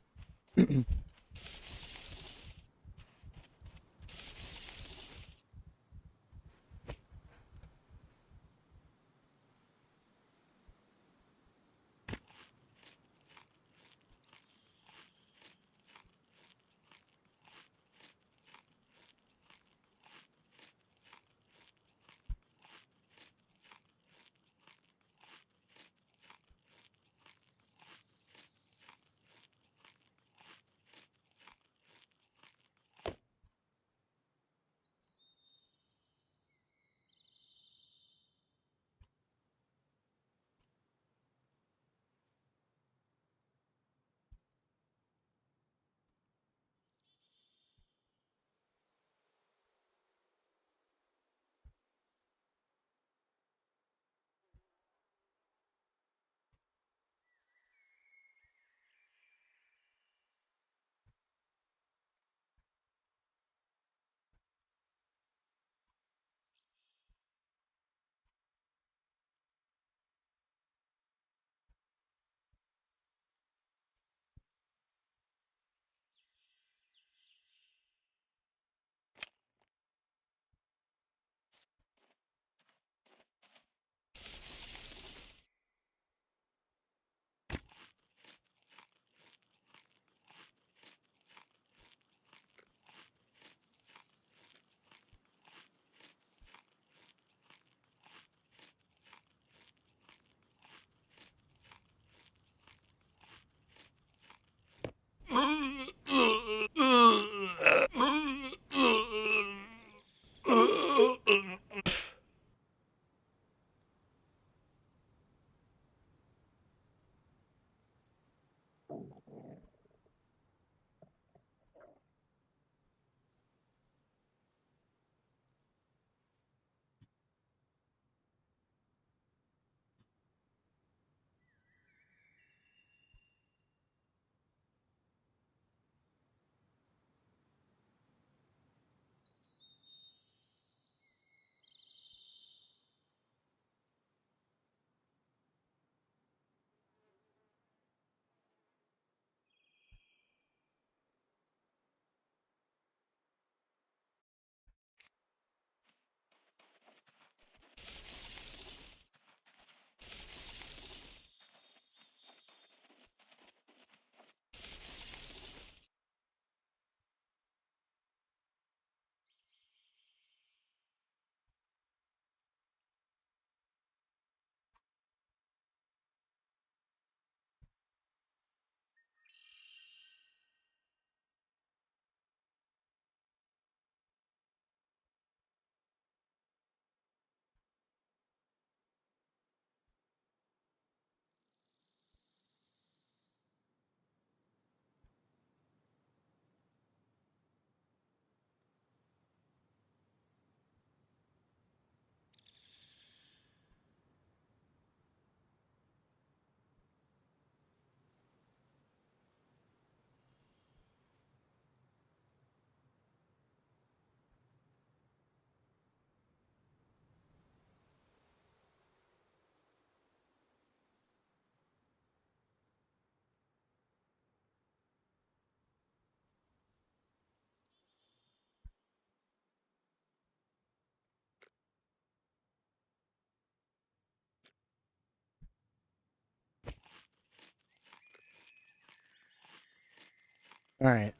All right.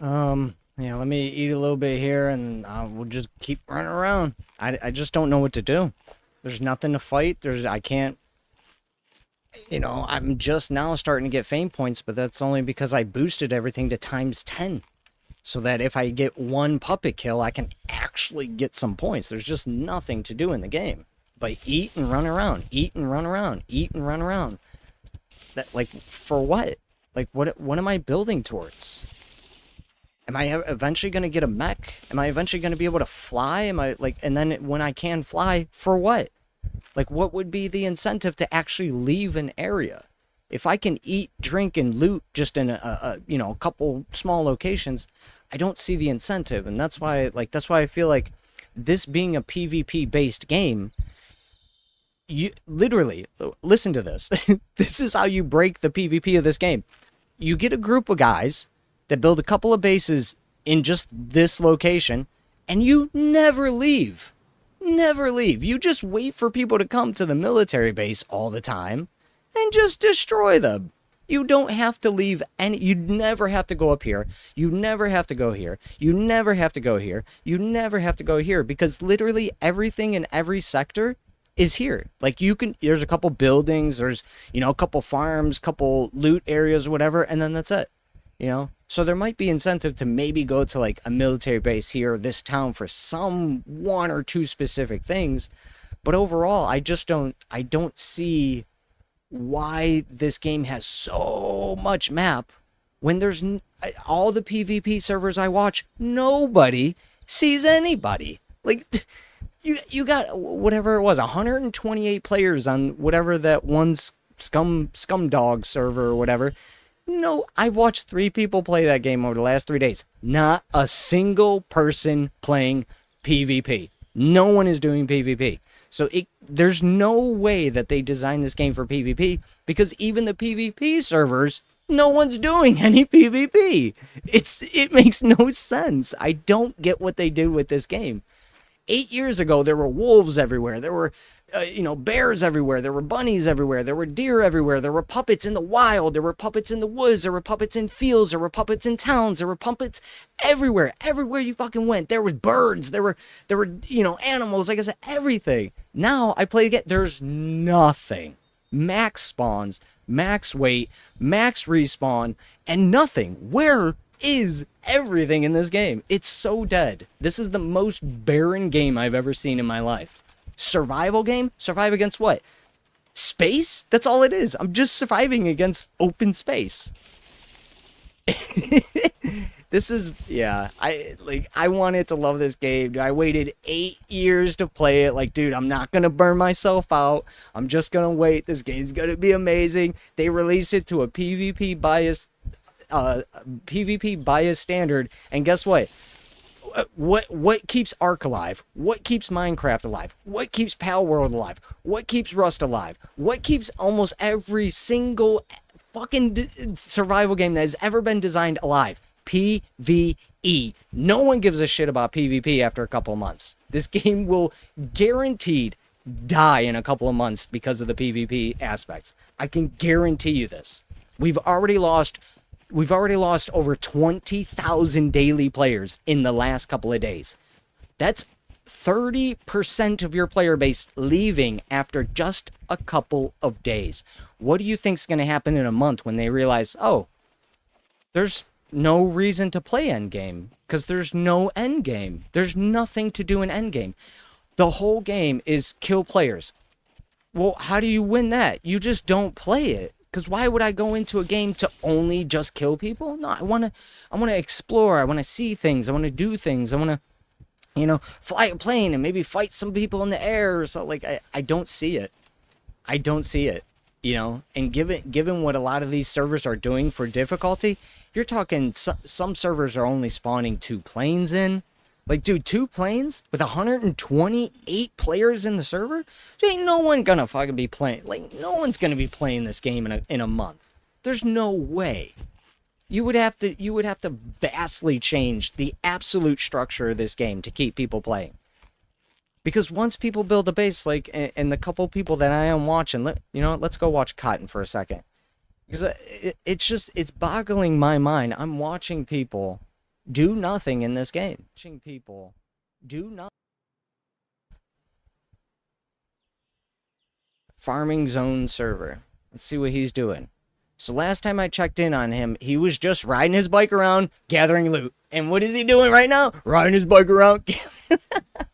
Yeah, let me eat a little bit here and we'll just keep running around. I just don't know what to do. There's nothing to fight. I can't, I'm just now starting to get fame points, but that's only because I boosted everything to times 10. So that if I get one puppet kill, I can actually get some points. There's just nothing to do in the game. But eat and run around, eat and run around, eat and run around. That, like, for what? Like, what am I building towards? Am I eventually going to get a mech? Am I eventually going to be able to fly? Am I, like, and then when I can fly, for what? Like, what would be the incentive to actually leave an area? If I can eat, drink, and loot just in a couple small locations, I don't see the incentive. And that's why I feel like this being a PvP based game, you literally listen to this. This is how you break the PvP of this game. you get a group of guys that build a couple of bases in just this location, and you never leave. Never leave. You just wait for people to come to the military base all the time and just destroy them. You don't have to leave any. You never have to go up here. You never have to go here. You never have to go here. You never have to go here, because literally everything in every sector is here. Like, you can, there's a couple buildings, there's, you know, a couple farms, couple loot areas, whatever, and then that's it. You know, so there might be incentive to maybe go to like a military base here or this town for some one or two specific things, but overall I don't see why this game has so much map when there's all the PvP servers I watch, nobody sees anybody. Like, you got whatever it was, 128 players on whatever that one scum dog server or whatever. No, I've watched 3 people play that game over the last 3 days. Not a single person playing PvP. No one is doing PvP. So there's no way that they designed this game for PvP, because even the PvP servers, no one's doing any PvP. It makes no sense. I don't get what they did with this game. 8 years ago, there were wolves everywhere. There were, bears everywhere. There were bunnies everywhere. There were deer everywhere. There were puppets in the wild. There were puppets in the woods. There were puppets in fields. There were puppets in towns. There were puppets everywhere. Everywhere you fucking went, there was birds. There were animals. Like I said, everything. Now I play again. There's nothing. Max spawns, max weight, max respawn, and nothing. Where is everything in this game? It's so dead. This is the most barren game I've ever seen in my life. Survival game? Survive against what? Space? That's all it is. I'm just surviving against open space. This is, yeah, I wanted to love this game. I waited 8 years to play it. Like, dude, I'm not gonna burn myself out. I'm just gonna wait. This game's gonna be amazing. They release it to a PvP bias standard, and guess what? What keeps Ark alive? What keeps Minecraft alive? What keeps Pal World alive? What keeps Rust alive? What keeps almost every single fucking survival game that has ever been designed alive? PvE. No one gives a shit about PvP after a couple of months. This game will guaranteed die in a couple of months because of the PvP aspects. I can guarantee you this. We've already lost over 20,000 daily players in the last couple of days. That's 30% of your player base leaving after just a couple of days. What do you think's going to happen in a month when they realize, oh, there's no reason to play endgame because there's no endgame. There's nothing to do in endgame. The whole game is kill players. Well, how do you win that? You just don't play it. Because why would I go into a game to only just kill people? No, I want to explore. I want to see things. I want to do things. I want to, fly a plane and maybe fight some people in the air or something. Like, I don't see it. I don't see it, And given what a lot of these servers are doing for difficulty, you're talking some servers are only spawning 2 planes in. Like, dude, 2 planes with 128 players in the server? There ain't no one gonna fucking be playing. Like, no one's gonna be playing this game in a month. There's no way. You would have to vastly change the absolute structure of this game to keep people playing. Because once people build a base, like, and the couple people that I am watching, let's go watch Cotton for a second. Because it's boggling my mind. I'm watching people do nothing in this game. Watching people do nothing. Farming zone server. Let's see what he's doing. So last time I checked in on him, he was just riding his bike around, gathering loot. And what is he doing right now? Riding his bike around.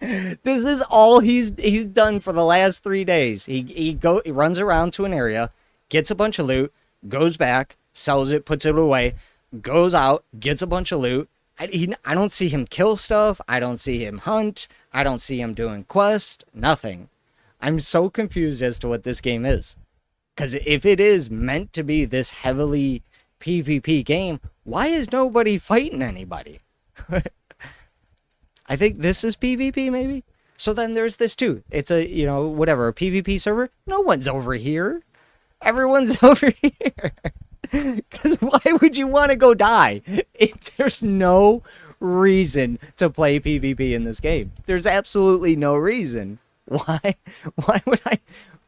This is all he's done for the last 3 days. He runs around to an area, gets a bunch of loot, goes back, sells it, puts it away, goes out, gets a bunch of loot. I don't see him kill stuff. I don't see him hunt. I don't see him doing quests. Nothing. I'm so confused as to what this game is. Because if it is meant to be this heavily PvP game, why is nobody fighting anybody? I think this is PvP, maybe? So then there's this too. It's a, a PvP server. No one's over here. Everyone's over here. Because why would you want to go die? There's no reason to play PvP in this game. There's absolutely no reason. Why? Why would I?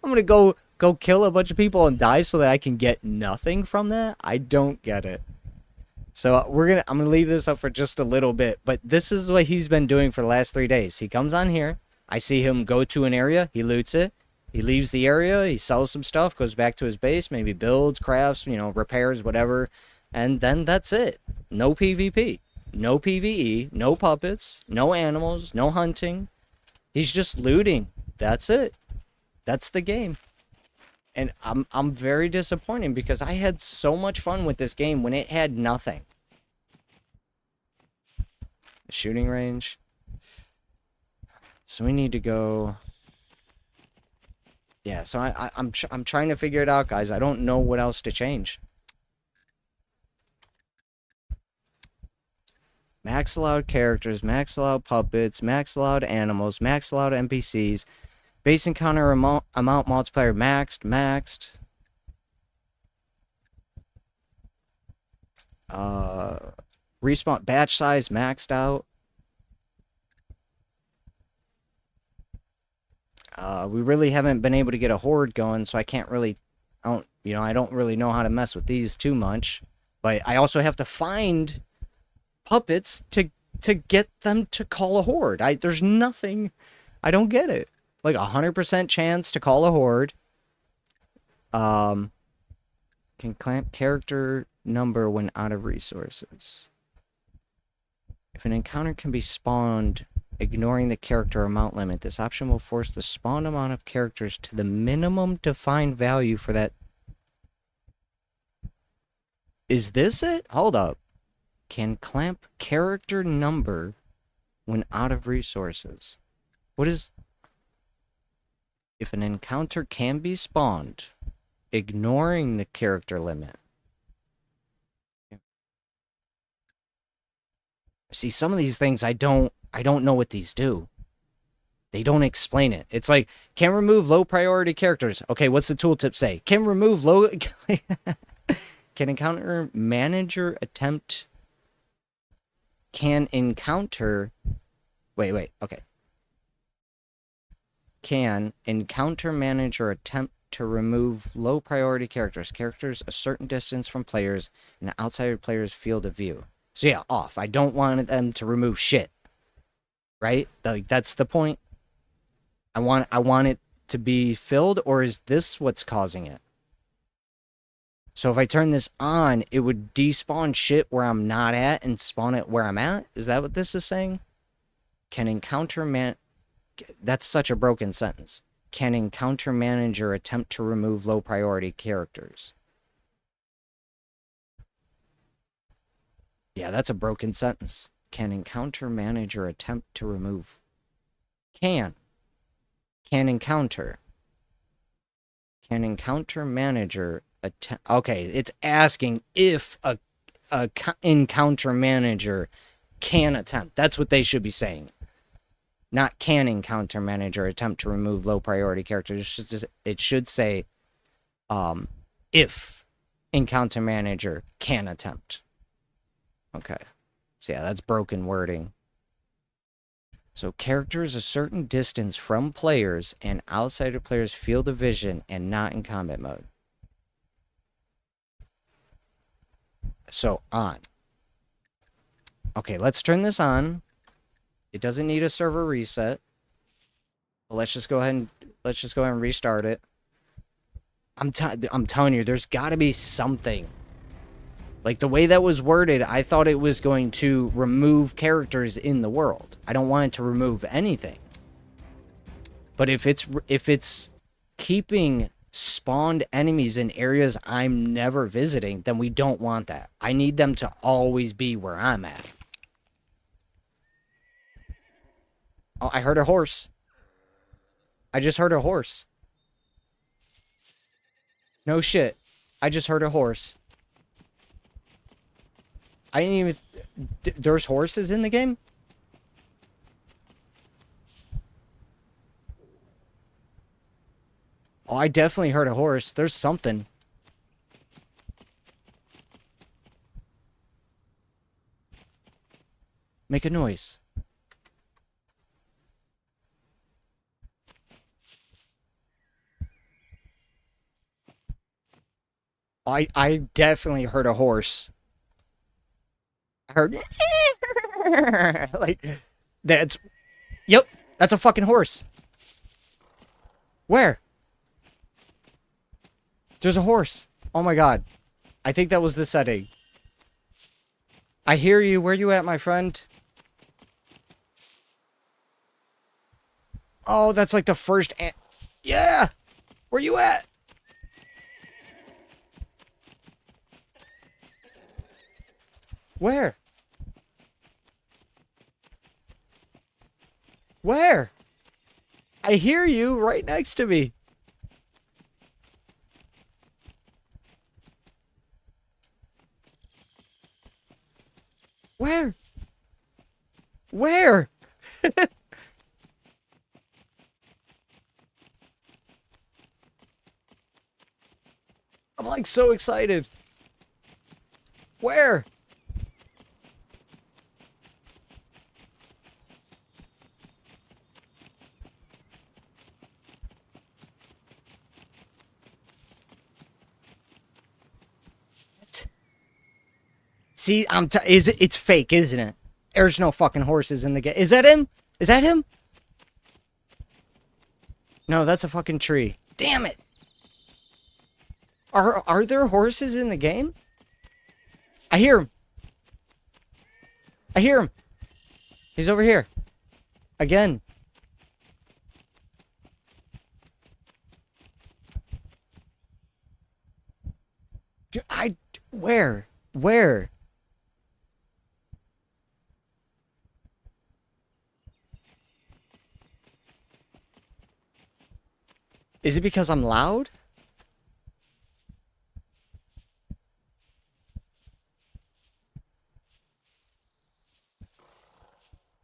I'm gonna go kill a bunch of people and die so that I can get nothing from that? I don't get it. So I'm gonna leave this up for just a little bit, but this is what he's been doing for the last 3 days. He comes on here, I see him go to an area, he loots it, he leaves the area, he sells some stuff, goes back to his base, maybe builds, crafts, repairs, whatever, and then that's it. No PvP, no PvE, no puppets, no animals, no hunting. He's just looting. That's it. That's the game. And I'm very disappointed because I had so much fun with this game when it had nothing. Shooting range. So we need to go. Yeah, so I'm trying to figure it out, guys. I don't know what else to change. Max allowed characters, max allowed puppets, max allowed animals, max allowed NPCs. Base encounter amount multiplier maxed. Respawn batch size maxed out. We really haven't been able to get a horde going, so I can't really, I don't really know how to mess with these too much. But I also have to find puppets to get them to call a horde. There's nothing, I don't get it. Like 100% chance to call a horde. Can clamp character number when out of resources. If an encounter can be spawned ignoring the character amount limit, this option will force the spawned amount of characters to the minimum defined value for that. Is this it? Hold up. Can clamp character number when out of resources. What is... If an encounter can be spawned, ignoring the character limit. See, some of these things I don't know what these do. They don't explain it. It's like, can remove low priority characters. Okay, what's the tooltip say? Can remove low... Can encounter manager attempt... Can encounter... Wait, okay. Can encounter manager attempt to remove low priority characters a certain distance from players and outside of players' field of view. So yeah, off. I don't want them to remove shit. Right? Like, that's the point. I want it to be filled, or is this what's causing it? So if I turn this on, it would despawn shit where I'm not at and spawn it where I'm at? Is that what this is saying? Can encounter That's such a broken sentence. Can encounter manager attempt to remove low priority characters? Yeah, that's a broken sentence. Can encounter manager attempt to remove? Can encounter. Can encounter manager attempt? Okay, it's asking if a encounter manager can attempt. That's what they should be saying. Not can encounter manager attempt to remove low priority characters. It should say if encounter manager can attempt. Okay. So yeah, that's broken wording. So characters a certain distance from players and outside of players' field of vision and not in combat mode. So on. Okay, let's turn this on. It doesn't need a server reset. But let's just go ahead and restart it. I'm telling you, there's got to be something. Like, the way that was worded, I thought it was going to remove characters in the world. I don't want it to remove anything. But if it's keeping spawned enemies in areas I'm never visiting, then we don't want that. I need them to always be where I'm at. Oh, I heard a horse. I just heard a horse. No shit. I just heard a horse. I didn't even... There's horses in the game? Oh, I definitely heard a horse. There's something. Make a noise. I definitely heard a horse. I heard like that's yep, that's a fucking horse. Where? There's a horse. Oh my god. I think that was the setting. I hear you. Where you at, my friend? Oh, that's like the first yeah! Where you at? Where? Where? I hear you right next to me. Where? Where? I'm like so excited. Where? What? See, it's fake, isn't it? There's no fucking horses in the game. Is that him? Is that him? No, that's a fucking tree. Damn it. Are there horses in the game? I hear him. I hear him. He's over here. Again. Where? Where? Is it because I'm loud?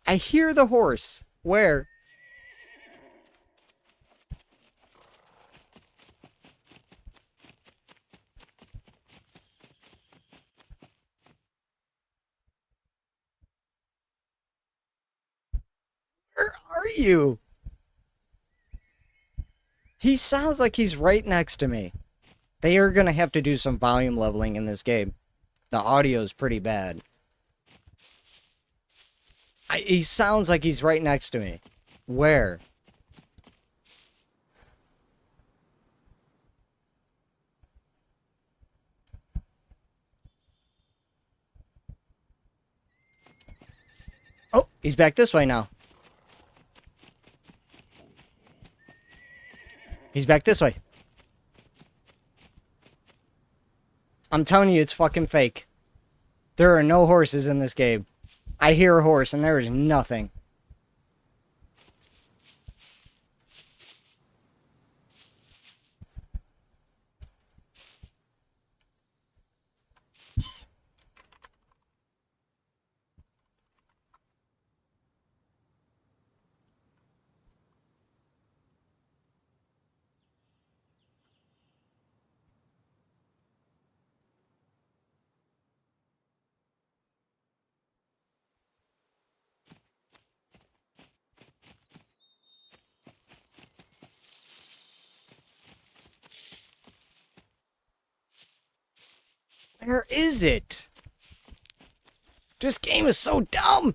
I hear the horse. Where? Where are you? He sounds like he's right next to me. They are gonna have to do some volume leveling in this game. The audio is pretty bad. He sounds like he's right next to me. Where? Oh, he's back this way now. He's back this way. I'm telling you, it's fucking fake. There are no horses in this game. I hear a horse, and there is nothing. Where is it? This game is so dumb.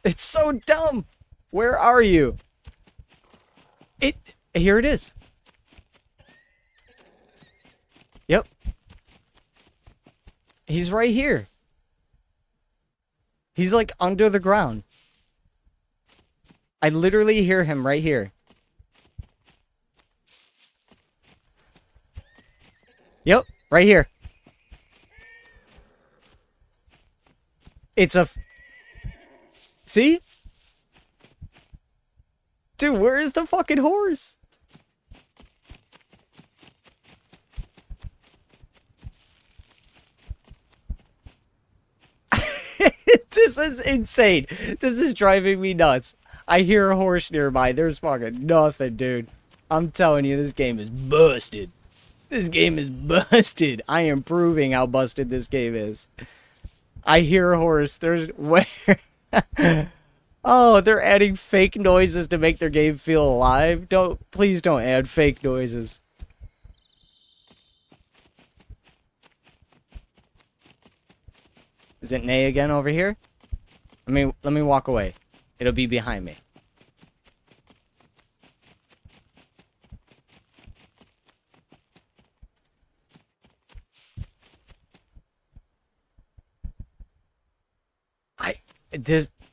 It's so dumb. Where are you? Here it is. Yep. He's right here. He's like under the ground. I literally hear him right here. Yep, right here. It's a... See? Dude, where is the fucking horse? This is insane. This is driving me nuts. I hear a horse nearby. There's fucking nothing, dude. I'm telling you, this game is busted. This game is busted. I am proving how busted this game is. I hear a horse. There's way. Oh, they're adding fake noises to make their game feel alive. Please don't add fake noises. Is it Nay again over here? Let me walk away. It'll be behind me.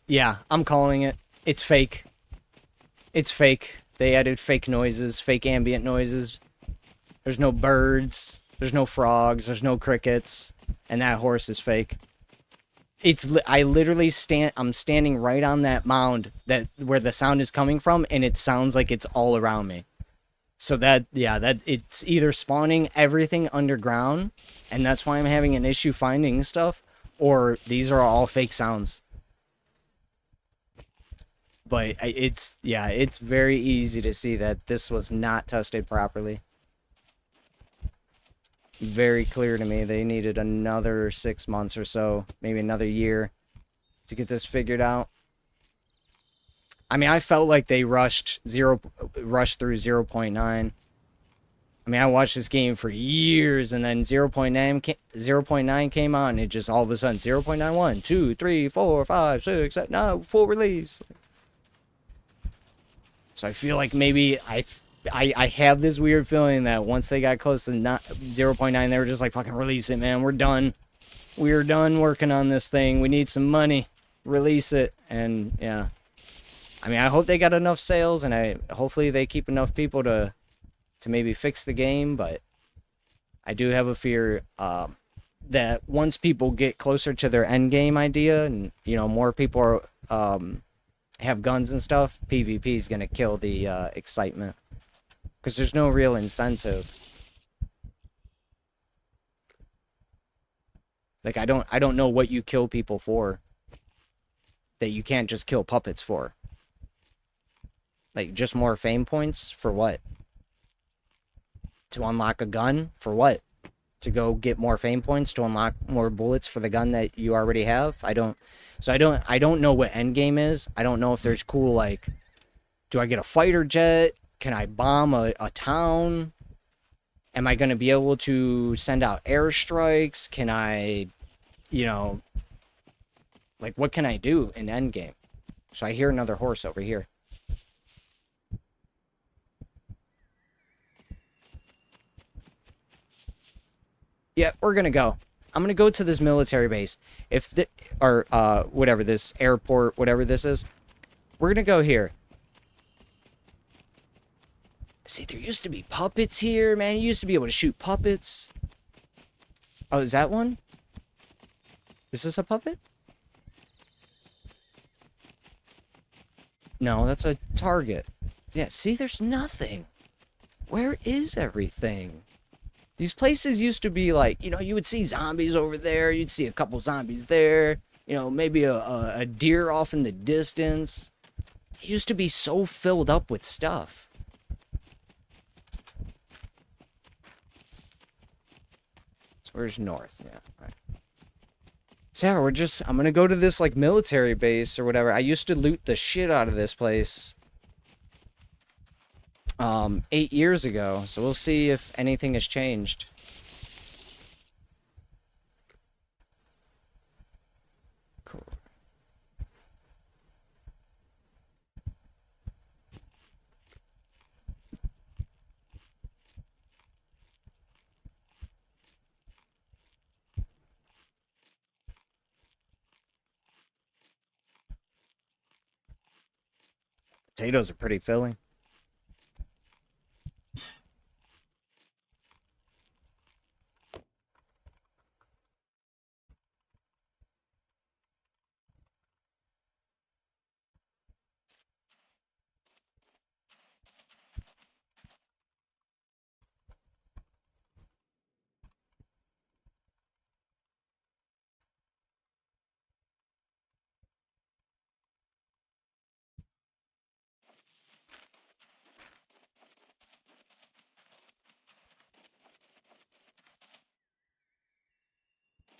Yeah, I'm calling it. It's fake. It's fake. They added fake noises, fake ambient noises. There's no birds, there's no frogs, there's no crickets, and that horse is fake. I literally I'm standing right on that mound where the sound is coming from, and it sounds like it's all around me. So that it's either spawning everything underground, and that's why I'm having an issue finding stuff, or these are all fake sounds. But it's very easy to see that this was not tested properly. Very clear to me. They needed another 6 months or so, maybe another year to get this figured out. I mean, I felt like they rushed through 0.9. I mean, I watched this game for years, and then 0.9 came on, and it just all of a sudden 0.91, 2, 3, 4, 5, 6, 7, no, full release. So I feel like maybe I have this weird feeling that once they got close to 0.9, they were just like, fucking release it, man. We're done. We're done working on this thing. We need some money. Release it. And yeah. I mean, I hope they got enough sales, and hopefully they keep enough people to maybe fix the game, but I do have a fear that once people get closer to their end game idea, and more people are have guns and stuff, PvP is gonna kill the excitement, because there's no real incentive. Like, I don't know what you kill people for that you can't just kill puppets for. Like, just more fame points for what? To unlock a gun for what? To go get more fame points to unlock more bullets for the gun that you already have? I don't know what end game is. I don't know if there's cool, like, do I get a fighter jet? Can I bomb a town? Am I going to be able to send out airstrikes? Can I, like, what can I do in end game? So I hear another horse over here. Yeah, we're gonna go. I'm gonna go to this military base. Or whatever, this airport, whatever this is. We're gonna go here. See, there used to be puppets here, man. You used to be able to shoot puppets. Oh, is that one? Is this a puppet? No, that's a target. Yeah, see, there's nothing. Where is everything? These places used to be like, you would see zombies over there. You'd see a couple zombies there. Maybe a deer off in the distance. It used to be so filled up with stuff. So where's north? Yeah, right. Sarah, I'm gonna go to this, like, military base or whatever. I used to loot the shit out of this place 8 years ago, so we'll see if anything has changed. Cool. Potatoes are pretty filling.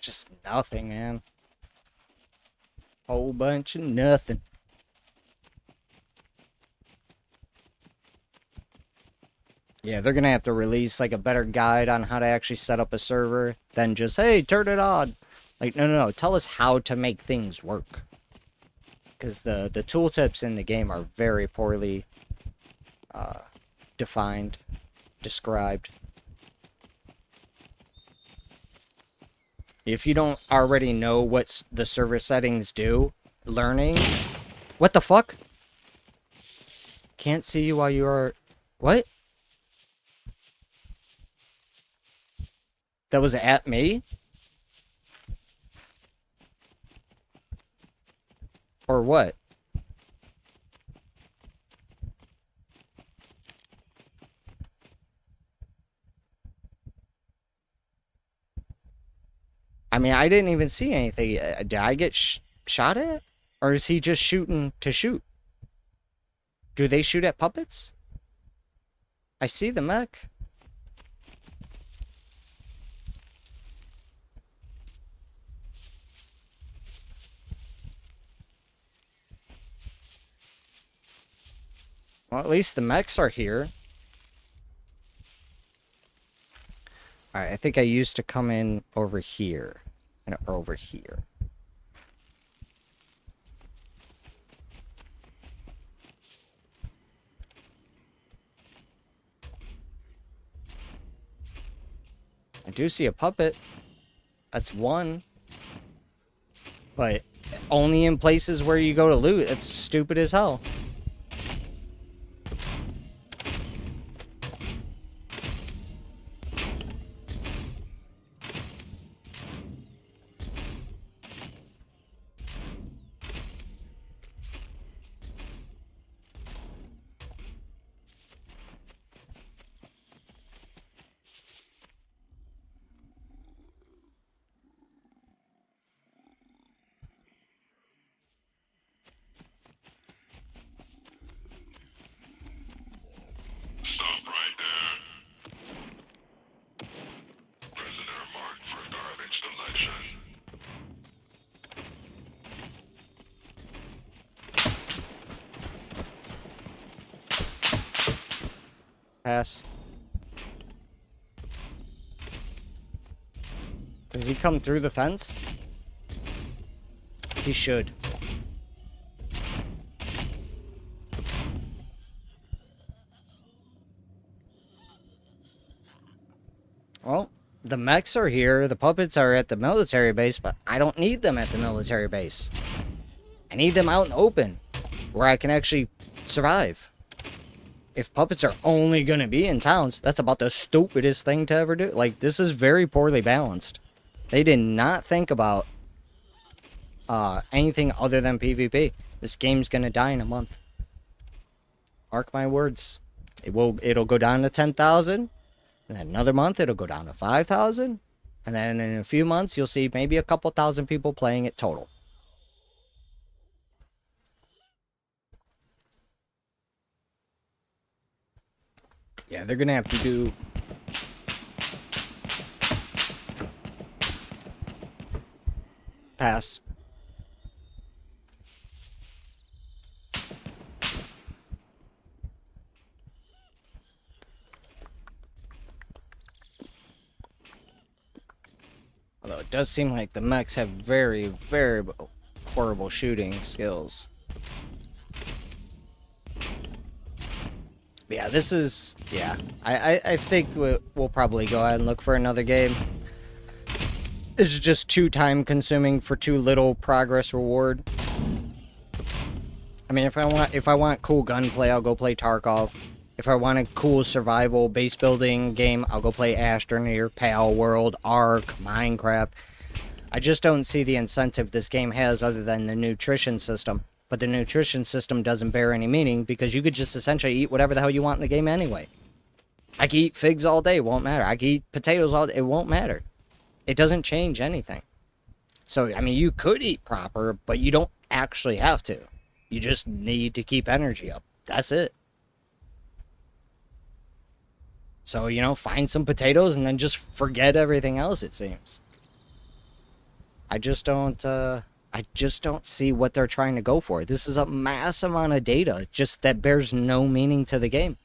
Just nothing, man. Whole bunch of nothing. Yeah, they're gonna have to release like a better guide on how to actually set up a server than just, hey, turn it on. Like, no. Tell us how to make things work. Because the tooltips in the game are very poorly defined, described. If you don't already know what the server settings do, learning... What the fuck? Can't see you while you are... What? That was at me? Or what? I mean, I didn't even see anything. Did I get shot at? Or is he just shooting to shoot? Do they shoot at puppets? I see the mech. Well, at least the mechs are here. Alright, I think I used to come in over here. And over here. I do see a puppet. That's one. But only in places where you go to loot. It's stupid as hell. Stop right there. Prisoner marked for garbage collection. Pass. Does he come through the fence? He should. Well, the mechs are here, the puppets are at the military base, but I don't need them at the military base. I need them out in the open, where I can actually survive. If puppets are only going to be in towns, that's about the stupidest thing to ever do. Like, this is very poorly balanced. They did not think about anything other than PvP. This game's going to die in a month. Mark my words. It'll go down to 10,000. And then another month, it'll go down to 5,000. And then in a few months, you'll see maybe a couple thousand people playing it total. Yeah, they're going to have to do... Pass. Although it does seem like the mechs have very, very horrible shooting skills. Yeah, this is... Yeah, I think we'll probably go ahead and look for another game. This is just too time consuming for too little progress reward. I mean, if I want cool gunplay, I'll go play Tarkov. If I want a cool survival base building game, I'll go play Astroneer, Pale World, Ark, Minecraft. I just don't see the incentive this game has other than the nutrition system. But the nutrition system doesn't bear any meaning because you could just essentially eat whatever the hell you want in the game anyway. I could eat figs all day, it won't matter. I could eat potatoes all day, it won't matter. It doesn't change anything. So, I mean, you could eat proper, but you don't actually have to. You just need to keep energy up. That's it. So, you know, find some potatoes and then just forget everything else, it seems. I just don't I just don't see what they're trying to go for. This is a mass amount of data, just that bears no meaning to the game.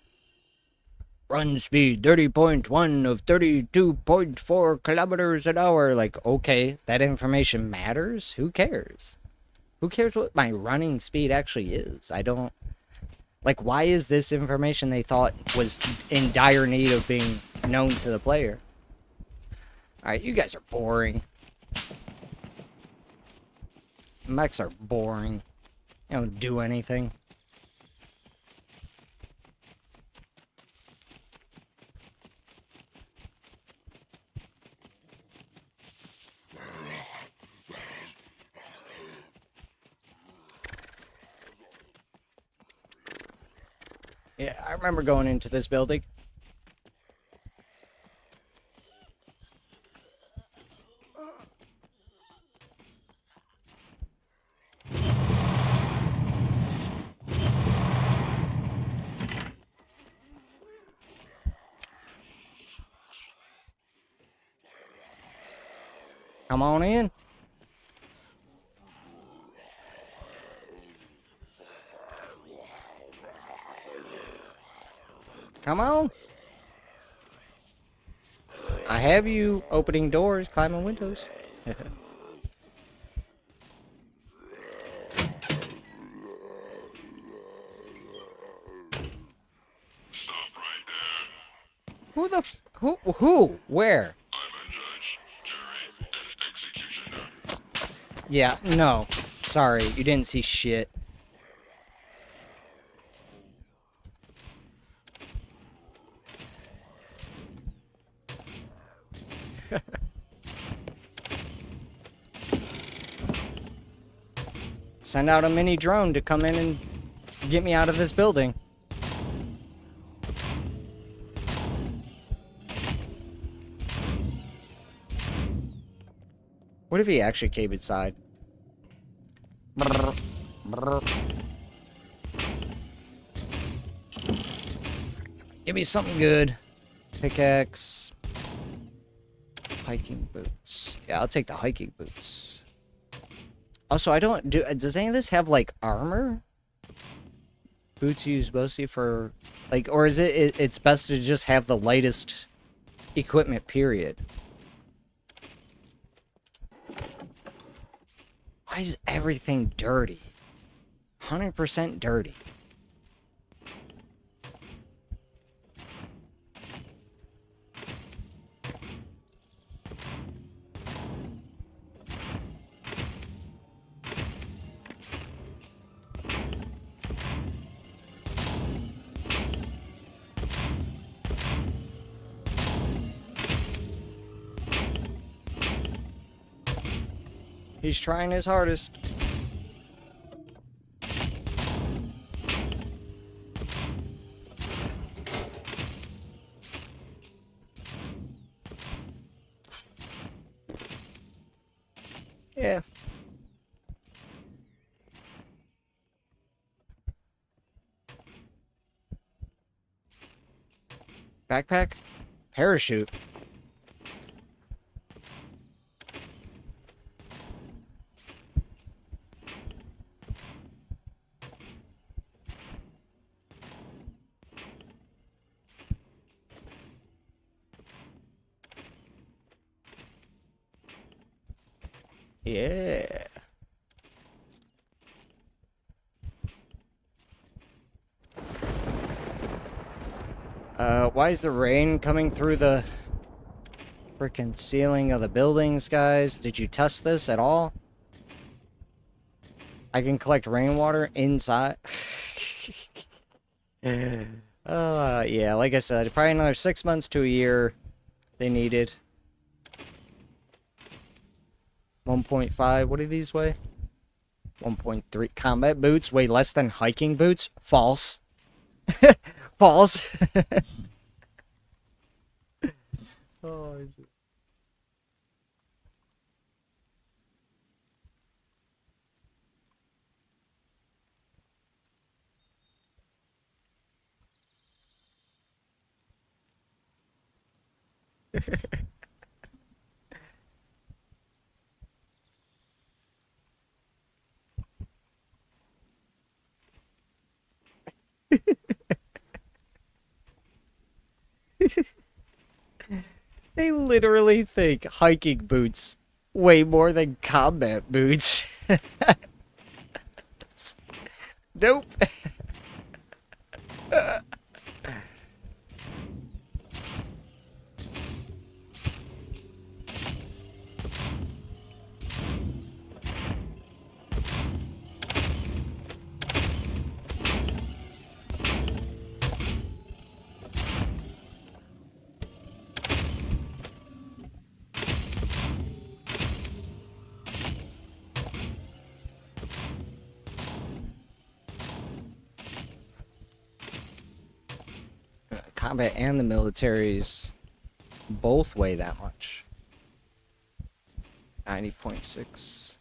Run speed 30.1 of 32.4 kilometers an hour. Like, okay, that information matters? Who cares? Who cares what my running speed actually is? I don't... Like, why is this information they thought was in dire need of being known to the player? Alright, you guys are boring. Mechs are boring. They don't do anything. Yeah, I remember going into this building. Come on in. Come on. I have you opening doors, climbing windows. Stop right there. Who the who? Where? I'm a judge, jury, and executioner. Yeah, no. Sorry, you didn't see shit. Send out a mini drone to come in and get me out of this building. What if he actually came inside? Brr, brr. Give me something good. Pickaxe. Hiking boots. Yeah, I'll take the hiking boots. Also, I don't do. Does any of this have like armor? Boots used mostly for like, or is it's best to just have the lightest equipment, period. Why is everything dirty? 100% dirty. He's trying his hardest. Yeah. Backpack? Parachute. Yeah. Why is the rain coming through the freaking ceiling of the buildings, guys? Did you test this at all? I can collect rainwater inside. Yeah, like I said, probably another 6 months to a year they needed. 1.5, what do these weigh? 1.3. Combat boots weigh less than hiking boots? False. False. Oh, They literally think hiking boots way more than combat boots. Nope. Combat and the militaries both weigh that much. 90.6.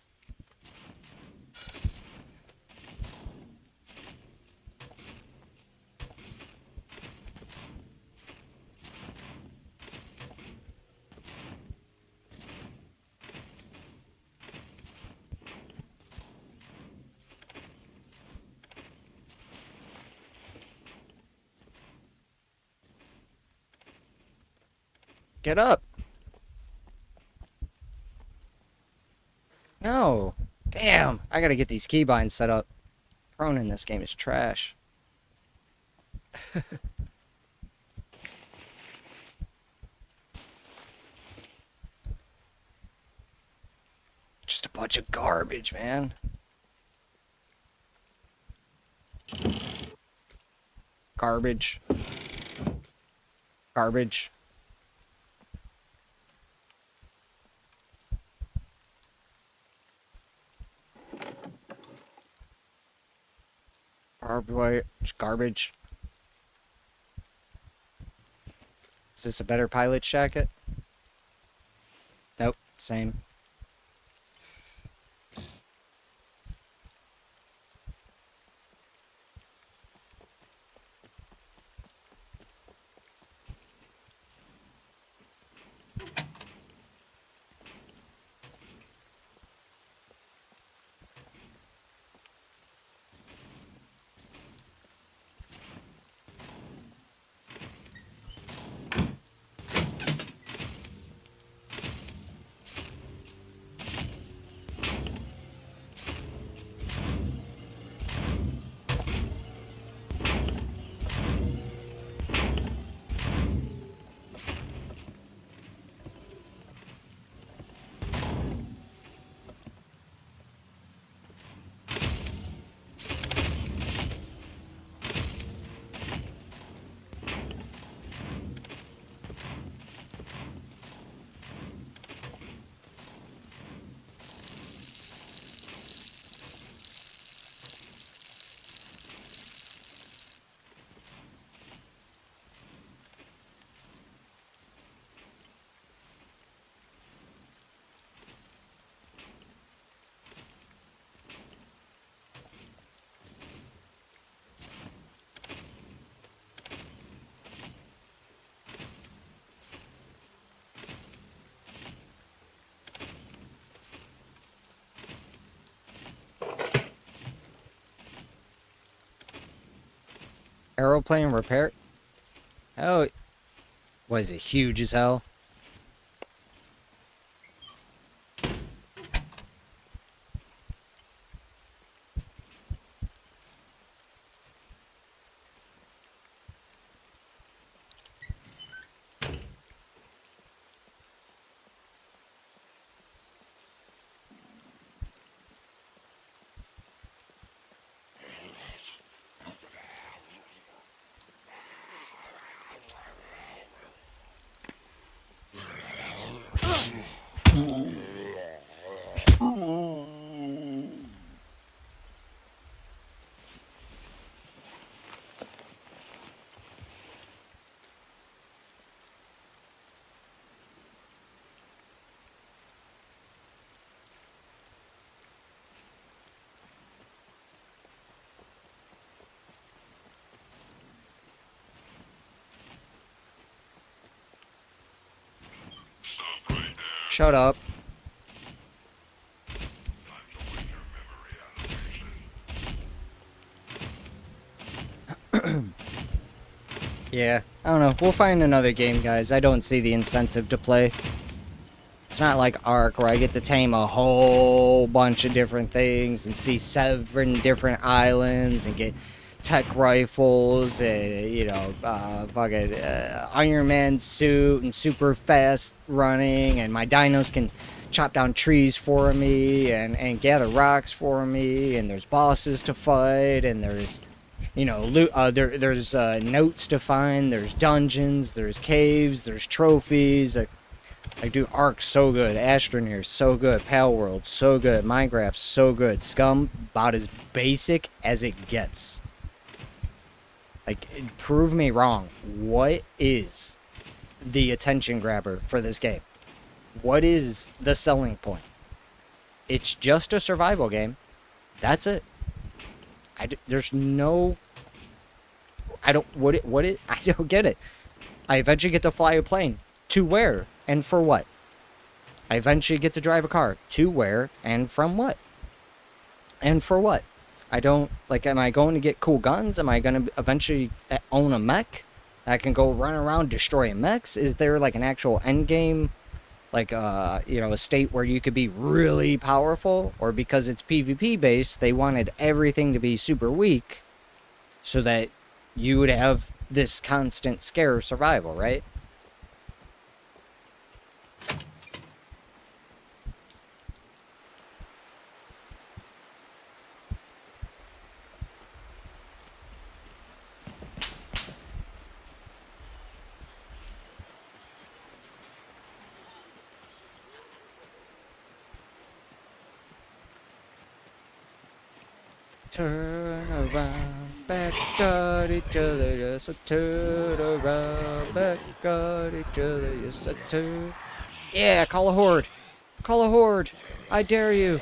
Get up. No. Damn. I gotta get these keybinds set up. Prone in this game is trash. Just a bunch of garbage, man. Garbage. Garbage. Barbed wire. Garbage. Is this a better pilot's jacket? Nope. Same. Aeroplane repair? Oh, was it huge as hell? Stop right there. Shut up. Time to win your memory application. Yeah, I don't know. We'll find another game, guys. I don't see the incentive to play. It's not like Ark where I get to tame a whole bunch of different things and see 7 different islands and get tech rifles and, you know, fucking Iron Man suit and super fast running, and my dinos can chop down trees for me and gather rocks for me, and there's bosses to fight, and there's, you know, loot, there's notes to find, there's dungeons, there's caves, there's trophies. Like, dude, Ark so good, Astroneer so good, Pal World so good, Minecraft so good, Scum about as basic as it gets. Like, prove me wrong. What is the attention grabber for this game? What is the selling point? It's just a survival game. That's it. There's no... I don't... I don't get it. I eventually get to fly a plane. To where? And for what? I eventually get to drive a car. To where? And from what? And for what? I don't... Like, am I going to get cool guns? Am I going to eventually own a mech? I can go run around destroying mechs? Is there, like, an actual end game? Like, you know, a state where you could be really powerful? Or because it's PvP based, they wanted everything to be super weak so that you would have this constant scare of survival, right? Turn around, back at each other, yes, I turn around, back at each other, yes, I turn. Yeah, call a horde. Call a horde. I dare you.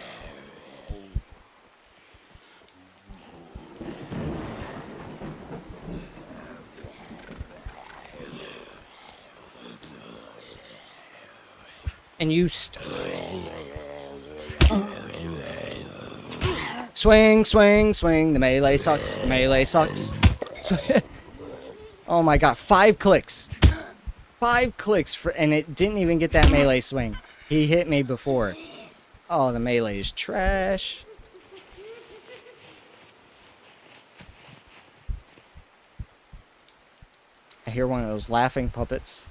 And you swing, swing, swing. The melee sucks. The melee sucks. Oh my god, 5 clicks. 5 clicks for, and it didn't even get that melee swing. He hit me before. Oh, the melee is trash. I hear one of those laughing puppets.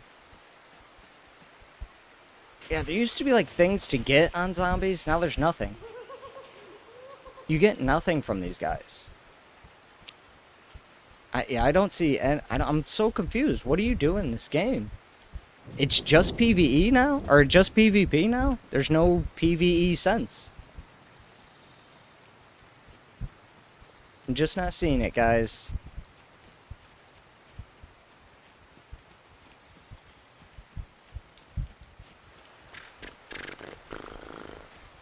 Yeah, there used to be like things to get on zombies. Now there's nothing. You get nothing from these guys. I don't see, and I'm so confused. What do you do in this game? It's just PvE now? Or just PvP now? There's no PvE sense. I'm just not seeing it, guys.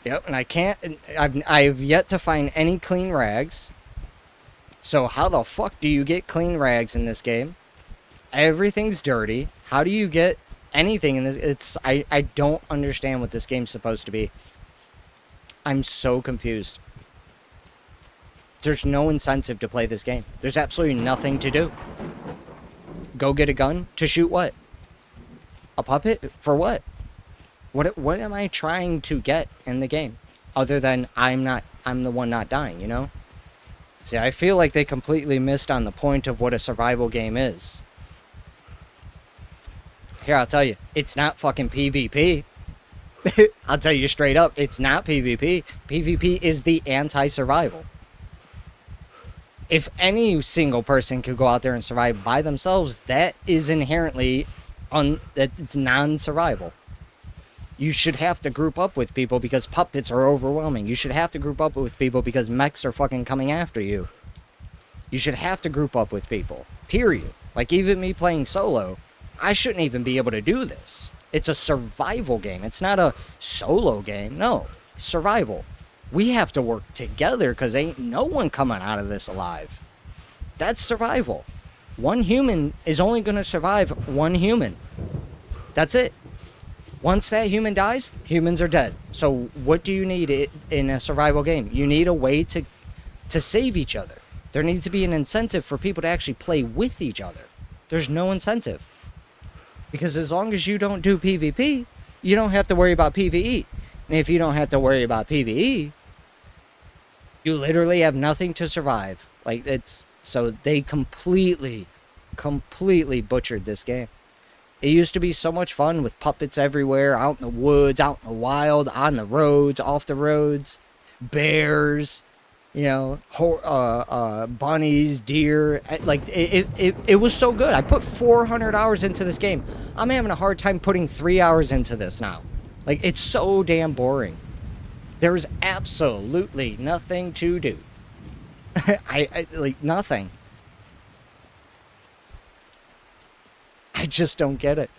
Yep, and I can't... I've yet to find any clean rags. So how the fuck do you get clean rags in this game? Everything's dirty. How do you get anything in this? I don't understand what this game's supposed to be. I'm so confused. There's no incentive to play this game. There's absolutely nothing to do. Go get a gun to shoot what? A puppet? For what? What am I trying to get in the game? Other than I'm the one not dying, you know? See, I feel like they completely missed on the point of what a survival game is. Here, I'll tell you, it's not fucking PvP. I'll tell you straight up, it's not PvP. PvP is the anti-survival. If any single person could go out there and survive by themselves, that is inherently it's non-survival. You should have to group up with people because puppets are overwhelming. You should have to group up with people because mechs are fucking coming after you. You should have to group up with people. Period. Like, even me playing solo, I shouldn't even be able to do this. It's a survival game. It's not a solo game. No. Survival. We have to work together because ain't no one coming out of this alive. That's survival. One human is only going to survive one human. That's it. Once that human dies, humans are dead. So what do you need in a survival game? You need a way to save each other. There needs to be an incentive for people to actually play with each other. There's no incentive. Because as long as you don't do PvP, you don't have to worry about PvE. And if you don't have to worry about PvE, you literally have nothing to survive. Like, it's... So they completely butchered this game. It used to be so much fun with puppets everywhere, out in the woods, out in the wild, on the roads, off the roads, bears, you know, bunnies, deer. Like, it was so good. I put 400 hours into this game. I'm having a hard time putting 3 hours into this now. Like, it's so damn boring. There's absolutely nothing to do. Like, nothing. I just don't get it.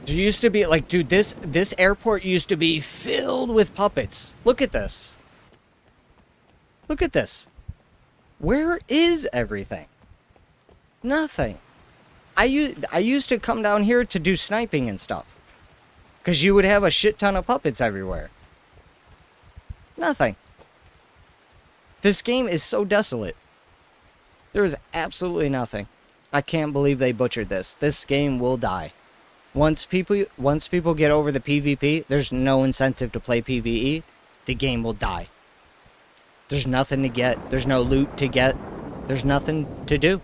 There used to be, like, dude, this airport used to be filled with puppets. Look at this. Look at this. Where is everything? Nothing. I used to come down here to do sniping and stuff. Because you would have a shit ton of puppets everywhere. Nothing. This game is so desolate. There is absolutely nothing. I can't believe they butchered this. This game will die. Once people get over the PvP, there's no incentive to play PvE. The game will die. There's nothing to get. There's no loot to get. There's nothing to do.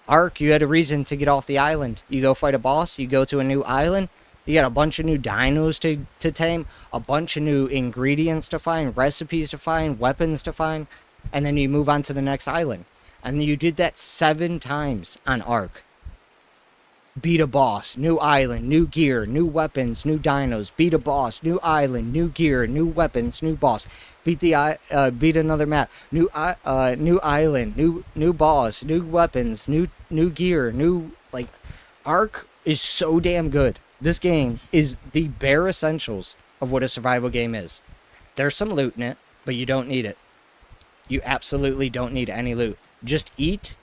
Ark, you had a reason to get off the island. You go fight a boss, you go to a new island, you got a bunch of new dinos to tame, a bunch of new ingredients to find, recipes to find, weapons to find, and then you move on to the next island. And you did that 7 times on Ark. Beat a boss, new island, new gear, new weapons, new dinos. Beat a boss, new island, new gear, new weapons, new boss. Beat another map, new island, new boss, new weapons, new gear, new, like, Ark is so damn good. This game is the bare essentials of what a survival game is. There's some loot in it, but you don't need it. You absolutely don't need any loot. Just eat,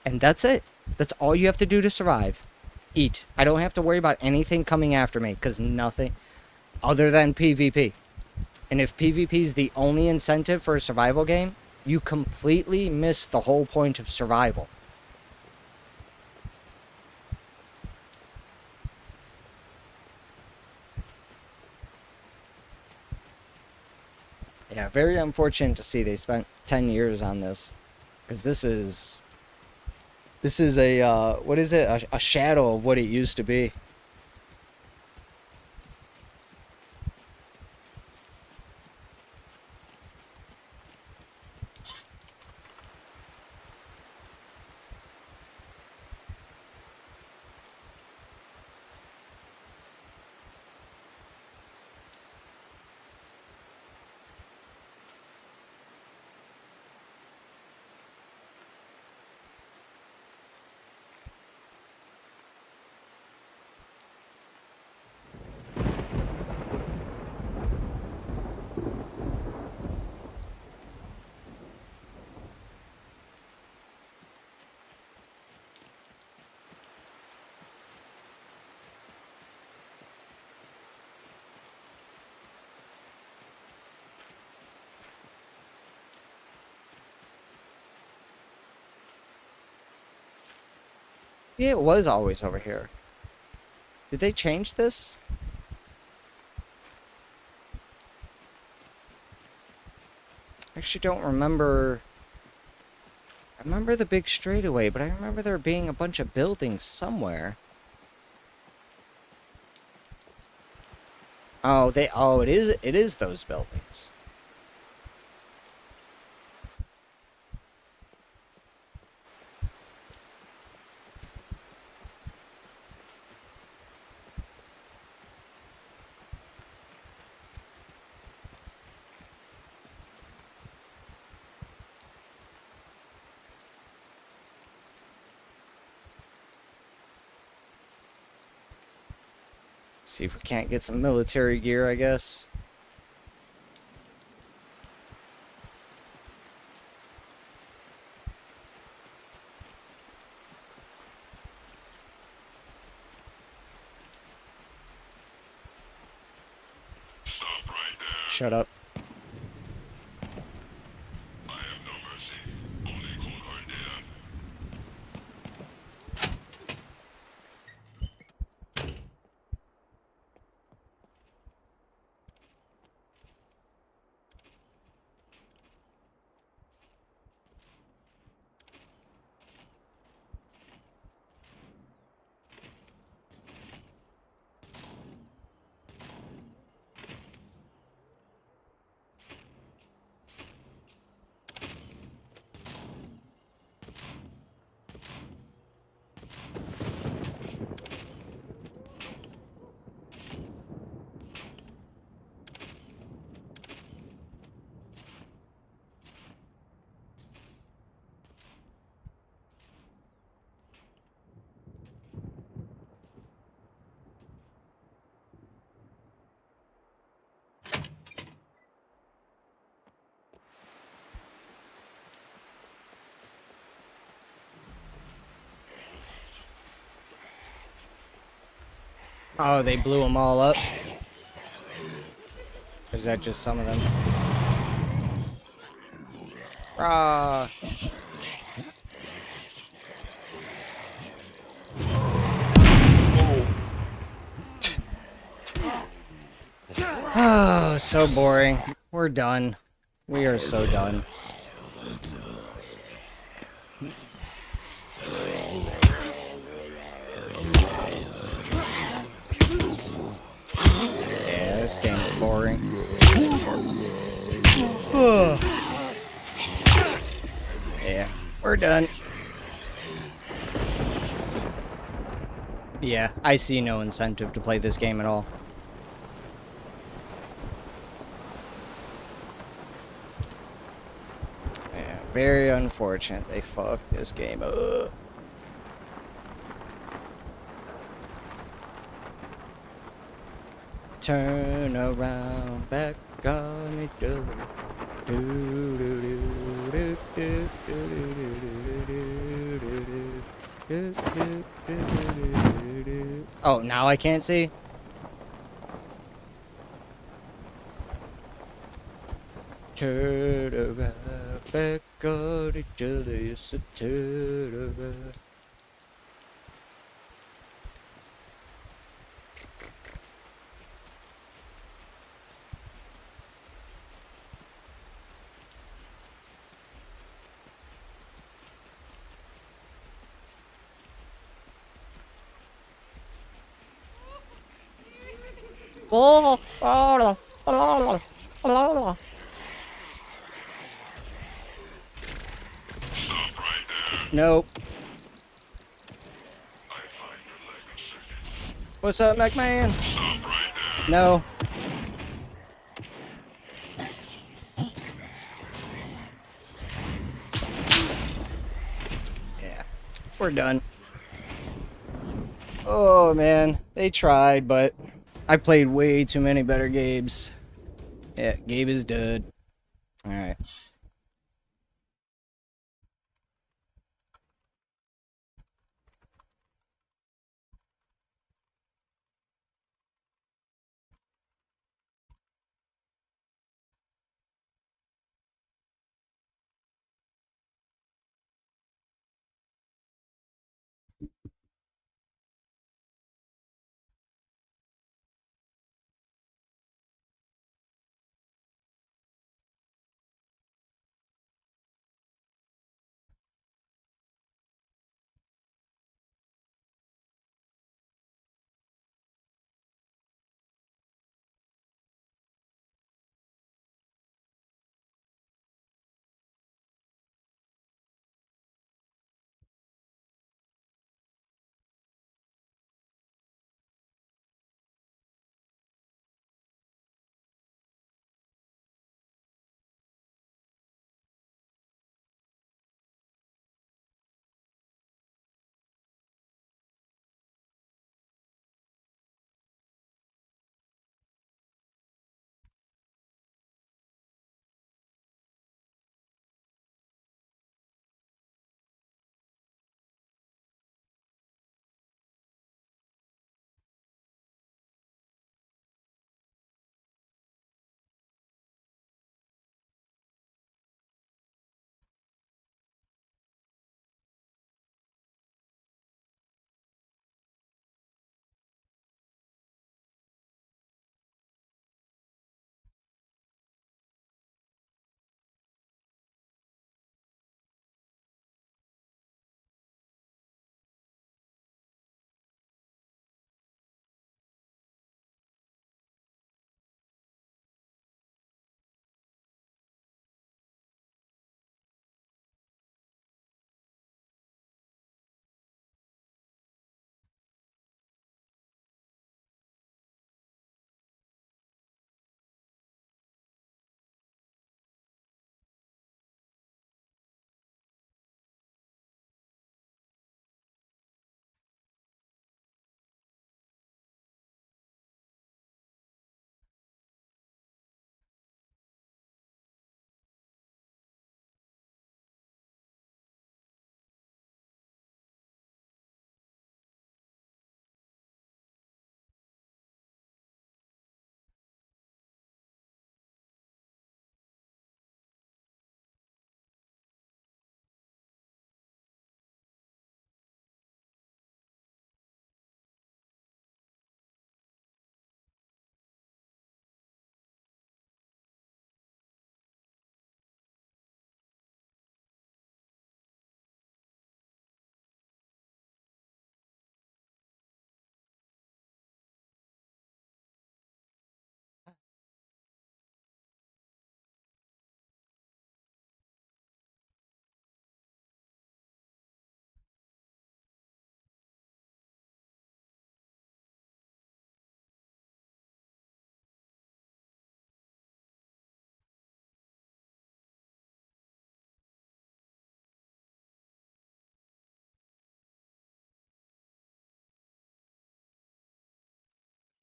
and that's it. That's all you have to do to survive. Eat. I don't have to worry about anything coming after me, because nothing other than PvP. And if PvP is the only incentive for a survival game, you completely miss the whole point of survival. Yeah, very unfortunate to see they spent 10 years on this. Because this is a, what is it? A shadow of what it used to be. Yeah, it was always over here. Did they change this? I actually don't remember. I remember the big straightaway, but I remember there being a bunch of buildings somewhere. Oh, it is those buildings. See if we can't get some military gear, I guess. Stop right there. Shut up. I have no mercy. Only cold hard death. Oh, they blew them all up? Or is that just some of them? Rah! Oh, so boring. We're done. We are so done. Yeah, this game's boring. Yeah, we're done. Yeah, I see no incentive to play this game at all. Yeah, very unfortunate they fucked this game up. Turn around, back on each other. Oh, now I can't see? Turn around, back on each other. Yes, turn around. Stop right there. Nope. I find your language circuit. What's up, McMahon? Stop right there. No. Yeah, we're done. Oh man, they tried, but I played way too many better games. Yeah, Gabe is dead. Alright.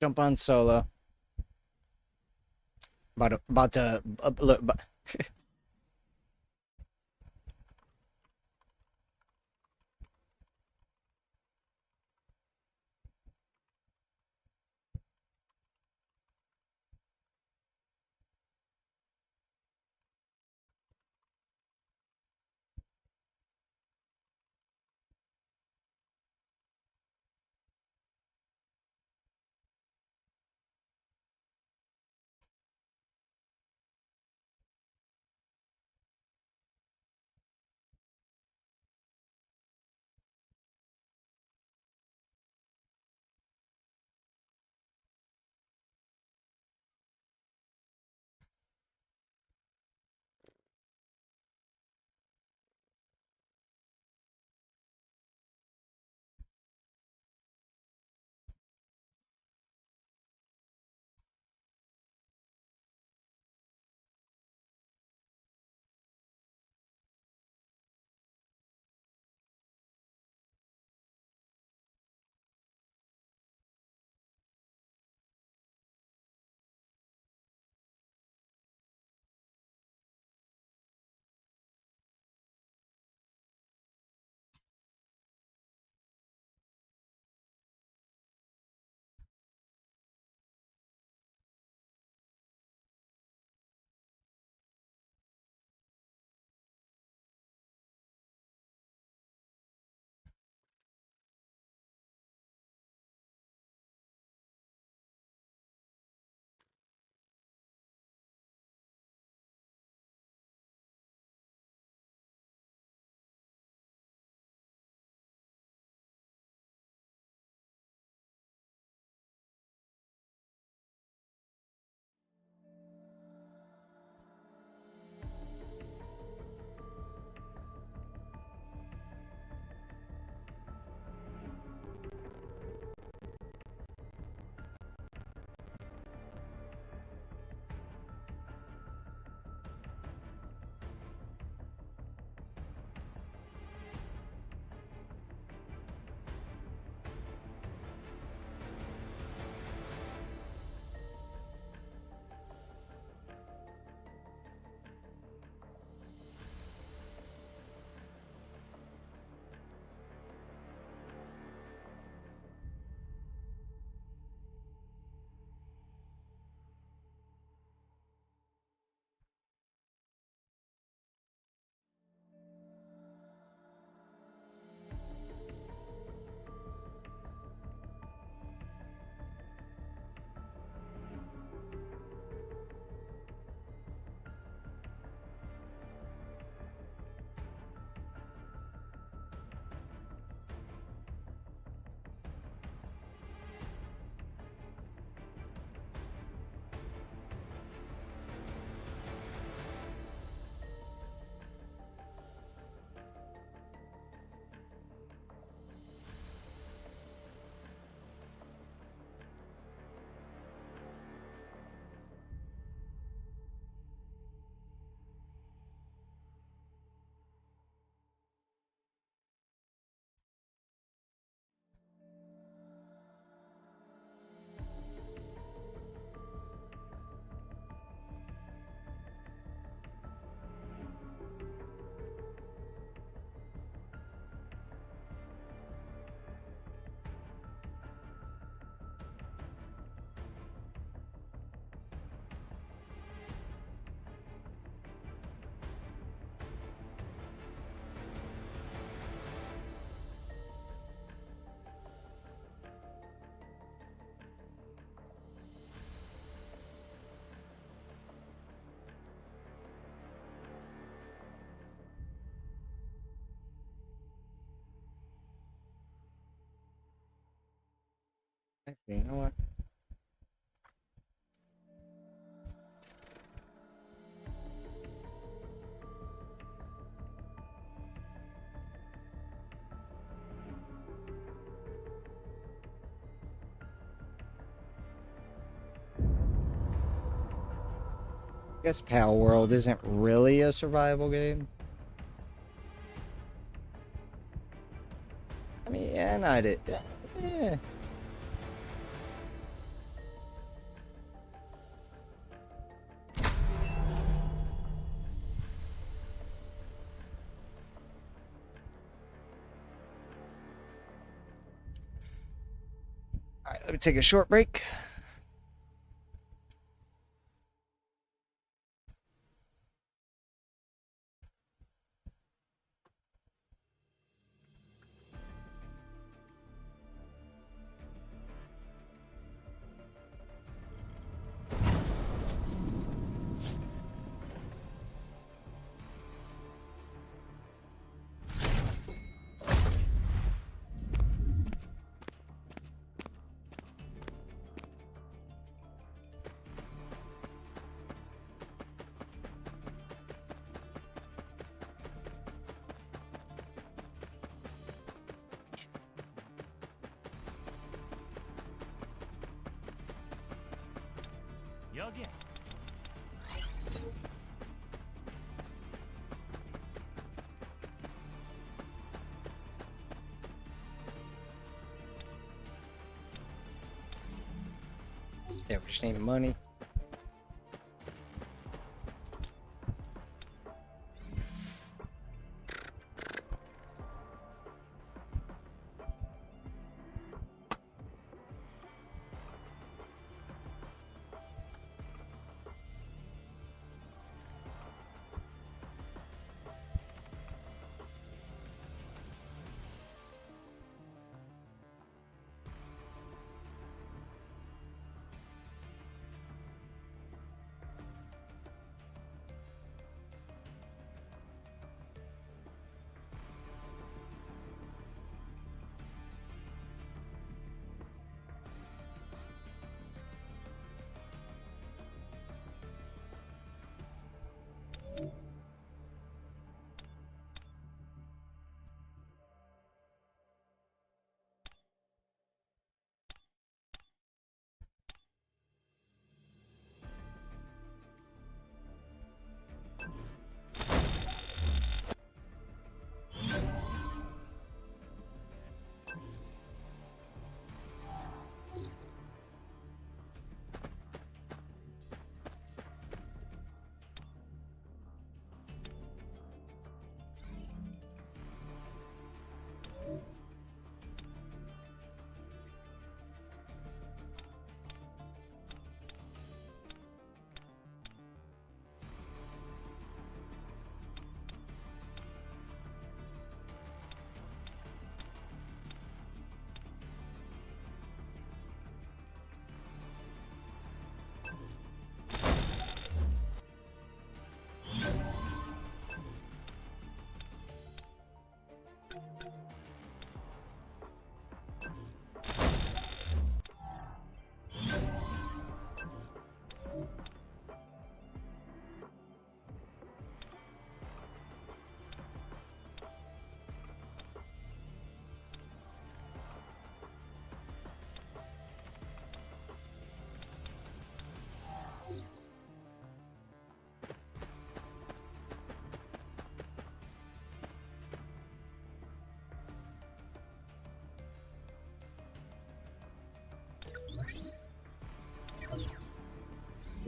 Jump on solo. About to look. Actually, you know what? I guess Pal World isn't really a survival game. I mean, yeah, not it. Yeah. let me take a short break. 여기. Yeah, we just need money.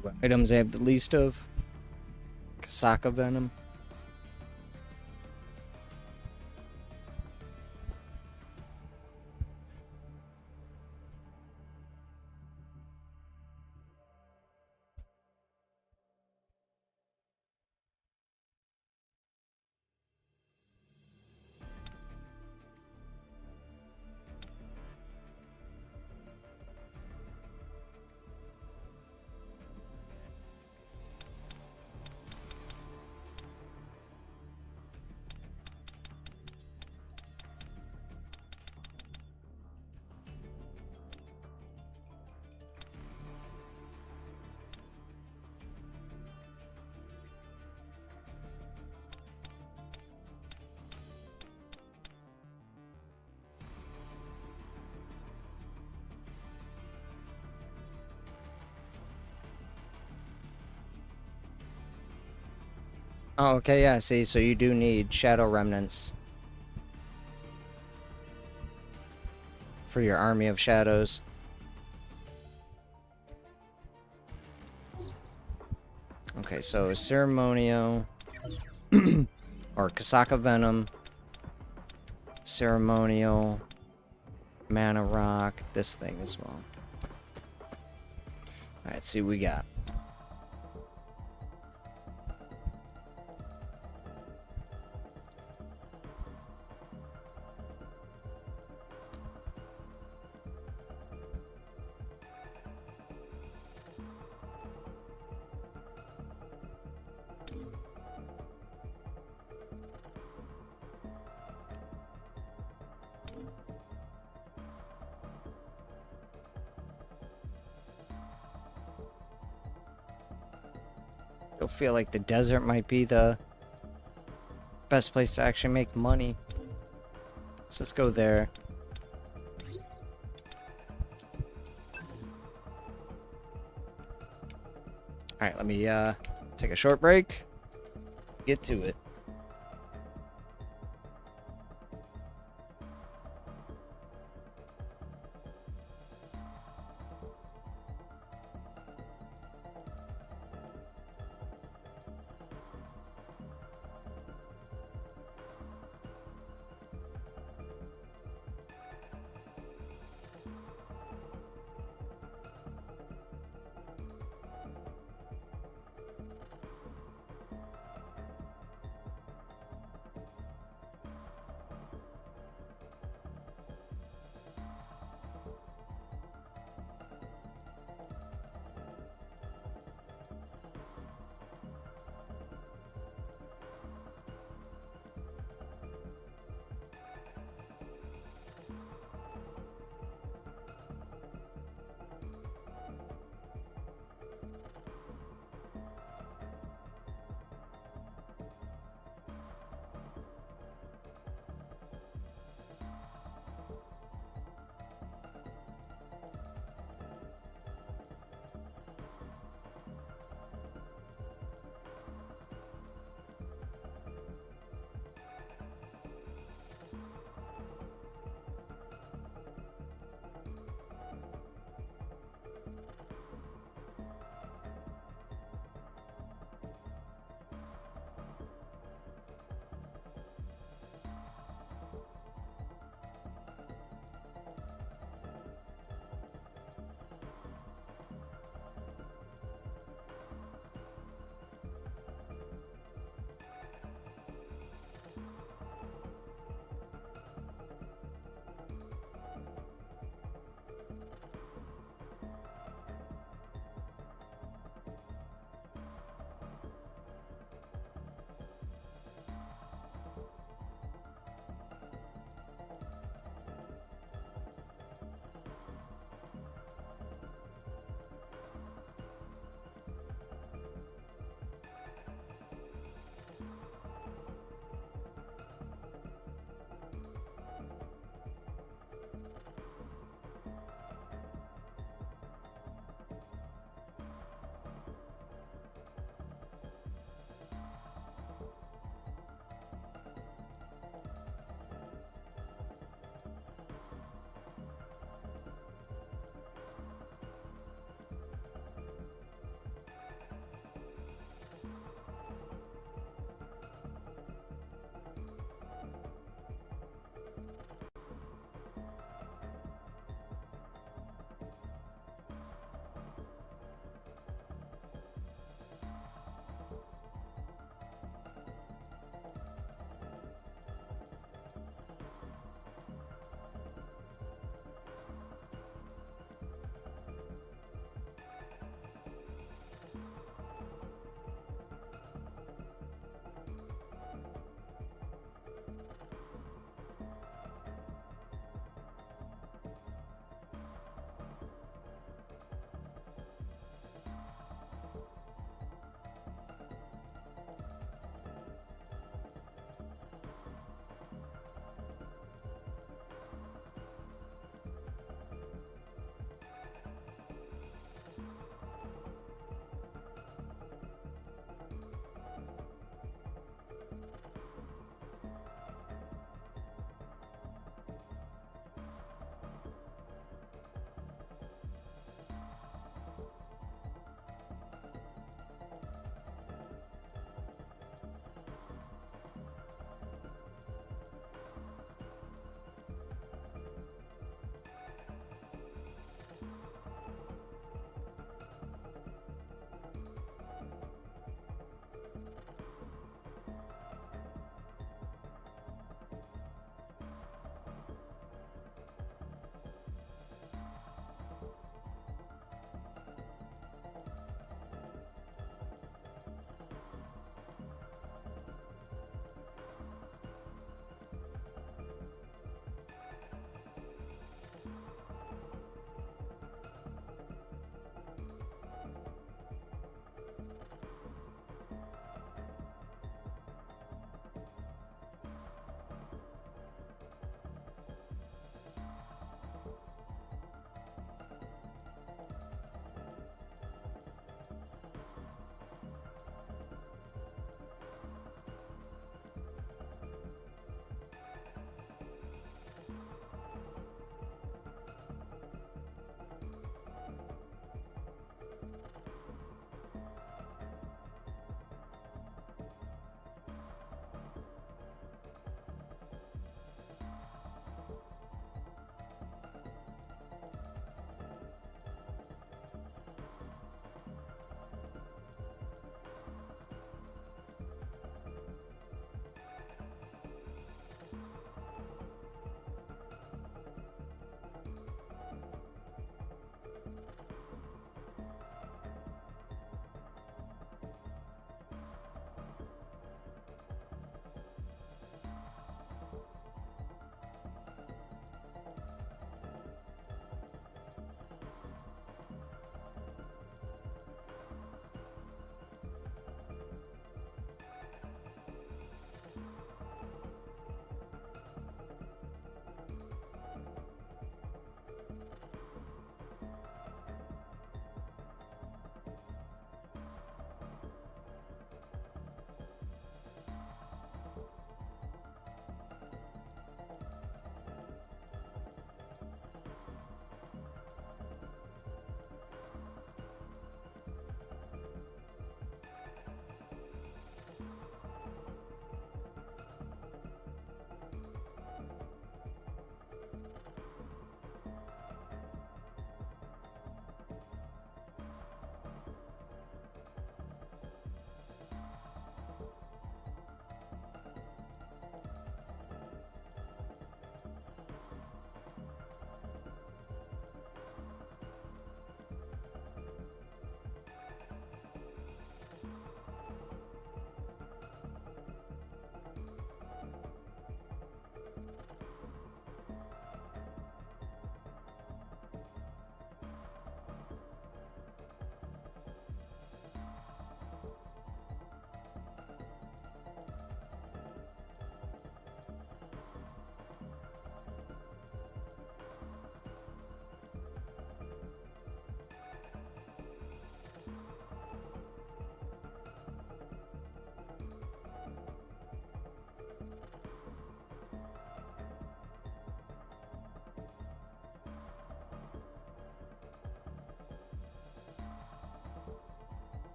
What items I have the least of? Kasaka venom. Oh, okay, yeah, see, so you do need shadow remnants for your army of shadows. Okay, so Ceremonio or Kasaka Venom, Ceremonial, mana rock, this thing as well. Alright, see what we got. Still feel like the desert might be the best place to actually make money. So let's go there. Alright, let me take a short break. Get to it.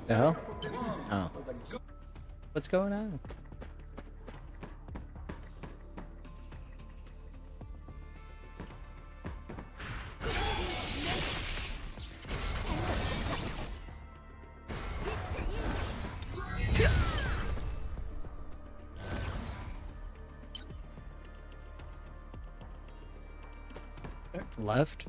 The hell? Oh. What's going on? Left?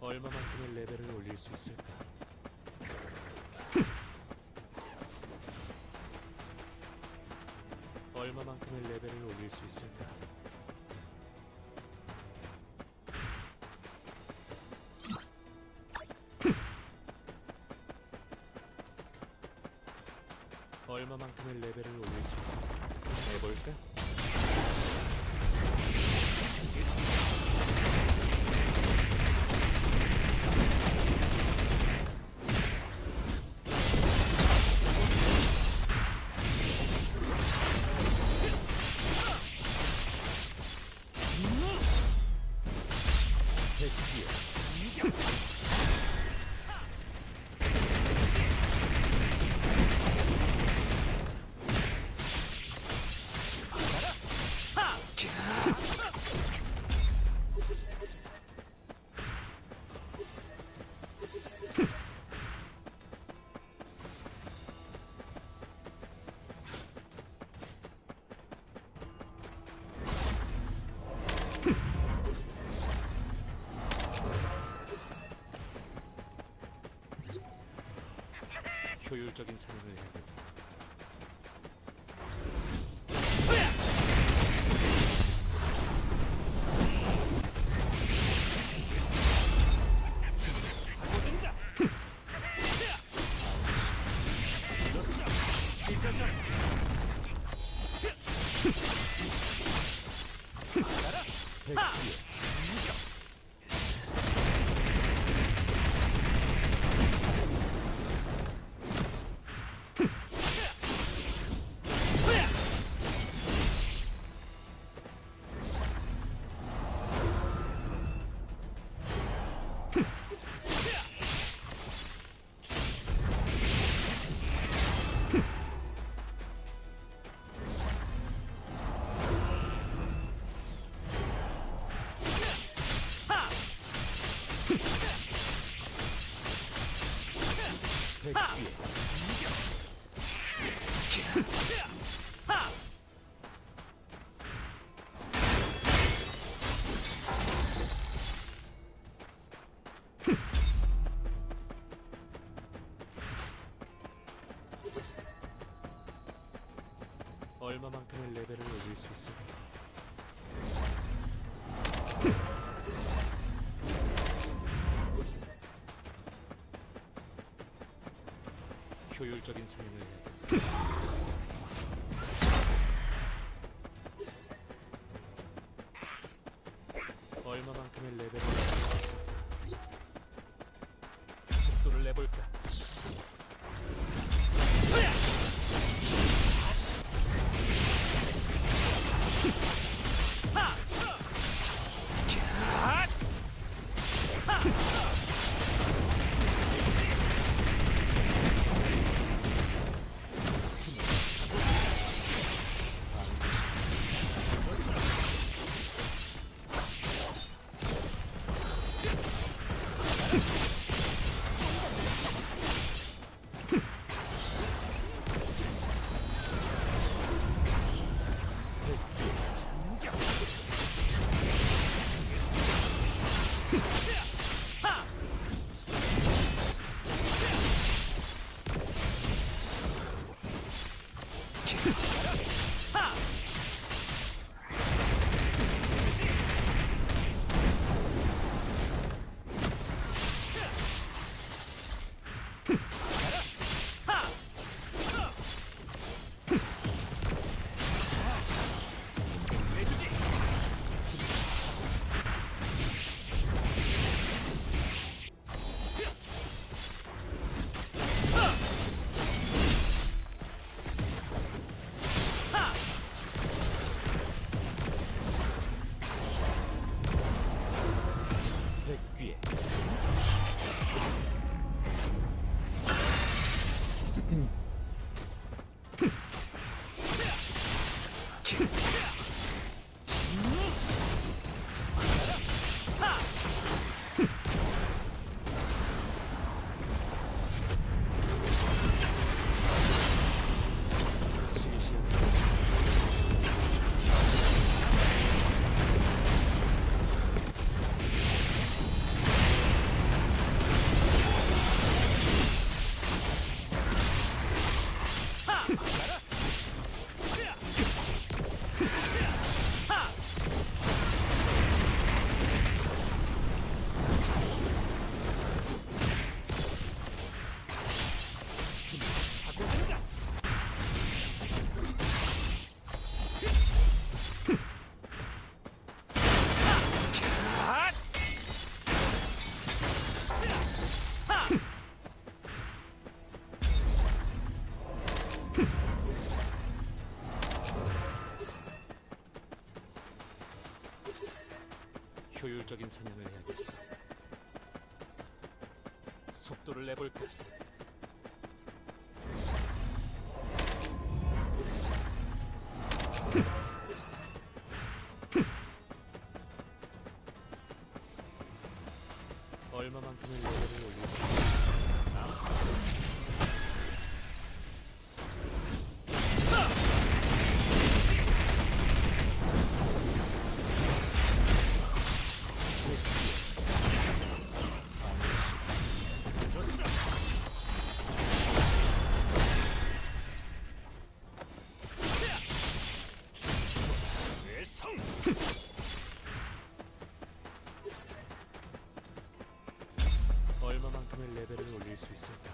얼마만큼의 레벨을 올릴 수 있을까? 얼마만큼의 레벨을 올릴 수 있을까? 얼마만큼의 레벨을 올릴 수 있을까? 해볼까? 효율적인 사냥을 해야겠다. 얼마만큼의 레벨을 올릴 수 있을까? 효율적인 사냥을 해야겠어. 얼마만큼의 레벨을 올릴 수 있을까? 속도를 내볼까? 효율적인 사냥을 해야겠어. 속도를 내볼까? 얼마만큼의 레벨을 올릴 수 있을까? 얼마만큼의 레벨을 올릴 수 있을까?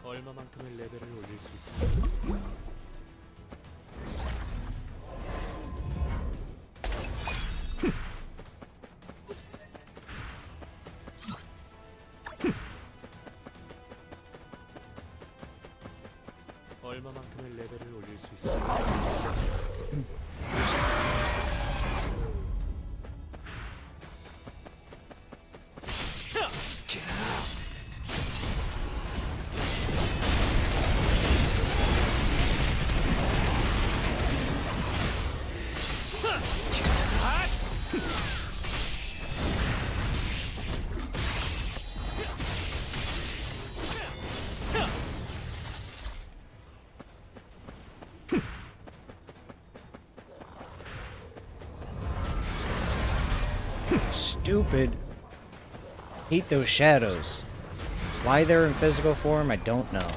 얼마만큼의 레벨을 올릴 수 있을까? 얼마만큼의 레벨을 올릴 수 있을까? Stupid. Hate those shadows. Why they're in physical form, I don't know.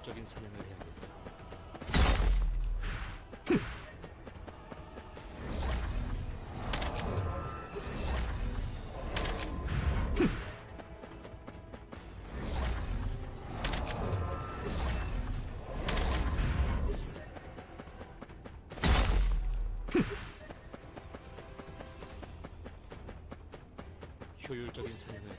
효율적인 사냥을 해야겠어. 효율적인 사냥을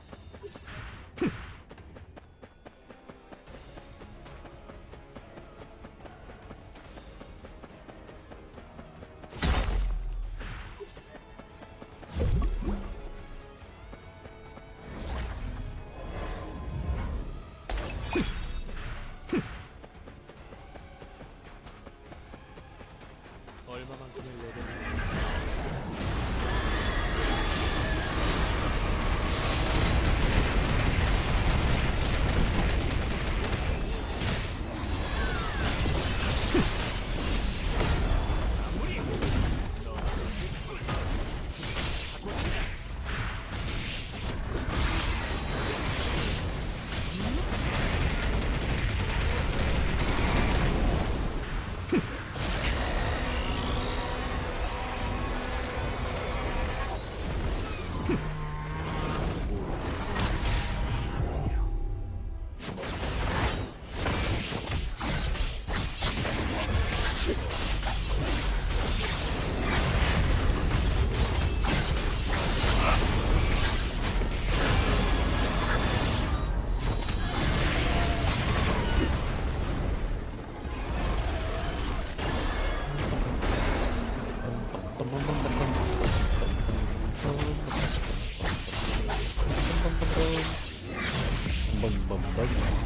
얼마만큼의 레벨을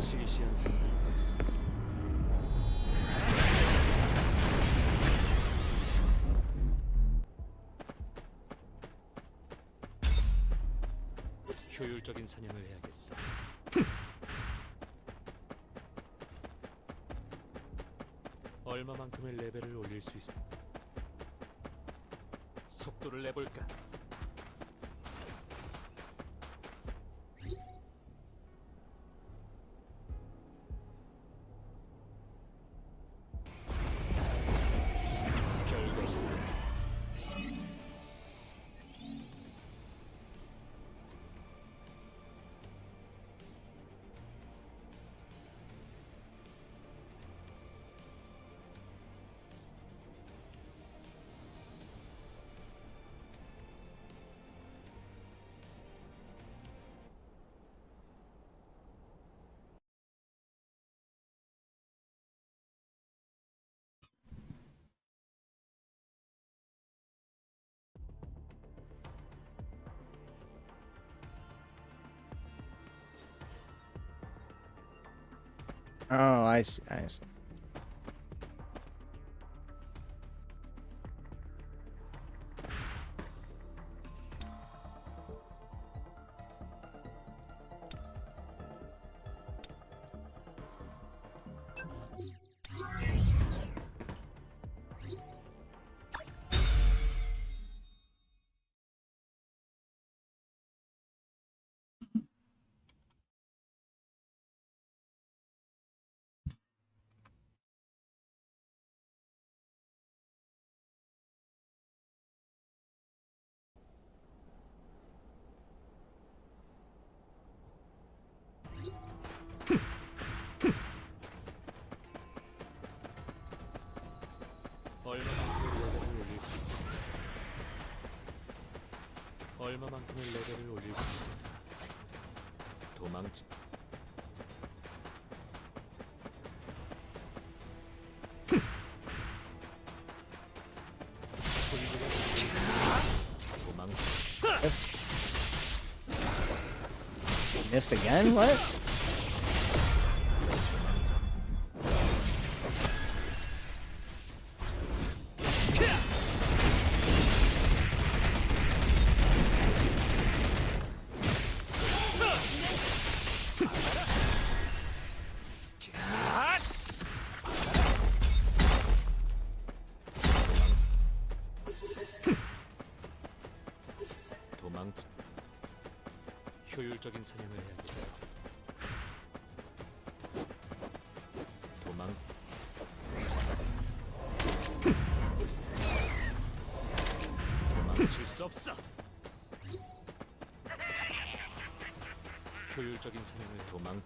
시시한 승부. 효율적인 사냥을 해야겠어. 얼마만큼의 레벨을 올릴 수 있어? 속도를 내볼까? 결국 Oh, I see. I see. 얼마만큼의 레벨을 올릴 수 있을까? 도망치. 도망치. Missed. Missed again? What? 효율적인 사냥을 해야겠어. 도망. 도망칠 수 없어. 효율적인 사냥을 도망.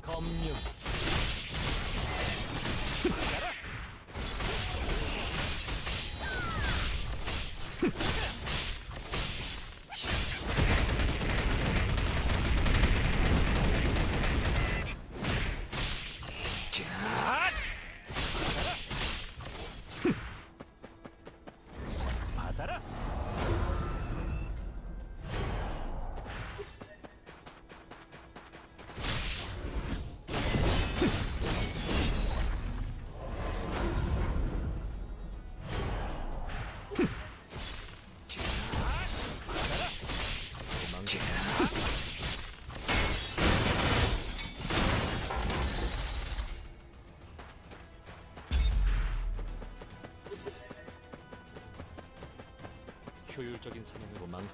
검명. 받아라. 효율적인 사냥을 도망.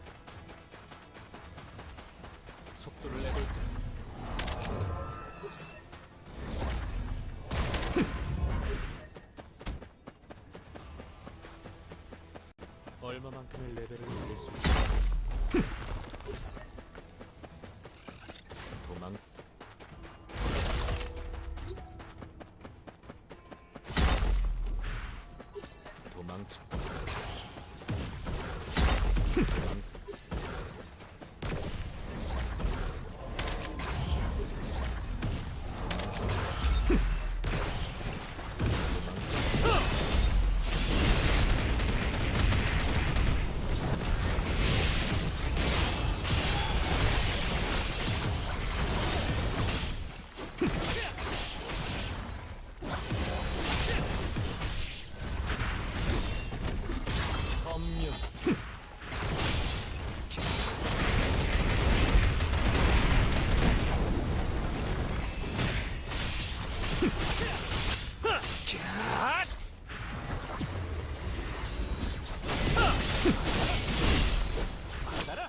속도를 내볼까? 얼마만큼의 레벨을 올릴 수 있어? 도망. 도망쳐. 도망. 검명. 받아라.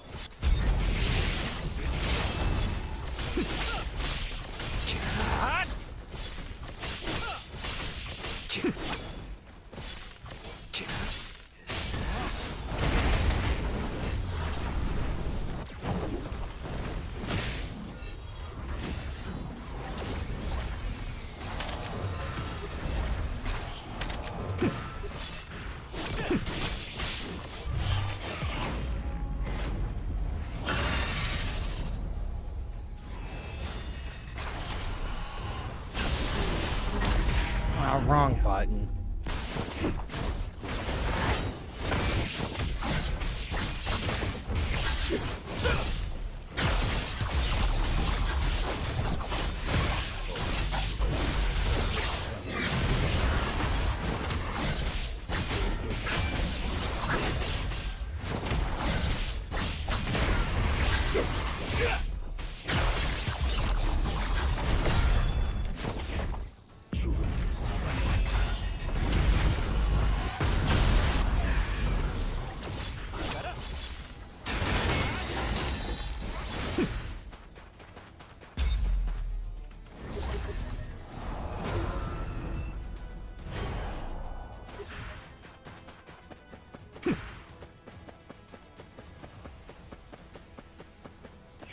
Wrong button.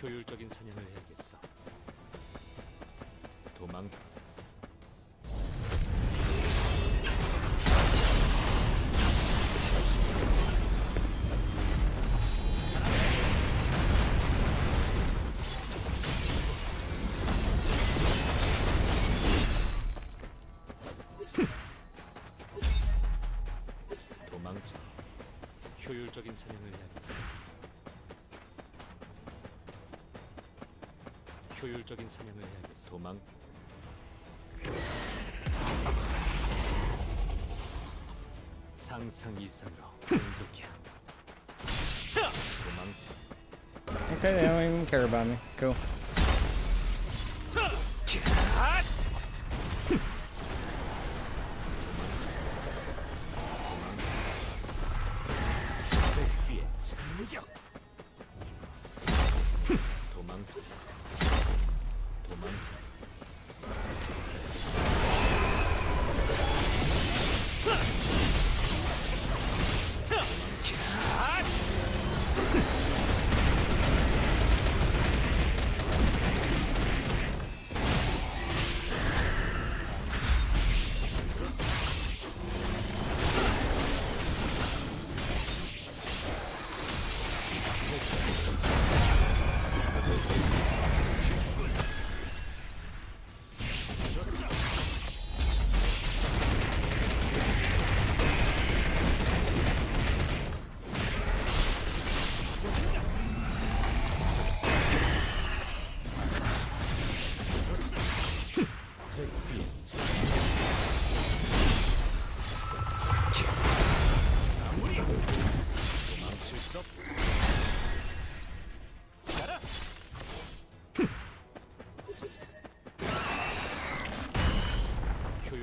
효율적인 사냥을 해야겠어. 도망. 도망쳐. 효율적인 사냥을 해야겠어. 효율적인 사냥을 해야겠어. 도망. 상상 이상으로 공격이야. 도망. Okay, they don't even care about me. Cool.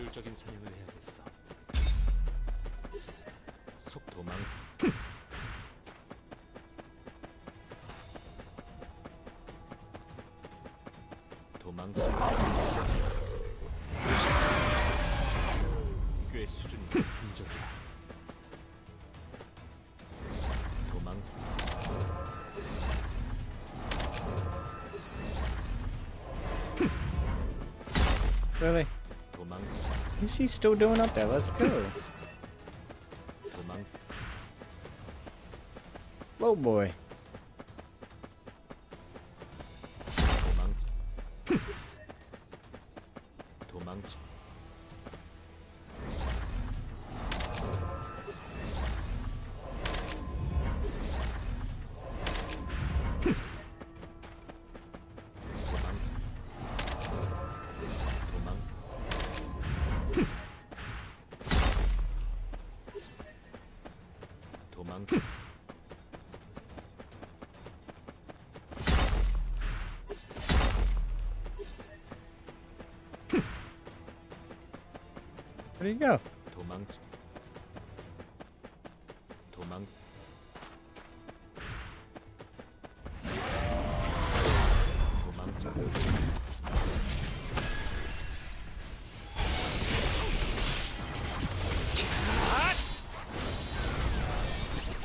효율적인 사냥을 해야겠어. 속도망. 도망치. 꽤 수준이 높은 적이야. 도망. Really? 도망. Is he still doing up there? Let's go. 도망. Slow boy. 도망. 도망치. 도망. 도망. 도망. Where'd he go? 도망치. 도망. 도망치.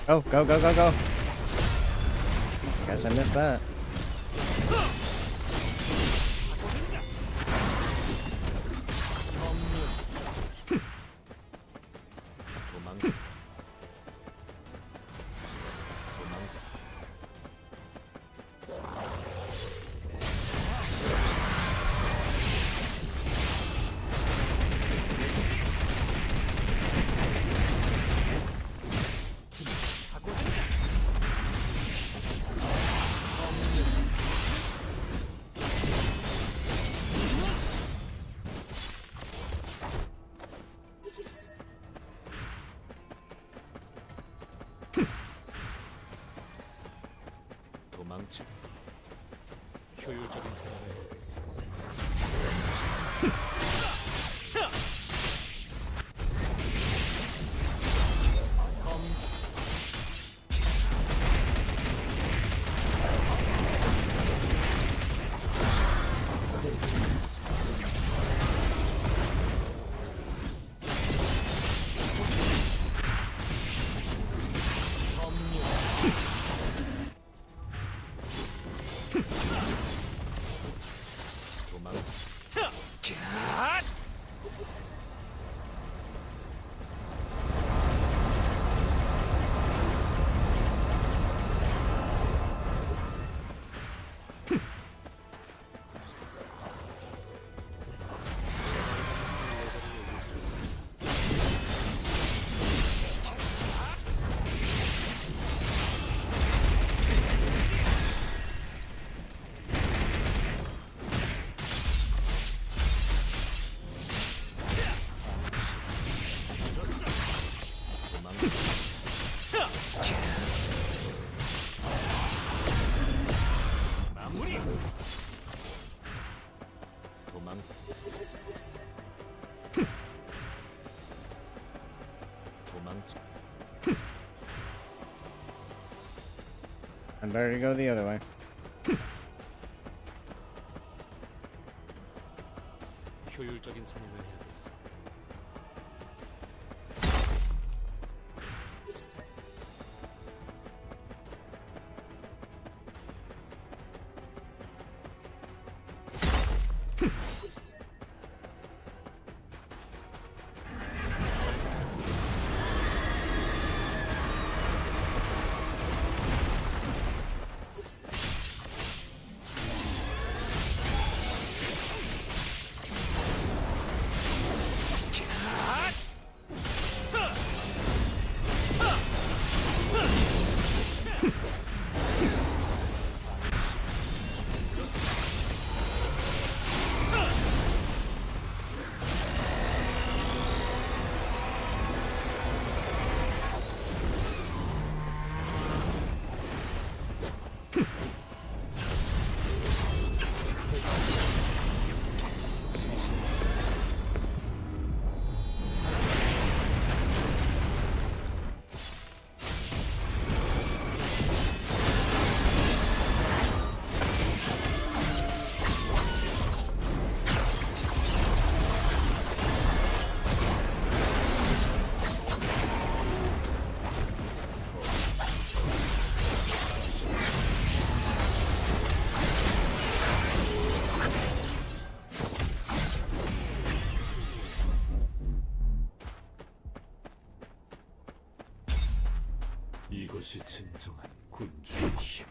Oh, go, go, go, go. Guess I missed that. 도망. 도망. 도망치. 효율적인 사냥을 해야겠어. 도망. 도망. 마무리. 도망. 도망치. I better go the other way. 효율적인 사냥을 해야겠어. 이것이 진정한 군주의 힘.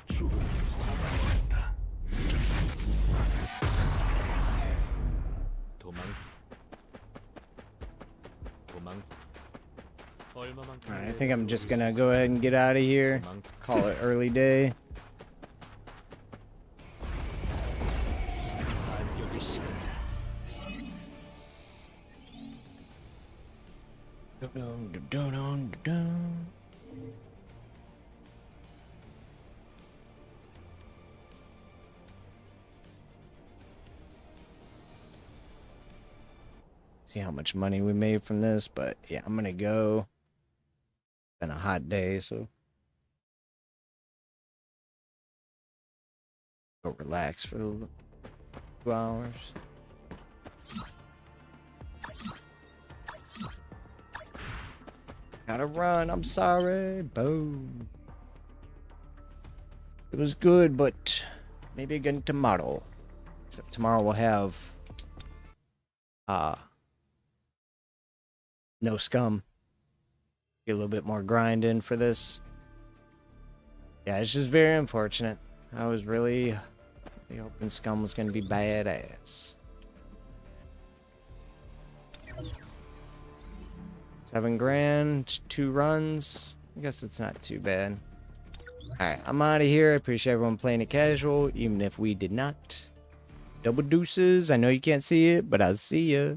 죽음을 사랑한다. 도망. 얼마만큼 Alright, I think I'm just gonna go ahead and get out of here. Call it early day. 반격의 시간. See how much money we made from this, but yeah, I'm gonna go. Been a hot day, so go relax for 2 hours. Gotta run, I'm sorry. Boom. It was good, but maybe again tomorrow. Except tomorrow we'll have no scum. Get a little bit more grind in for this. Yeah, it's just very unfortunate. I was really hoping scum was gonna be badass. 7 grand, 2 runs. I guess it's not too bad. Alright, I'm out of here. I appreciate everyone playing it casual, even if we did not. Double deuces. I know you can't see it, but I'll see ya.